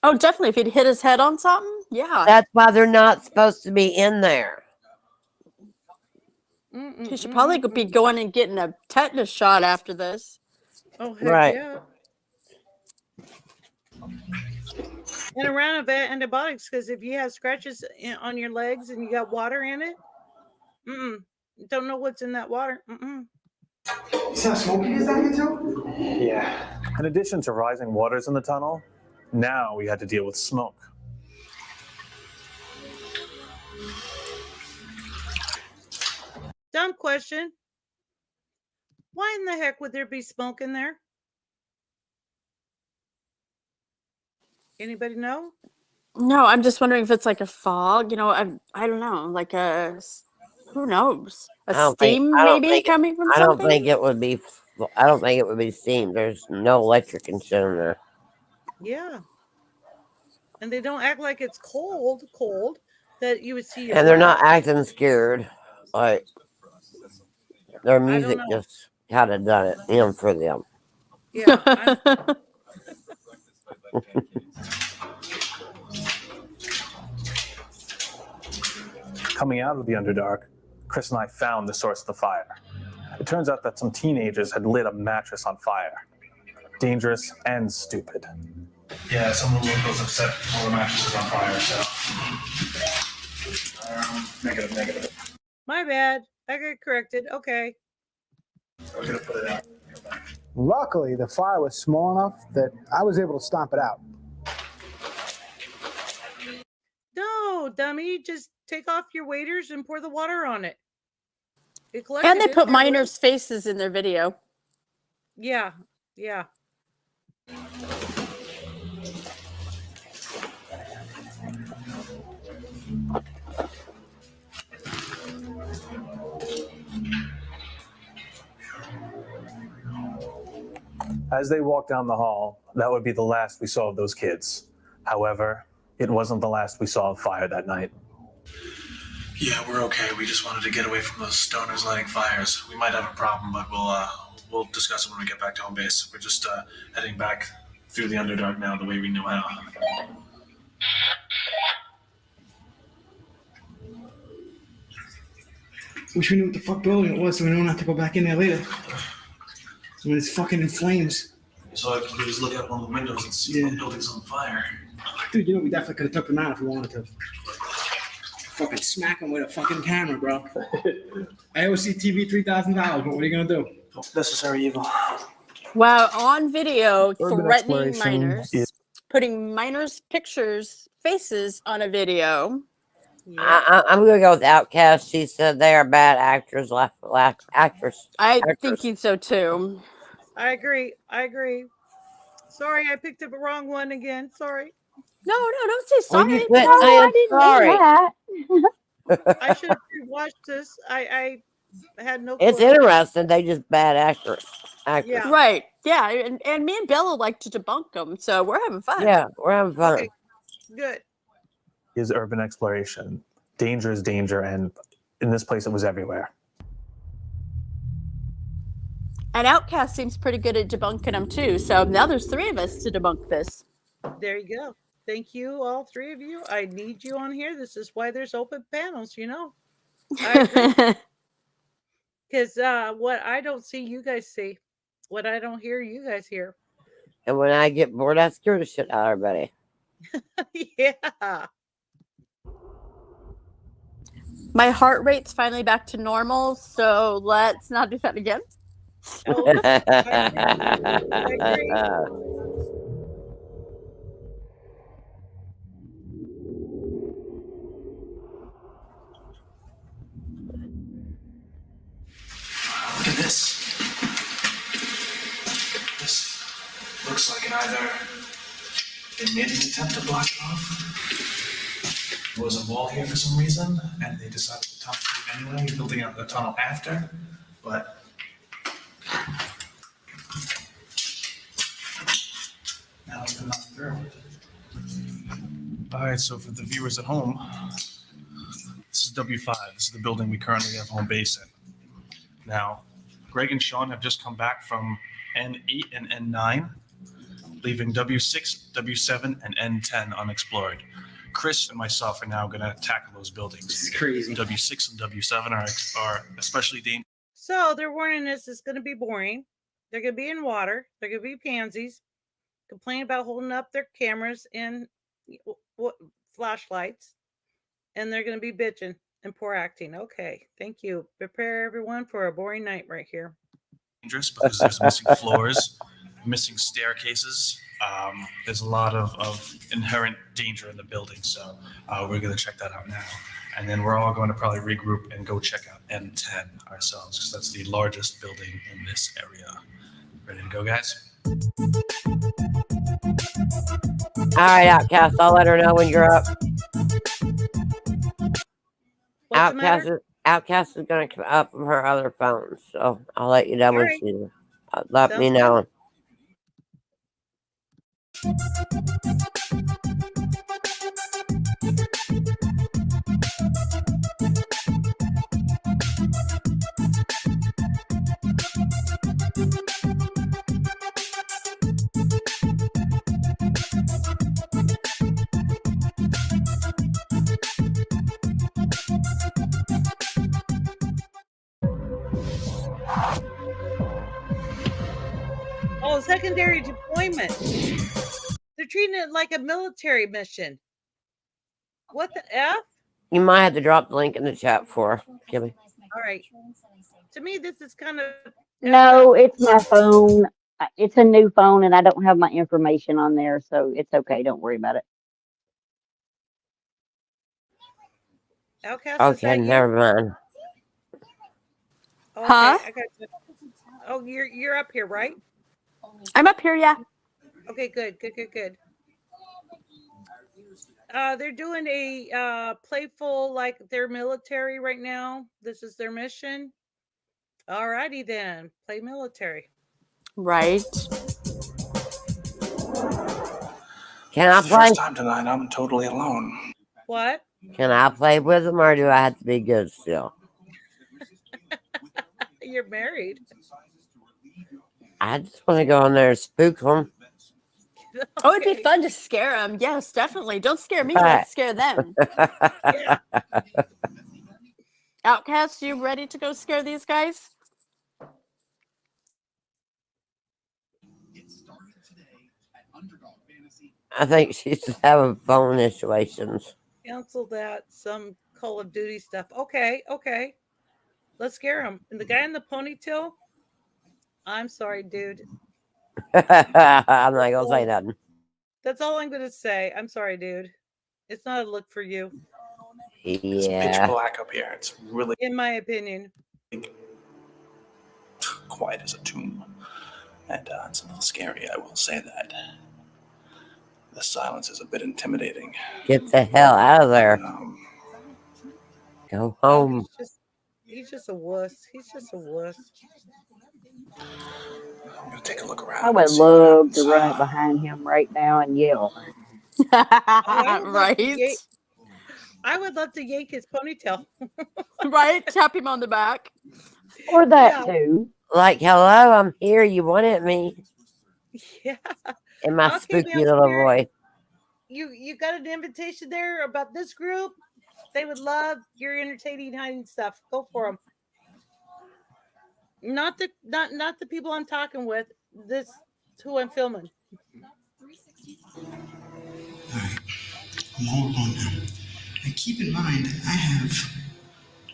Oh, definitely. If he'd hit his head on something, yeah. That's why they're not supposed to be in there. He should probably be going and getting a tetanus shot after this. Oh, heck Right. yeah. And a round of antibiotics, because if you have scratches on your legs and you got water in it, don't know what's in that water. You see how smoky it is down here too? Yeah. In addition to rising waters in the tunnel, now we had to deal with smoke. Dumb question. Why in the heck would there be smoke in there? Anybody know? No, I'm just wondering if it's like a fog. You know, I don't know, like a who knows, a steam maybe coming from I something. don't think it would be. I don't think it would be steam. There's no electric in there. Yeah. And they don't act like it's cold that you would see your And they're not breath. acting scared. Like their music know. just kind of done it in for them. Yeah. Coming out of the Underdark, Chris and I found the source of the fire. It turns out that some teenagers had lit a mattress on fire. Dangerous and stupid. Yeah, some of the locals have set all the mattresses on fire, so. Negative. My bad. I got corrected. Okay. I'm gonna put it out. Luckily, the fire was small enough that I was able to stomp it out. No, dummy. Just take off your waders and pour the water on it. And they put miners' faces in their video. Yeah. As they walked down the hall, that would be the last we saw of those kids. However, it wasn't the last we saw of fire that night. Yeah, we're okay. We just wanted to get away from those stoners lighting fires. We might have a problem, but we'll discuss it when we get back to home base. We're just heading back through the Underdark now the way we knew how. Wish we knew what the fuck building it was so we don't have to go back in there later. When it's fucking in flames. So I could just look out one of the windows and see the building's on fire. Dude, you know we definitely could have took them out if we wanted to. Fucking smack them with a fucking camera, bro. AOC TV $3,000, but what are you gonna do? Necessary evil. Wow, on video, Urban threatening exploration miners, putting miners' pictures, faces on a video. I'm going to go with Outcast. She said they are bad actors. Actors. I'm thinking so too. I agree. Sorry, I picked up the wrong one again. Sorry. No, don't say Well, sorry. you quit saying sorry. I should have watched this. I had no clue. It's interesting. They just bad actors. Yeah. Right. Yeah. And me and Bella like to debunk them, so we're having fun. Yeah, we're having fun. Okay. Good. Is urban exploration. Danger is danger, and in this place it was everywhere. And Outcast seems pretty good at debunking them too. So now there's 3 of us to debunk this. There you go. Thank you, all 3 of you. I need you on here. This is why there's open panels, you know. Because what I don't see, you guys see. What I don't hear, you guys hear. And when I get bored, I scare the shit out of everybody. Yeah. My heart rate's finally back to normal, so let's not do that again. Oh, I agree. Look at this. This looks like it either they made an attempt to block it off. There was a wall here for some reason, and they decided to tunnel through anyway, building out the tunnel after. But now it's been knocked through. All right, so for the viewers at home, this is W5. This is the building we currently have home base in. Now, Greg and Sean have just come back from N8 and N9. leaving W6, W7, and N10 unexplored. Chris and myself are now going to tackle those buildings. This is crazy. W6 and W7 are especially dangerous. So they're warning us it's going to be boring. They're going to be in water. They're going to be pansies. Complain about holding up their cameras and flashlights. And they're going to be bitching and poor acting. Okay, thank you. Prepare everyone for a boring night right here. Dangerous because there's missing floors, missing staircases. There's a lot of inherent danger in the building, so we're going to check that out now. And then we're all going to probably regroup and go check out N10 ourselves because that's the largest building in this area. Ready to go, guys? All right, Outcast. I'll let her know when you're up. Outcast is going to come up from her other phone, so I'll let you know when she let me know. Oh, secondary deployment. They're treating it like a military mission. What the F? You might have to drop the link in the chat for her, Kimmy. All right. To me, this is kind of... No, it's my phone. It's a new phone, and I don't have my information on there, so it's okay. Don't worry about it. Outcast, Okay, never mind. Okay, Huh? I got you. Oh, you're up here, right? I'm up here, yeah. Okay, good. They're doing a playful, like they're military right now. This is their mission. Alrighty then, play military. Right. Can I play? First time tonight, I'm totally alone. What? Can I play with them, or do I have to be good still? You're married. I just want to go in there and spook them. Oh, it'd be fun to scare them. Yes, definitely. Don't scare me. Right. Let's scare them. Yeah. Outcast, you ready to go scare these guys? I think she's having phone situations. Cancel that. Some Call of Duty stuff. Okay. Let's scare him. And the guy in the ponytail. I'm sorry, dude. I'm not gonna say nothing. That's all I'm gonna say. I'm sorry, dude. It's not a look for you. It's pitch black up here. It's really, in my opinion, quiet as a tomb. And it's a little scary, I will say that. The silence is a bit intimidating. Get the hell out of there. Go home. He's just a wuss. I'm gonna take a look around. I would love to run up behind him right now and yell. Right. I would love to yank his ponytail. Right? Tap him on the back. Or that too. Like, hello, I'm here. You wanted me. Yeah. In my Okay, spooky man, little Spirit, voice. You got an invitation there about this group? They would love your entertaining hiding stuff. Go for them. Not the people I'm talking with. This is who I'm filming. Hold on now. And keep in mind, I have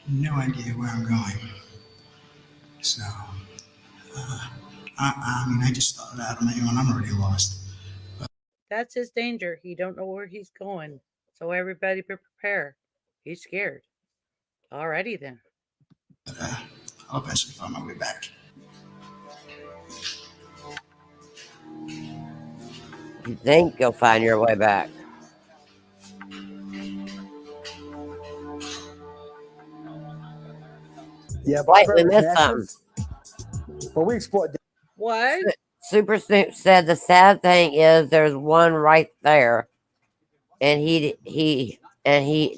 no idea where I'm going. So, I mean, I just thought it out on my own. I'm already lost. That's his danger. He don't know where he's going. So everybody prepare. He's scared. Alrighty then. I'll eventually find my way back. You think you'll find your way back. Yeah, Wait, but we missed something. But we explored. What? Super Snoop said the sad thing is there's one right there, and he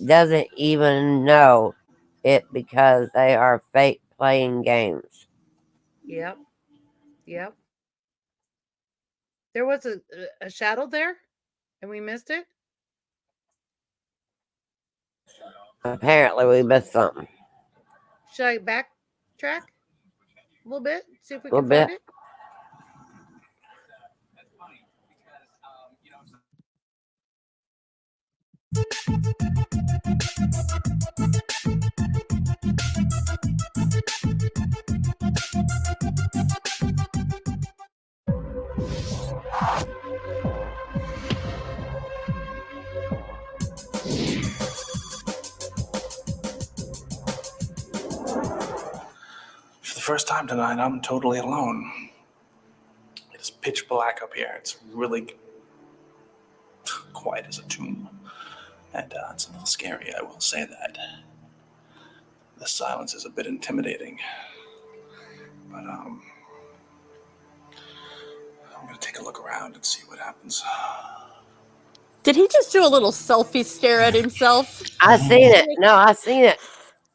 doesn't even know it because they are fake playing games. Yep. There was a shadow there, and we missed it. Apparently, we missed something. Should I backtrack a little bit? See if we A little can bit. find it. For the first time tonight, I'm totally alone. It's pitch black up here. It's really quiet as a tomb. And it's a little scary, I will say that. The silence is a bit intimidating. But I'm gonna take a look around and see what happens. Did he just do a little selfie stare at himself? I seen it. No, I seen it.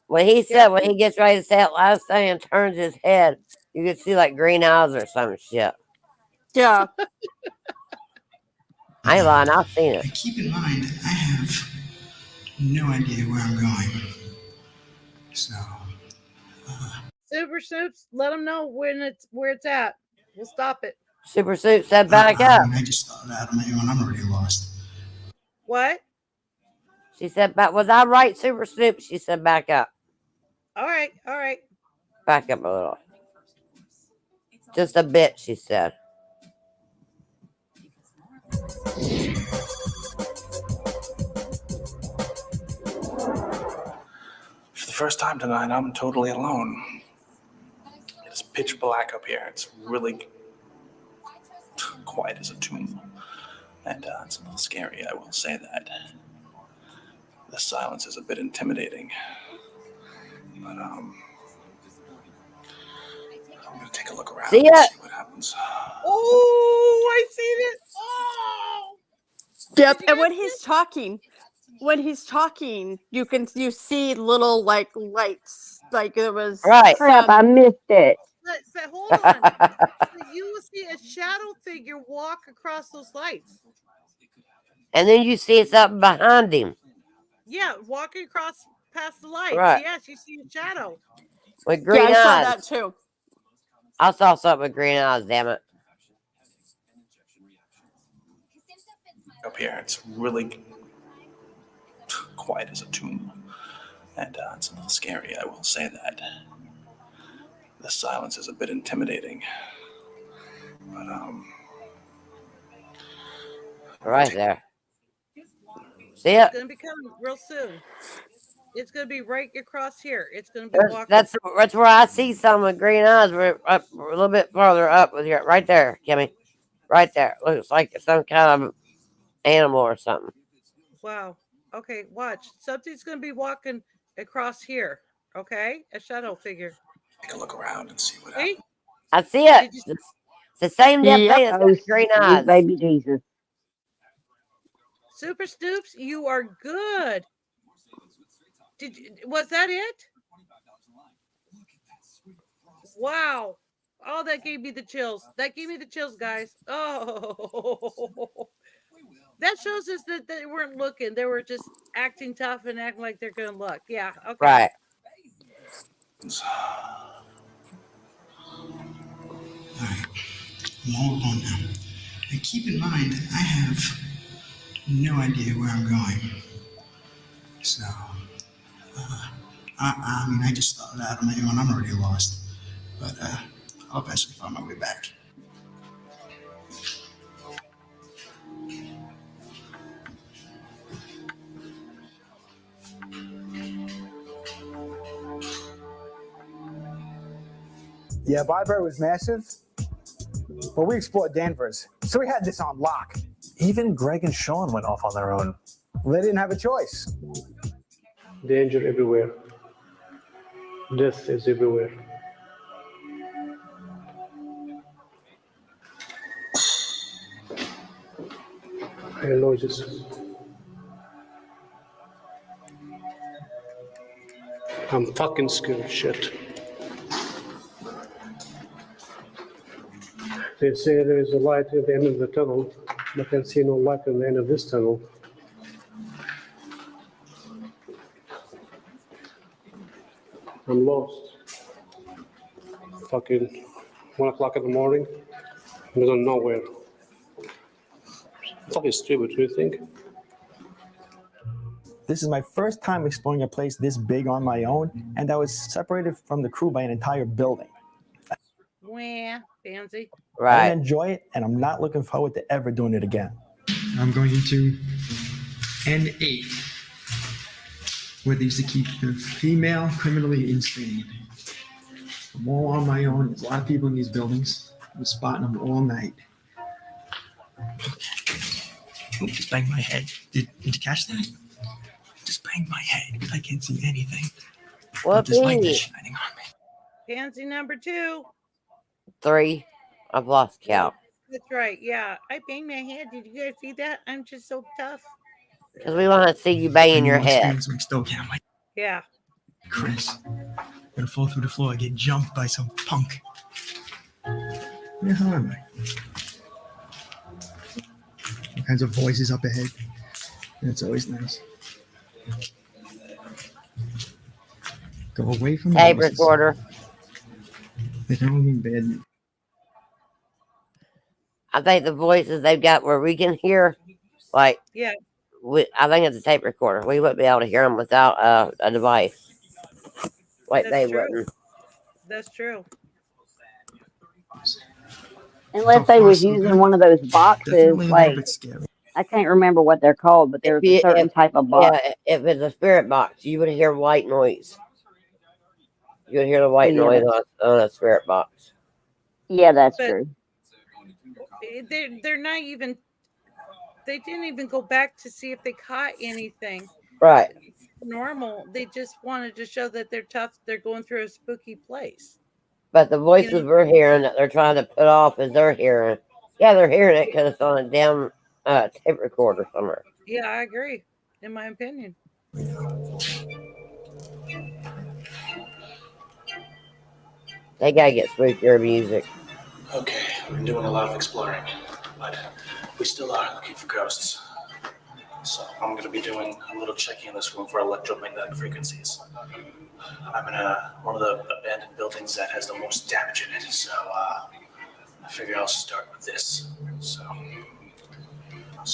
When he said, when he gets ready to say it last thing and turns his head, you could see like green eyes or some shit. Yeah. I ain't lying. I've seen it. Keep in mind, I have no idea where I'm going. So, Super Snoops, let them know where it's at. We'll stop it. Super Suit said back up. I just thought out on my own. I'm already lost. What? She said back. Was I right, Super Snoop? She said back up. All right, all right. Back up a little. Just a bit, she said. For the first time tonight, I'm totally alone. It's pitch black up here. It's really quiet as a tomb. And it's a little scary, I will say that. The silence is a bit intimidating. But I'm gonna take a look around See and it? see what happens. Oh, I seen it. Oh. Yep. And when he's talking, you see little like lights. Like there was Right. Crap, I missed it. But hold on. So you will see a shadow figure walk across those lights. And then you see something behind him. Yeah, walking across past the lights. Right. Yes, you see a shadow. With green eyes. I saw that too. I saw something with green eyes, damn it. Up here, it's really quiet as a tomb. And it's a little scary, I will say that. The silence is a bit intimidating. But Right there. See it? It's gonna be coming real soon. It's gonna be right across here. It's gonna be walking. That's where I see some with green eyes. We're up a little bit farther up with here. Right there, Kimmy. Right there. Looks like some kind of animal or something. Wow. Okay, watch. Something's gonna be walking across here. Okay, a shadow figure. Take a look around and see what happens. I see it. It's the same damn thing as Oh, green sweet eyes. baby Jesus. Super Snoops, you are good. Was that it? Wow. Oh, that gave me the chills. That gave me the chills, guys. Oh, that shows us that they weren't looking. They were just acting tough and acting like they're going to look. Yeah. Okay. Right. I'm all alone now. And keep in mind, I have no idea where I'm going. So, I mean, I just thought it out on my own. I'm already lost. But I'll eventually find my way back. Yeah, Byberry was massive, but we explored Danvers, so we had this on lock. Even Greg and Sean went off on their own. Well, they didn't have a choice. Danger everywhere. Death is everywhere. I hear noises. I'm fucking scared of shit. They say there is a light at the end of the tunnel, but I see no light at the end of this tunnel. I'm lost. Fucking 1 o'clock in the morning, middle of nowhere. Fucking stupid, do you think? This is my first time exploring a place this big on my own, and I was separated from the crew by an entire building. Wah, fancy. I didn't enjoy it, and I'm not looking forward to ever doing it again. I'm going into N8, where they used to keep the female criminally insane. I'm all on my own. There's a lot of people in these buildings. I'm spotting them all night. Oh, just banged my head. Did you catch that? Just banged my head. I can't see anything. But this light that's shining on me. Pansy number 2. 3. I've lost count. That's right. Yeah, I banged my head. Did you guys see that? I'm just so tough. Because we want to see you banging your head. Like Stokeham, like Yeah. Chris, gonna fall through the floor and get jumped by some punk. Where the hell am I? All kinds of voices up ahead. That's always nice. Go away from the Tape voices. recorder. They don't mean bad. I think the voices they've got where we can hear, like, yeah, I think it's a tape recorder. We wouldn't be able to hear them without a device. Like That's they true. wouldn't. That's true. Unless they was using one of those boxes, like I can't remember what they're called, but there's a certain type of box. Yeah, if it's a spirit box, you would hear white noise. You would hear the white noise on a spirit box. Yeah, that's true. They're not even. They didn't even go back to see if they caught anything. Right. Normal. They just wanted to show that they're tough. They're going through a spooky place. But the voices we're hearing that they're trying to put off is they're hearing. Yeah, they're hearing it because it's on a damn tape recorder somewhere. Yeah, I agree. In my opinion. They gotta get spookier music. Okay, we've been doing a lot of exploring, but we still are looking for ghosts. So I'm going to be doing a little checking in this room for electromagnetic frequencies. I'm in one of the abandoned buildings that has the most damage in it, so I figure I'll start with this. So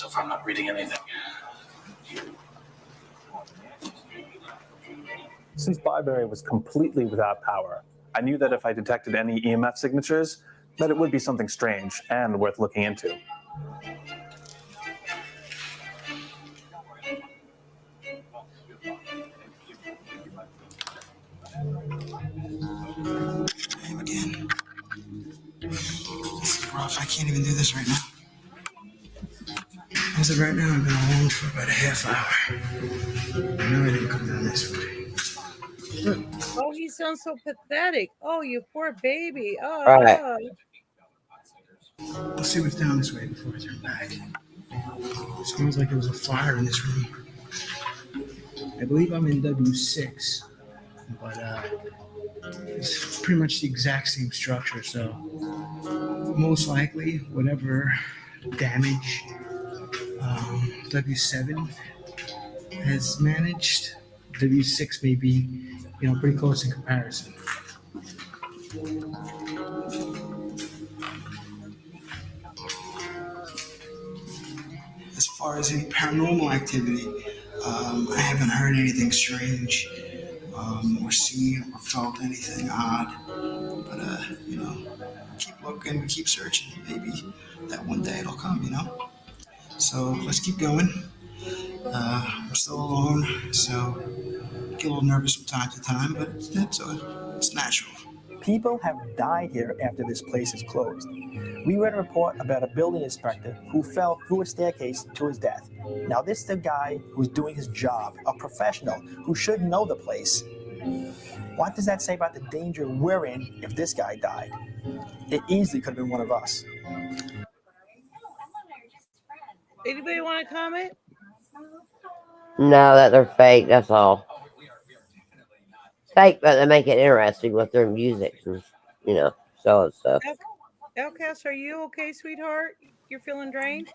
far I'm not reading anything. Since Byberry was completely without power, I knew that if I detected any EMF signatures, that it would be something strange and worth looking into. Damn again. This is rough. I can't even do this right now. As of right now, I've been alone for about a half hour. I know I didn't come down this way. Oh, he sounds so pathetic. Oh, you poor baby. Oh, Right. Let's see what's down this way before I turn back. Sounds like there was a fire in this room. I believe I'm in W6, but it's pretty much the exact same structure, so most likely whatever damage W7 has managed, W6 may be, pretty close in comparison. As far as any paranormal activity, I haven't heard anything strange, or seen or felt anything odd. But keep looking, keep searching. Maybe that one day it'll come, So let's keep going. I'm still alone, so get a little nervous from time to time, but it's natural. People have died here after this place is closed. We read a report about a building inspector who fell through a staircase to his death. Now this is the guy who's doing his job, a professional who should know the place. What does that say about the danger we're in if this guy died? It easily could have been one of us. Anybody want to comment? No, that they're fake, that's all. Fake, but they make it interesting with their music and, so and stuff. Outcast, are you okay, sweetheart? You're feeling drained?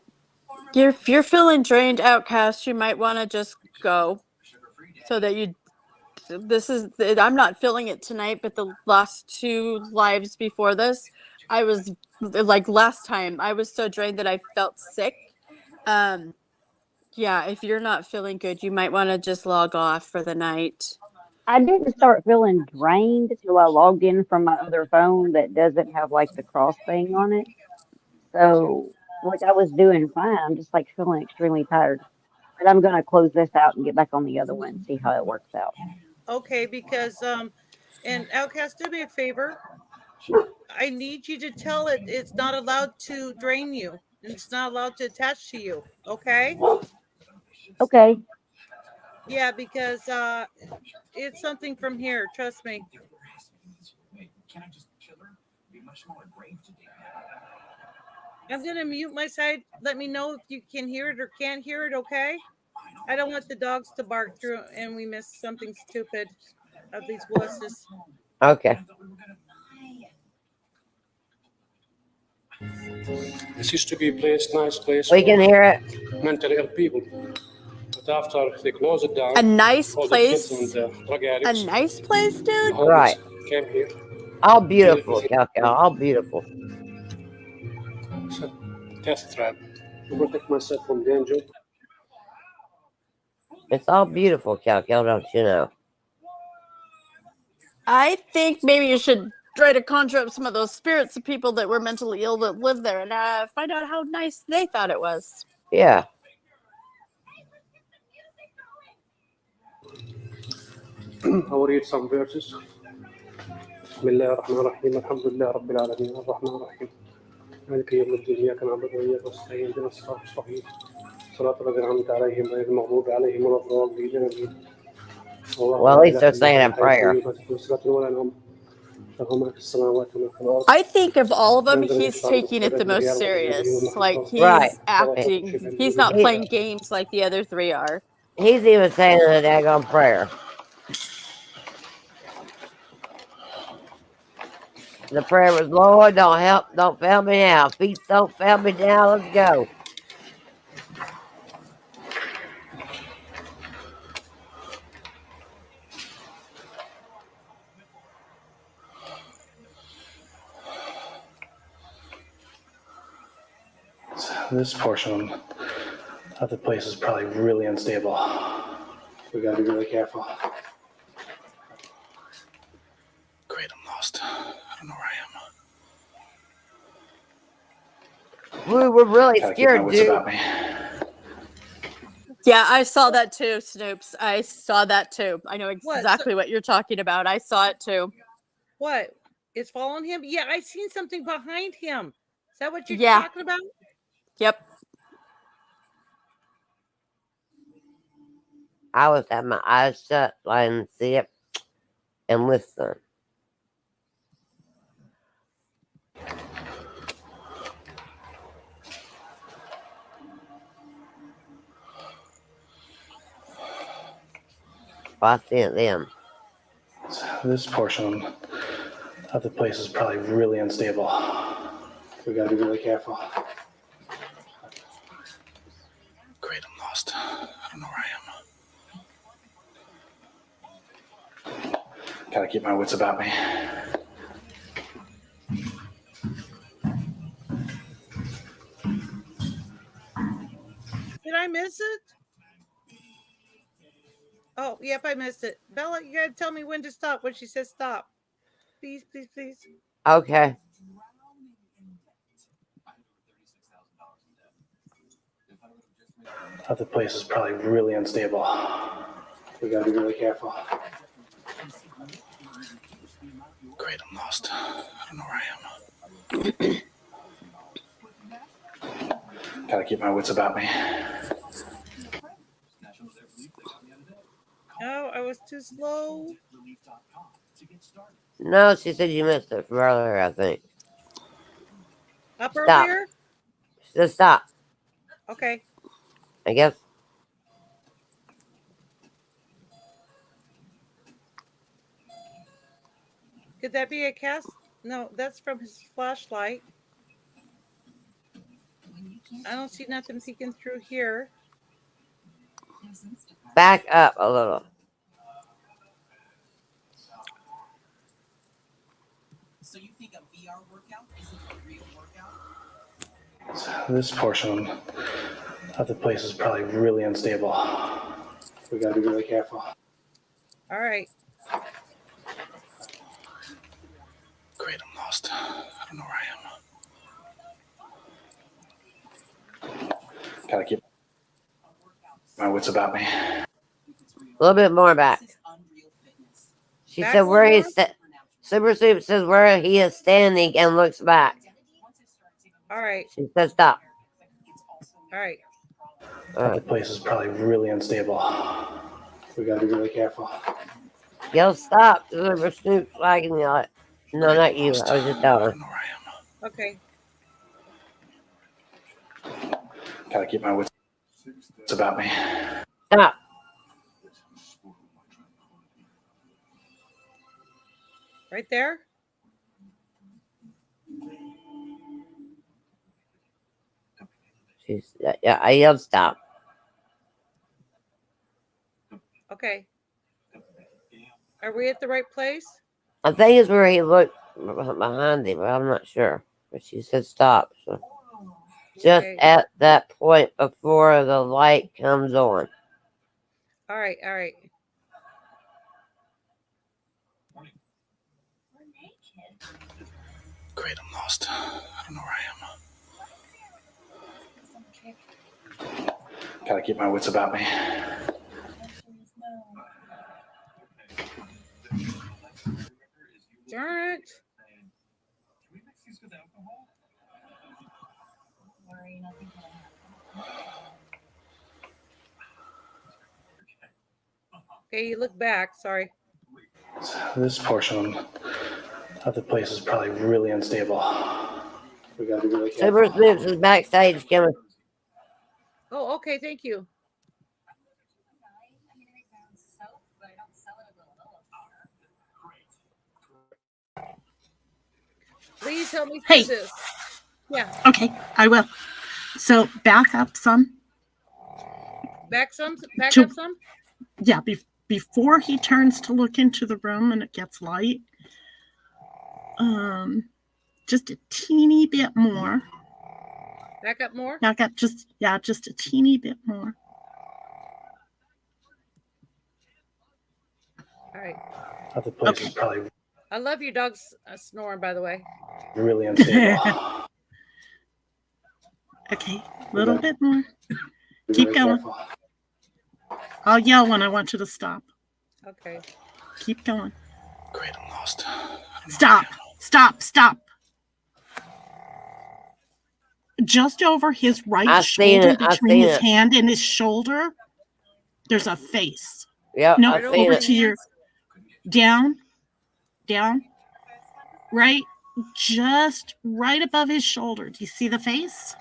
If you're feeling drained, Outcast, you might want to just go so that you. This is. I'm not feeling it tonight, but the last two lives before this, I was like last time. I was so drained that I felt sick. Um, yeah, if you're not feeling good, you might want to just log off for the night. I didn't start feeling drained till I logged in from my other phone that doesn't have like the cross thing on it. So, like I was doing fine. I'm just like feeling extremely tired. But I'm gonna close this out and get back on the other one and see how it works out. Okay, because and Outcast, do me a favor. I need you to tell it it's not allowed to drain you and it's not allowed to attach to you. Okay? Okay. Yeah, because it's something from here. Trust me. I'm gonna mute my side. Let me know if you can hear it or can't hear it. Okay? I don't want the dogs to bark through and we miss something stupid of these wusses. Okay. This used to be a nice place We for can hear it. mentally ill people. But after they closed it down, A nice all the kids and place. drug A addicts, nice place, the dude. homeless Right. came here. All Did beautiful, it Cal Cal. All beautiful. It's a death trap to protect myself from danger. It's all beautiful, Cal Cal, don't you know? I think maybe you should try to conjure up some of those spirits of people that were mentally ill that live there and find out how nice they thought it was. Yeah. I'll read some verses. بسم الله الرحمن الرحيم الحمد لله رب العالمين الرحمن الرحيم مالك يوم الدين إياك نعبد وإياك نستعين اهدنا الصراط المستقيم صراط الذين أنعمت عليهم غير المغضوب عليهم ولا الضالين آمين الله Well, لا at least إله they're إلا هو saying a الحي prayer. القيوم لا تأخذه سنة ولا نوم له ما في السماوات وما في الأرض I think of all of them, من ذا الذي he's يشفع عنده taking it إلا the most بإذنه يعلم ما بين أيديهم وما serious. Like خلفهم Right. he's ولا يحيطون acting. بشيء من He's علمه not إلا playing بما شاء games like the other three are. He's even saying a daggone prayer. The prayer was, Lord, don't fail me now. Feet don't fail me now. Let's go. This portion of the place is probably really unstable. We gotta be really careful. Great, I'm lost. I don't know where I am. We were really Gotta keep my scared, wits dude. about me. Yeah, I saw that too, Snoops. I saw that too. I know What? So, exactly what you're talking about. I saw it too. what? It's following him? Yeah, I seen something behind him. Is that what you're Yeah. talking about? Yep. I was having my eyes shut so I didn't see it and listen. I see it then. This portion of the place is probably really unstable. We gotta be really careful. Great, I'm lost. I don't know where I am. Gotta keep my wits about me. Did I miss it? Oh, yep, I missed it. Bella, you gotta tell me when to stop when she says stop. Please, please, please. Okay. The place is probably really unstable. We gotta be really careful. Great, I'm lost. I don't know where I am. Gotta keep my wits about me. Oh, I was too slow. No, she said you missed it from earlier, I think. Up Stop. earlier? She said stop. Okay. I guess. Could that be a cast? No, that's from his flashlight. I don't see nothing peeking through here. Back up a little. So you think a VR workout isn't a real workout? This portion of the place is probably really unstable. We gotta be really careful. All right. Great, I'm lost. I don't know where I am. Gotta keep my wits about me. A little bit more back. She Back said a where little he's Super Soup says where he is standing and looks back. All right. She said stop. All right. The place is probably really unstable. We gotta be really careful. Yo, stop. Super Snoop's flagging you. No, not you. I was just telling her. Okay. Gotta keep my wits about me. Stop. Right there. Yeah, I yelled stop. Okay. Are we at the right place? I think it's where he looked behind him, but I'm not sure. But she said stop. So just Okay. at that point before the light comes on. All right. All right. Great, I'm lost. I don't know where I am. Gotta keep my wits about me. Darn it. Okay, you look back. Sorry. This portion of the place is probably really unstable. We gotta be really careful. Super Snoops is backstage, Kimmy. Oh, okay. Thank you. Please help me through this. Yeah. Okay, I will. So back up some. Back To- up some? Yeah, before he turns to look into the room and it gets light. Just a teeny bit more. Back up more? Back up just a teeny bit more. All right. The place is probably I love your dog's snoring, by the way. really unstable. Okay, a little bit more. Keep going. Careful. I'll yell when I want you to stop. Okay. Keep going. Great, I'm lost. Stop. Stop. Stop. Just over his right shoulder, between his hand and his shoulder, there's a face. Yep. No, I've seen over it. to your down. Right, just right above his shoulder. Do you see the face?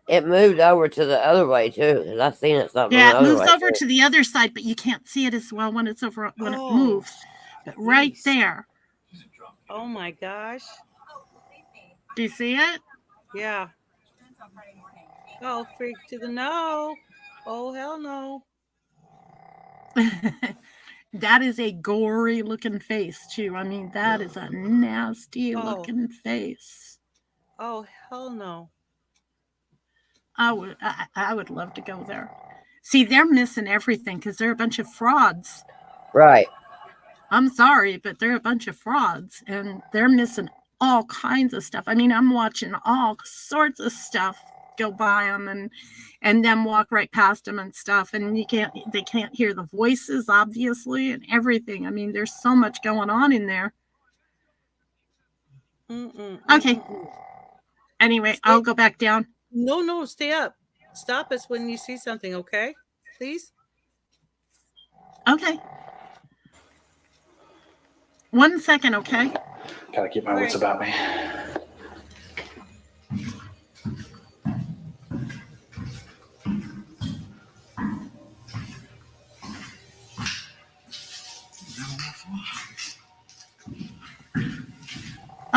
It moved over to the other way too, because I've seen it something. Yeah, the it other moves way over too. to the other side, but you can't see it as well when it's over when it moves. But right there. Oh my gosh. Do you see it? Yeah. Oh, freak to the no. Oh, hell no. That is a gory looking face too. I mean, that is a nasty looking face. Oh, hell no. I would love to go there. See, they're missing everything because they're a bunch of frauds. Right. I'm sorry, but they're a bunch of frauds and they're missing all kinds of stuff. I mean, I'm watching all sorts of stuff go by them and them walk right past them and stuff. And they can't hear the voices, obviously, and everything. I mean, there's so much going on in there. Okay. Anyway, I'll go back down. No, stay up. Stop us when you see something, okay? Please? Okay. 1 second, okay? Gotta keep my wits about me.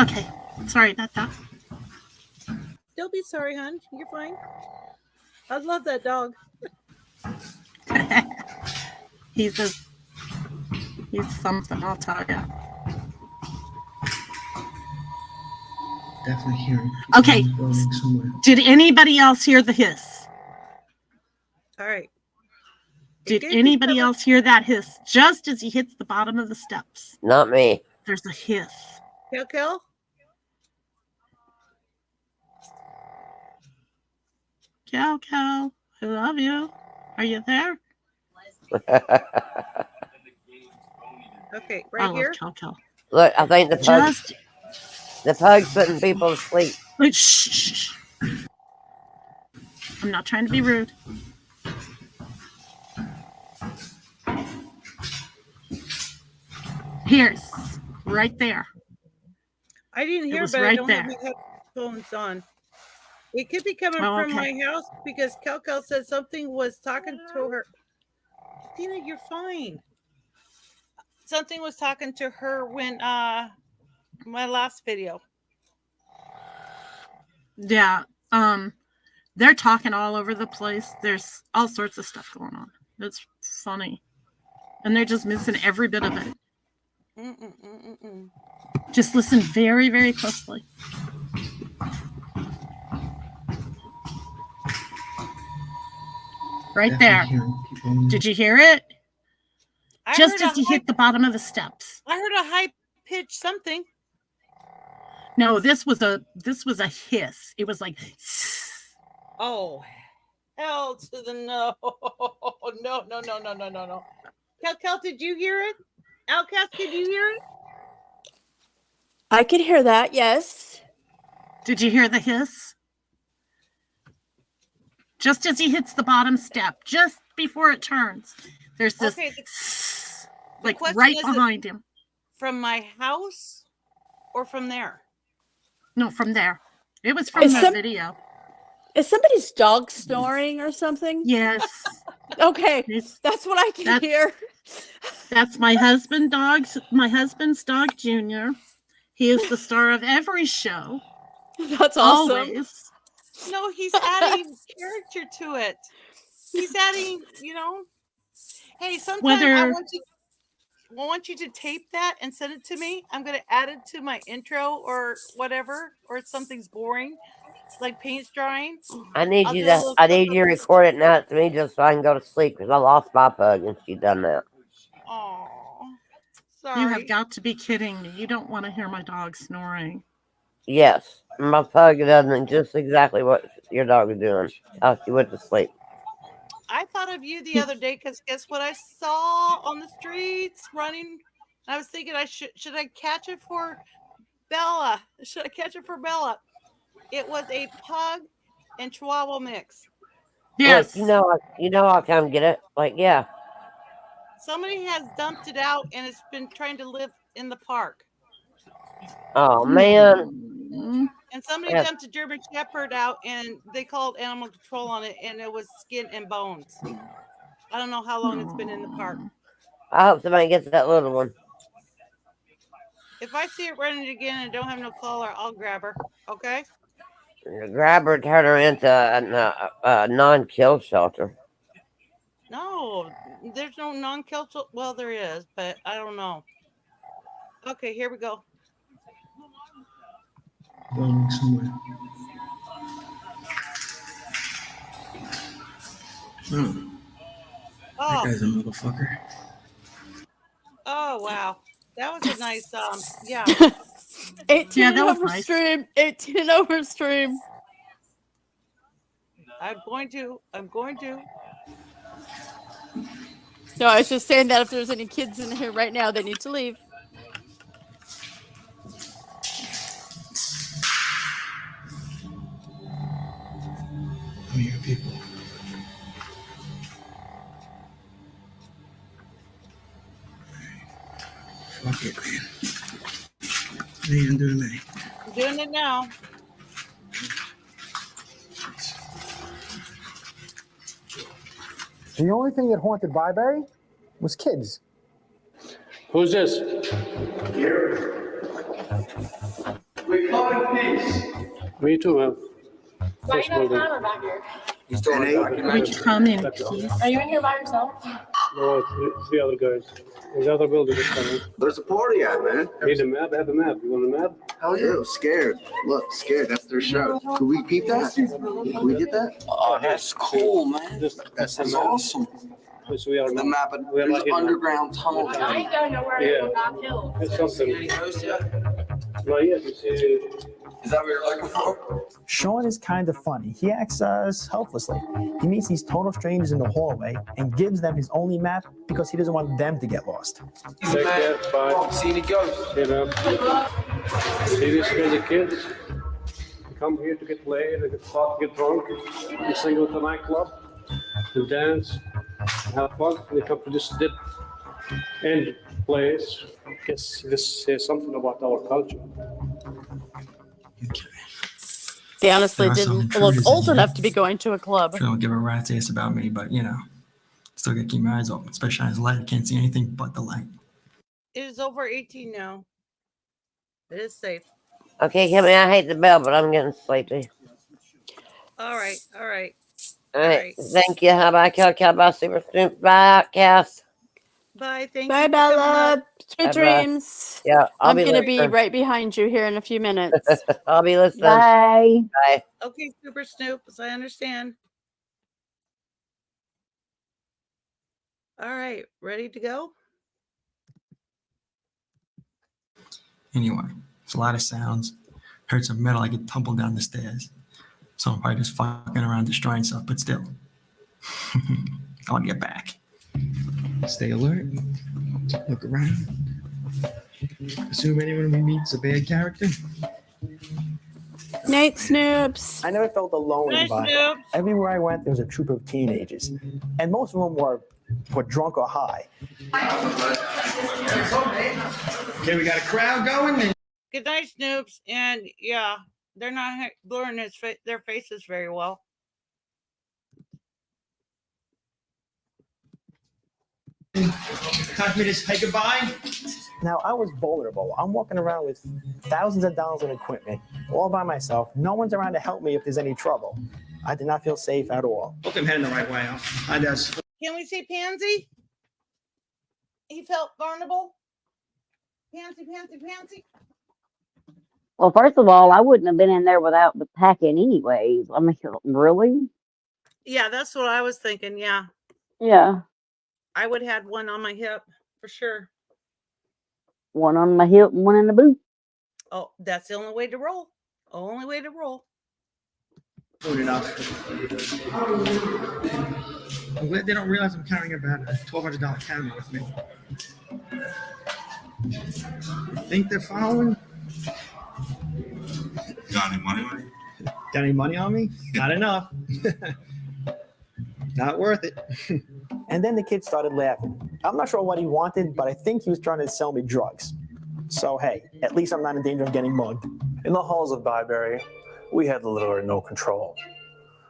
Okay. Sorry about that. Don't be sorry, hon. You're fine. I love that dog. He's something, I'll tell you. Definitely hearing Okay. going somewhere. Did anybody else hear the hiss? All right. Did anybody else hear that hiss just as he hits the bottom of the steps? Not me. There's a hiss. Kel? Kel, I love you. Are you there? Okay, right here. Kel. Look, I think the pug's putting people to sleep. Wait, shh. I'm not trying to be rude. Here's right there. I didn't hear, but I don't have my headphones on. It could be coming from my house because Kel said something was talking to her. Tina, you're fine. Something was talking to her when my last video. Yeah. They're talking all over the place. There's all sorts of stuff going on. It's funny. And they're just missing every bit of it. Just listen very, very closely. Right there. Did you hear it? Just as he hit the bottom of the steps. I heard a high pitch something. No, this was a hiss. It was like oh, hell to the no. No. Kel, did you hear it? Outcast, did you hear it? I could hear that, yes. Did you hear the hiss? Just as he hits the bottom step, just before it turns, there's this like right behind him. From my house or from there? No, from there. It was from the video. Is somebody's dog snoring or something? Yes. Okay, that's what I can hear. That's my husband's dog, Junior. He is the star of every show. That's awesome. Always. No, he's adding character to it. He's adding, Hey, sometime I want you to tape that and send it to me. I'm going to add it to my intro or whatever, or if something's boring, like paint drying. I need you to record it now to me just so I can go to sleep because I lost my pug and she done that. Oh, sorry. You have got to be kidding me. You don't want to hear my dog snoring. Yes, my pug does just exactly what your dog is doing. Oh, she went to sleep. I thought of you the other day because guess what I saw on the streets running? I was thinking should I catch it for Bella? Should I catch it for Bella? It was a pug and Chihuahua mix. Yes. Look, you know I'll come get it. Like, yeah. Somebody has dumped it out and it's been trying to live in the park. Oh man. And somebody dumped a German Shepherd out and they called animal control on it and it was skin and bones. I don't know how long it's been in the park. I hope somebody gets that little one. If I see it running again and don't have no collar, I'll grab her. Okay? Grab her, turn her into a non-kill shelter. No, there's no non-kill shelter. Well, there is, but I don't know. Okay, here we go. Going somewhere. That guy's a motherfucker. Oh wow, that was a nice yeah. 18 over stream. 18 over stream. I'm going to. No, I was just saying that if there's any kids in here right now, they need to leave. I'm here, people. Fuck it, man. Me, I'm doing me. I'm doing it now. The only thing that haunted Byberry was kids. Who's this? Here. We come in peace. Me too, man. Why are you not camera back here? He's still We come in peace. Are you in here by yourself? No, it's the other guys. The other building is coming. There's a party at, man. Need a map? I have a map. You want a map? Hell yeah. Ew, scared. Look, scared. That's their show. Could we peep that? Can we get that? Oh, that's cool, man. That's awesome. Yes, we are The not. map of there's underground tunnel. I ain't going nowhere. Yeah. Not killed. It's something. Not yet. You see. Is that what you're looking for? Sean is kind of funny. He acts helplessly. He meets these total strangers in the hallway and gives them his only map because he doesn't want them to get lost. Take care. Bye. See any ghosts? You know. See these crazy kids? They come here to get laid, they get fought, get drunk. They sing go to the nightclub, and dance, and have fun. And they come to this dead end place. I guess this says something about our culture. They honestly There are some didn't intruders look in old here. enough to be going to a club. Sure, don't give a rat's ass about me, but still gotta keep my eyes open, especially on his light. I can't see anything but the light. It is over 18 now. It is safe. Okay, Kimmy, I hate the bell, but I'm getting sleepy. All right. All right. Thank you. How about Cowboy Super Snoop? Bye, Outcast. Bye. Thank Bye, you. Bella. Sweet Bye-bye. dreams. Yeah, I'm going to be listening. right behind you here in a few minutes. I'll be listening. Bye. Bye. Okay, Super Snoop, as I understand. All right, ready to go? Anyway, it's a lot of sounds. Heard some metal. I get tumbled down the stairs. So I'm probably just fucking around destroying stuff, but still. I want to get back. Stay alert. Look around. Assume anyone we meet's a bad character. Night, Snoops. I never felt alone in Bible. Everywhere I went, there was a troop of teenagers, and most of them were drunk or high. Okay, we got a crowd going. Good night, Snoops. And yeah, they're not blurring their faces very well. Time for me to say goodbye. Now, I was vulnerable. I'm walking around with thousands of dollars in equipment, all by myself. No one's around to help me if there's any trouble. I did not feel safe at all. Hope I'm heading the right way. I does. Can we see Pansy? He felt vulnerable. Pansy. Well, first of all, I wouldn't have been in there without the packing anyways. I mean, really? Yeah, that's what I was thinking. Yeah, Yeah. I would have had one on my hip for sure. One on my hip and one in the boot. Oh, that's the only way to roll. Only way to roll. Good enough. I'm glad they don't realize I'm carrying about a $1,200 camera with me. I think they're following. Got any money on you? Got any money on me? Not enough. Not worth it. And then the kid started laughing. I'm not sure what he wanted, but I think he was trying to sell me drugs. So, hey, at least I'm not in danger of getting mugged. In the halls of Byberry, we had little or no control.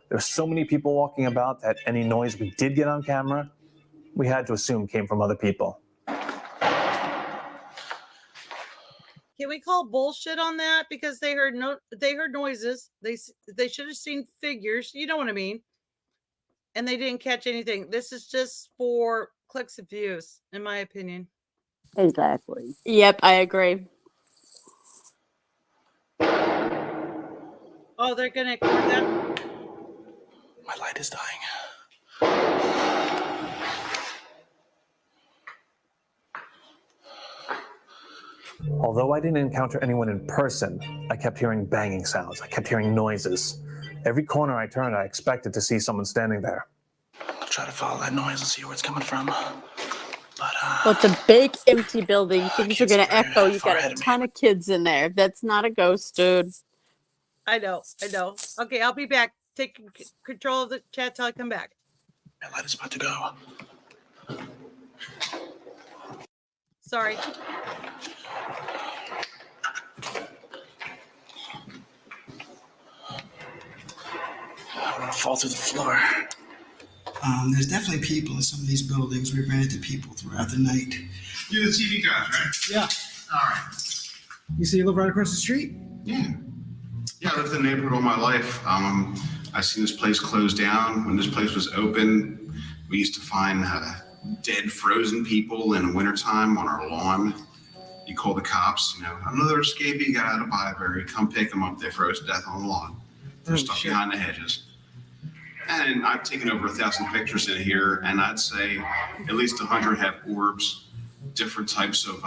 There were so many people walking about that any noise we did get on camera, we had to assume came from other people. Can we call bullshit on that? Because they heard noises. They should have seen figures. You know what I mean? And they didn't catch anything. This is just for clicks and views, in my opinion. Exactly. Yep, I agree. Oh, they're gonna ignore that. My light is dying. Although I didn't encounter anyone in person, I kept hearing banging sounds. I kept hearing noises. Every corner I turned, I expected to see someone standing there. I'll try to follow that noise and see where it's coming from. Well, it's a big empty building. Things are going to echo. You've got a ton of kids in there. That's not a ghost, dude. I know. Okay, I'll be back. Take control of the chat till I come back. My light is about to go. Sorry. I want to fall through the floor. There's definitely people in some of these buildings. We ran into people throughout the night. You're the TV guys, right? Yeah. All right. You say you live right across the street? Yeah. Yeah, I lived in the neighborhood all my life. I seen this place close down. When this place was open, we used to find dead, frozen people in the wintertime on our lawn. You call the cops, another escapee got out of Byberry. Come pick them up. They froze to death on the lawn. They're stuck behind the hedges. And I've taken over 1,000 pictures in here, and I'd say at least 100 have orbs, different types of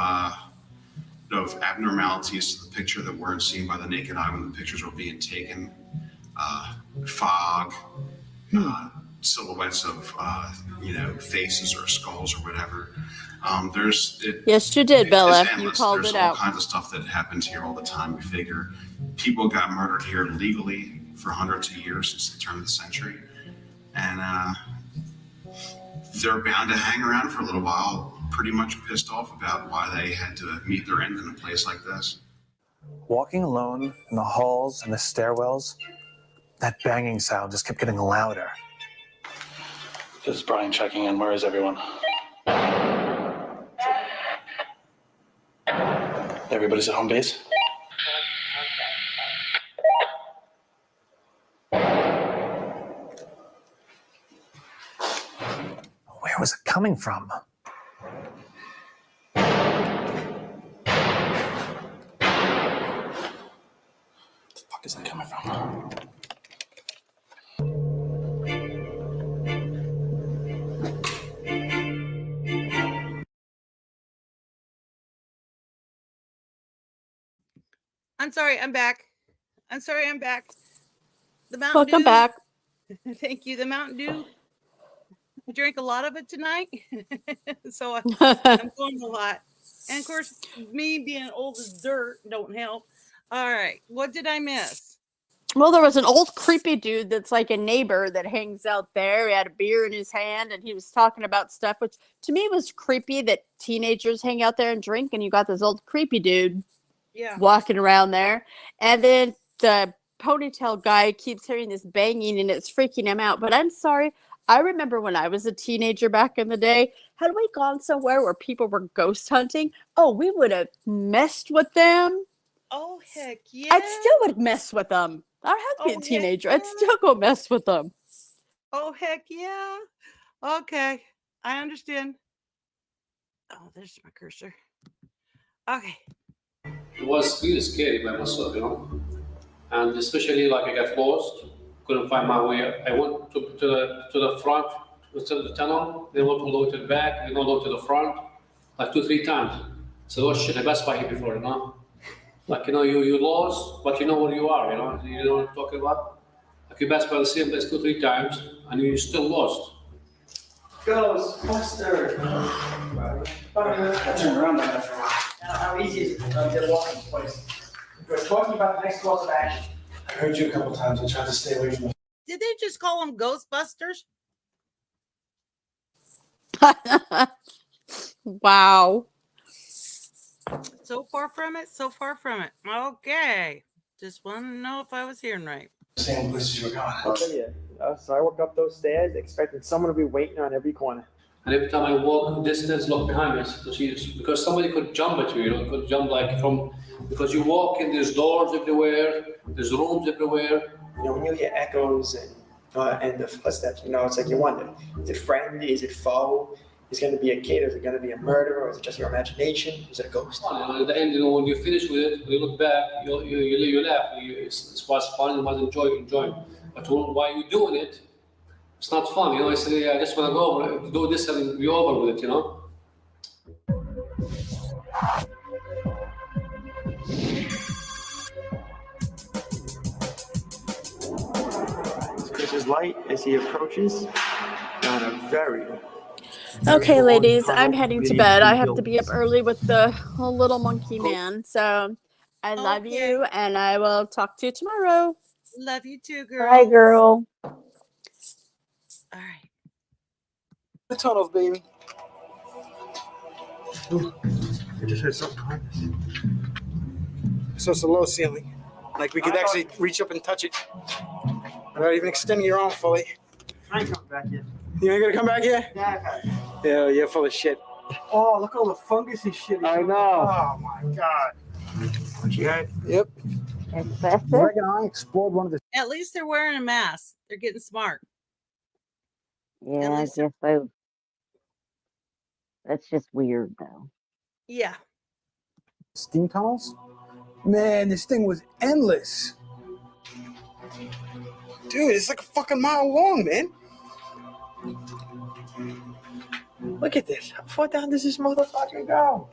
abnormalities to the picture that weren't seen by the naked eye when the pictures were being taken. Fog, silhouettes of faces or skulls or whatever. Yes, you did, Bella. It's You endless. called There's it all out. kinds of stuff that happens here all the time. We figure people got murdered here legally for hundreds of years since the turn of the century, and they're bound to hang around for a little while, pretty much pissed off about why they had to meet their end in a place like this. Walking alone in the halls and the stairwells, that banging sound just kept getting louder. This is Brian checking in. Where is everyone? Everybody's at home base? Where was it coming from? The fuck is that coming from? I'm sorry, I'm back. The Mountain Welcome Dew. back. Thank you. The Mountain Dew. I drank a lot of it tonight, so I'm going a lot. And of course, me being old as dirt don't help. All right, what did I miss? Well, there was an old creepy dude that's like a neighbor that hangs out there. He had a beer in his hand and he was talking about stuff, which to me was creepy that teenagers hang out there and drink. And you got this old creepy dude walking around there. And then the ponytail guy keeps hearing this banging and it's freaking him out. But I'm sorry. I remember when I was a teenager back in the day, had we gone somewhere where people were ghost hunting, we would have messed with them. Oh, heck yeah. I still would mess with them. I had to be a teenager. I'd still go mess with them. Oh, heck yeah. Okay, I understand. Oh, there's my cursor. Okay. It was really scary by myself, and especially like I got lost, couldn't find my way. I went to the front, to the tunnel, then went all the way to the back, then all the way to the front, like 2-3 times. So, oh shit, I passed by here before, Like, you lost, but you know where you are, You know what I'm talking about? Like, you passed by the same place 2-3 times, and you're still lost. Ghostbuster! I turned around like that for a while. Now, how easy is it to get lost in this place? We're talking about the next course of action. I heard you a couple times. I tried to stay away from the. Did they just call them Ghostbusters? Wow. So far from it. Okay. Just want to know if I was hearing right. Same places you were going. I'll tell you. So I walked up those stairs, expecting someone to be waiting on every corner. And every time I walk distance, look behind us because somebody could jump at you. Could jump because you walk in. There's doors everywhere. There's rooms everywhere. When you hear echoes and the footsteps, it's like you wonder: is it friend? Is it foe? Is it going to be a kid? Is it going to be a murderer? Or is it just your imagination? Is it a ghost? And at the end, when you finish with it, you look back, you laugh. It was fun. It was enjoying. But while you're doing it, it's not fun. I say, I just want to go over, do this and be over with it. Chris's light as he approaches on a very. Okay, ladies, I'm heading to bed. I have to be up early with the little monkey man. So I love you, and I will talk to you tomorrow. Love you too, girl. Bye, girl. All right. The tunnels, baby. Ooh, I just heard something behind us. So it's a low ceiling. Like we could actually reach up and touch it without even extending your arm fully. I ain't coming back yet. You ain't gonna come back here? Yeah, Yeah, you're full of shit. Oh, look at all the fungus and shit. I know. Oh my god. What you got? Yep. Asbestos? Greg and I explored one of the. At least they're wearing a mask. They're getting smart. Yeah, I guess so. That's just weird, though. Yeah. Steam tunnels. Man, this thing was endless. Dude, it's like a fucking mile long, man. Look at this. How far down does this motherfucker go?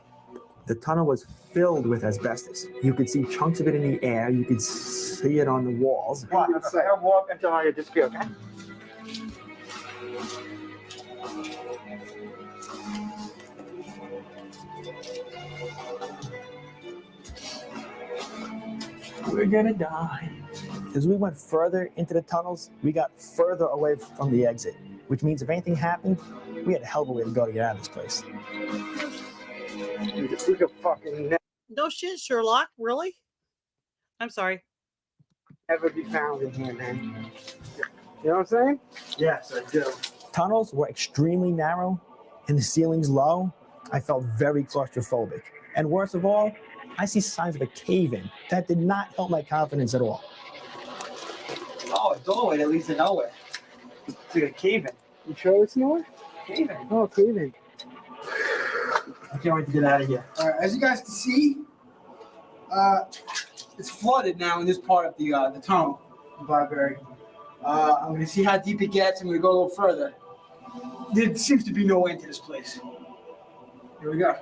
The tunnel was filled with asbestos. You could see chunks of it in the air. You could see it on the walls. Watch, I'll walk until I disappear, okay? We're gonna die. As we went further into the tunnels, we got further away from the exit, which means if anything happened, we had a hell of a way to go to get out of this place. We could fucking No shit, Sherlock. Really? I'm sorry. never be found in here, man. You know what I'm saying? Yes, I do. Tunnels were extremely narrow and the ceilings low. I felt very claustrophobic. And worst of all, I see signs of a cave-in. That did not help my confidence at all. Oh, a doorway that leads to nowhere. It's like a cave-in. You sure it's nowhere? Cave-in. Oh, cave-in. I can't wait to get out of here. All right, as you guys can see, it's flooded now in this part of the tunnel, the library. I'm going to see how deep it gets. I'm going to go a little further. There seems to be no end to this place. Here we go.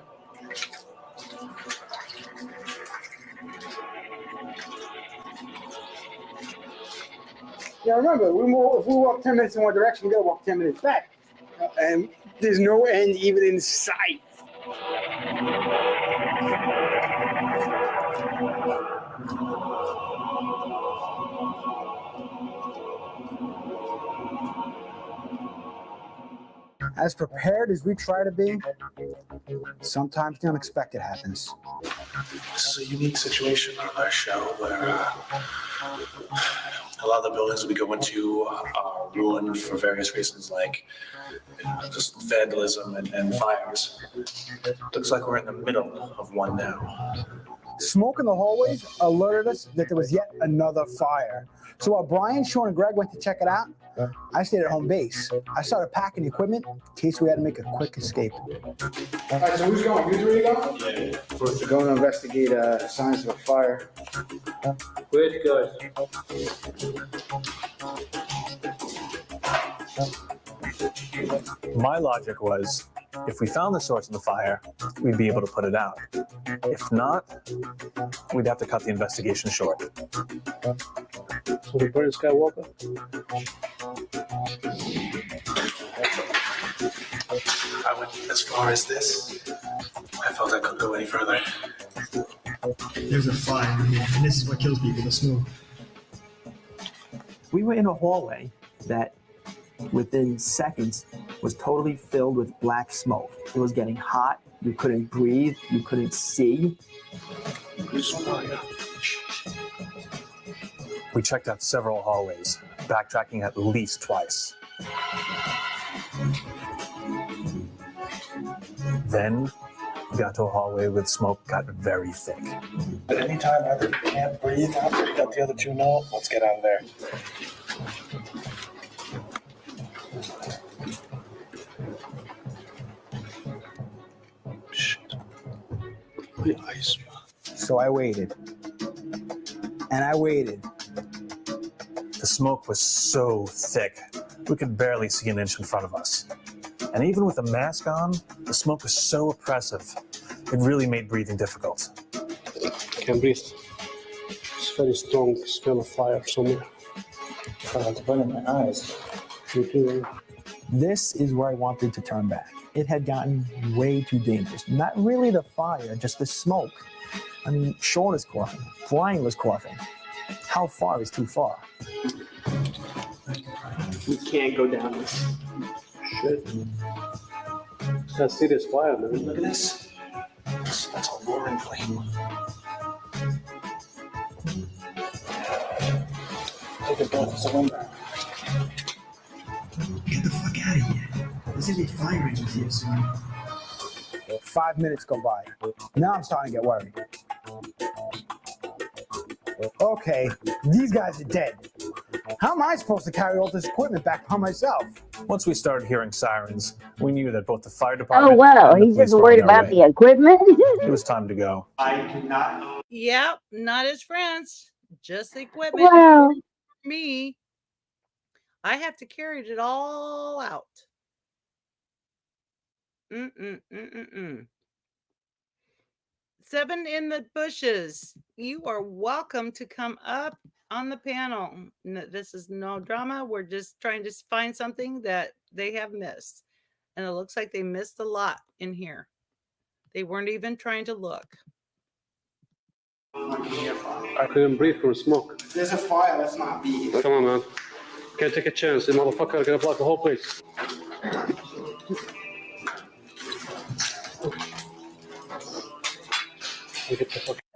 Yeah, remember, if we walk 10 minutes in one direction, we gotta walk 10 minutes back. And there's no end even in sight. As prepared as we try to be, sometimes the unexpected happens. This is a unique situation on our show where a lot of the buildings we go into are ruined for various reasons, like just vandalism and fires. Looks like we're in the middle of one now. Smoke in the hallways alerted us that there was yet another fire. So while Brian, Sean, and Greg went to check it out, I stayed at home base. I started packing the equipment in case we had to make a quick escape. All right, so who's going? You three going? Yeah. We're going to investigate signs of a fire. Wait, guys. My logic was, if we found the source of the fire, we'd be able to put it out. If not, we'd have to cut the investigation short. So the bird Skywalker? I went as far as this. I felt I couldn't go any further. There's a fire in here, and this is what kills people, the smoke. We were in a hallway that, within seconds, was totally filled with black smoke. It was getting hot. You couldn't breathe. You couldn't see. We checked out several hallways, backtracking at least twice. Then we got to a hallway where the smoke got very thick. But anytime either you can't breathe after you got the other two know, let's get out of there. Ice. So I waited. And I waited. The smoke was so thick, we could barely see an inch in front of us. And even with a mask on, the smoke was so oppressive, it really made breathing difficult. Can't breathe. It's very strong smell of fire somewhere. I had to put in my eyes. Me too. This is where I wanted to turn back. It had gotten way too dangerous. Not really the fire, just the smoke. I mean, Sean is coughing. Brian was coughing. How far is too far? We can't go down this. Shit. I see this fire, man. Look at this. That's a roaring flame. Take a breath. It's a window. Get the fuck out of here. There's gonna be fire engines here soon. 5 minutes go by. Now I'm starting to get worried. Okay, these guys are dead. How am I supposed to carry all this equipment back by myself? Once we started hearing sirens, we knew that both the fire Oh department wow, and the he's just police were worried on their about way. the equipment. It was time to go. I do not. Yep, not his friends, just the equipment. And Wow. for me, I have to carry it all out. Mm-mm. 7 in the bushes. You are welcome to come up on the panel. This is no drama. We're just trying to find something that they have missed. And it looks like they missed a lot in here. They weren't even trying to look. I couldn't breathe from smoke. There's a fire. Let's not be. Come on, man. Can't take a chance. The motherfucker gonna block the whole place.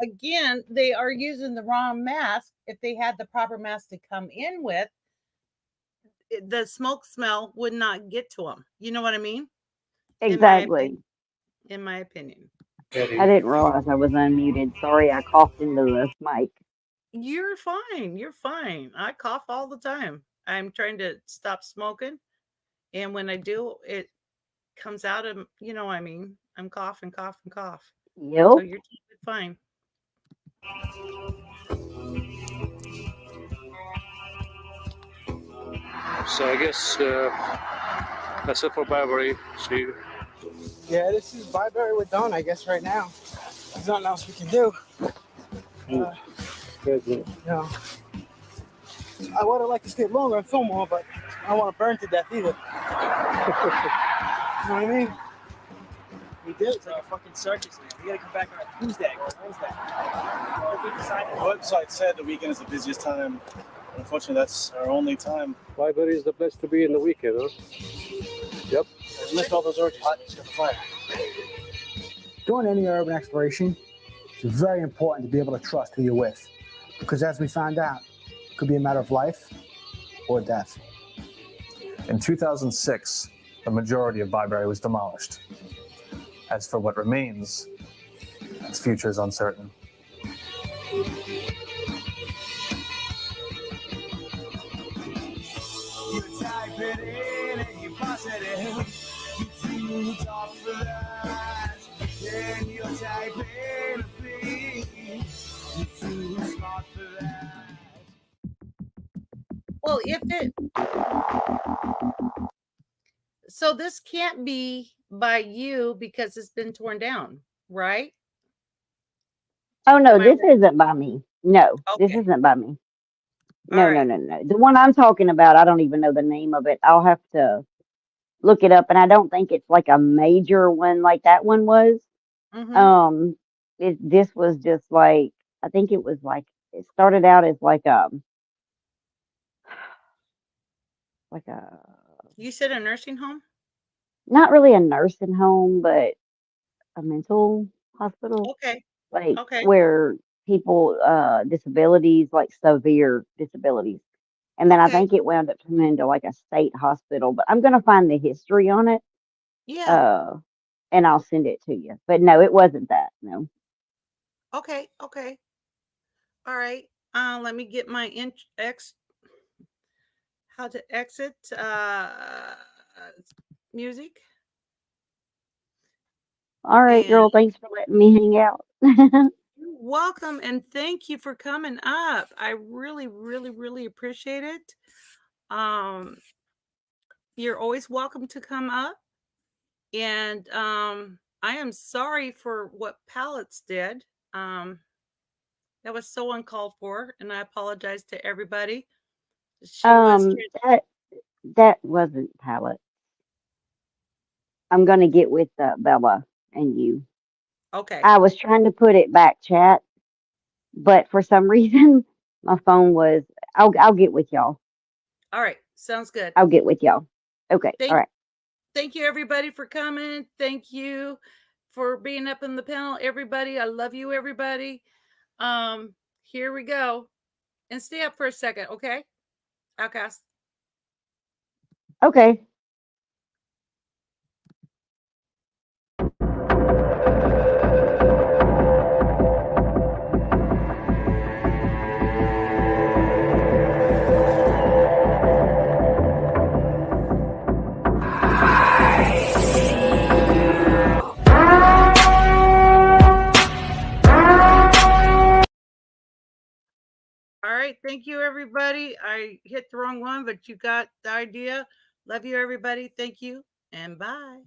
Again, they are using the wrong mask. If they had the proper mask to come in with, the smoke smell would not get to them. You know what I mean? Exactly. In my opinion. I didn't realize I was unmuted. Sorry, I coughed into the mic. You're fine. You're fine. I cough all the time. I'm trying to stop smoking. And when I do, it comes out of, you know what I mean? I'm coughing. Yep. So you're fine. So I guess that's it for Barbary. See. Yeah, this is Byberry. We're done, I guess, right now. There's nothing else we can do. No. I would have liked to stay longer and film more, but I don't want to burn to death either. You know what I mean? We do. It's like a fucking circus now. We gotta come back on a Tuesday or Wednesday. The website said the weekend is the busiest time. Unfortunately, that's our only time. Barbary is the place to be in the weekend, huh? Yep. I missed all those orgies. Just got the fire. During any urban exploration, it's very important to be able to trust who you're with. Because as we found out, it could be a matter of life or death. In 2006, the majority of Byberry was demolished. As for what remains, its future is uncertain. You type it in and you pass it in. You too talk for that. Then you type in a plea. You too smart for that. Well, if it. So this can't be by you because it's been torn down, right? Oh no, this isn't by me. No, this Okay. isn't by me. All No, right. no. The one I'm talking about, I don't even know the name of it. I'll have to look it up, and I don't think it's like a major one like that one was. Mhm. This was just like, I think it was like, it started out as like a You said a nursing home? not really a nursing home, but a mental hospital, Okay. like Okay. where people disabilities, like severe disabilities. And then I Okay. think it wound up turning into like a state hospital, but I'm gonna find the history on it. Yeah. And I'll send it to you. But no, it wasn't that. No. Okay. All right. Let me get my how to exit music. All right, And girl. Thanks for letting me hang out. you're welcome and thank you for coming up. I really appreciate it. You're always welcome to come up. And I am sorry for what Pallets did. That was so uncalled for, and I apologize to everybody. She was That wasn't palette. I'm gonna get with Bella and you. okay. I was trying to put it back chat, but for some reason my phone was. I'll get with y'all. All right, sounds good. I'll get with y'all. Okay. All right. Thank you everybody for coming. Thank you for being up in the panel, everybody. I love you, everybody. Here we go. And stay up for a second, okay? Outcast. Okay. everybody. I hit the wrong one, but you got the idea. Love you, everybody. Thank you, and bye.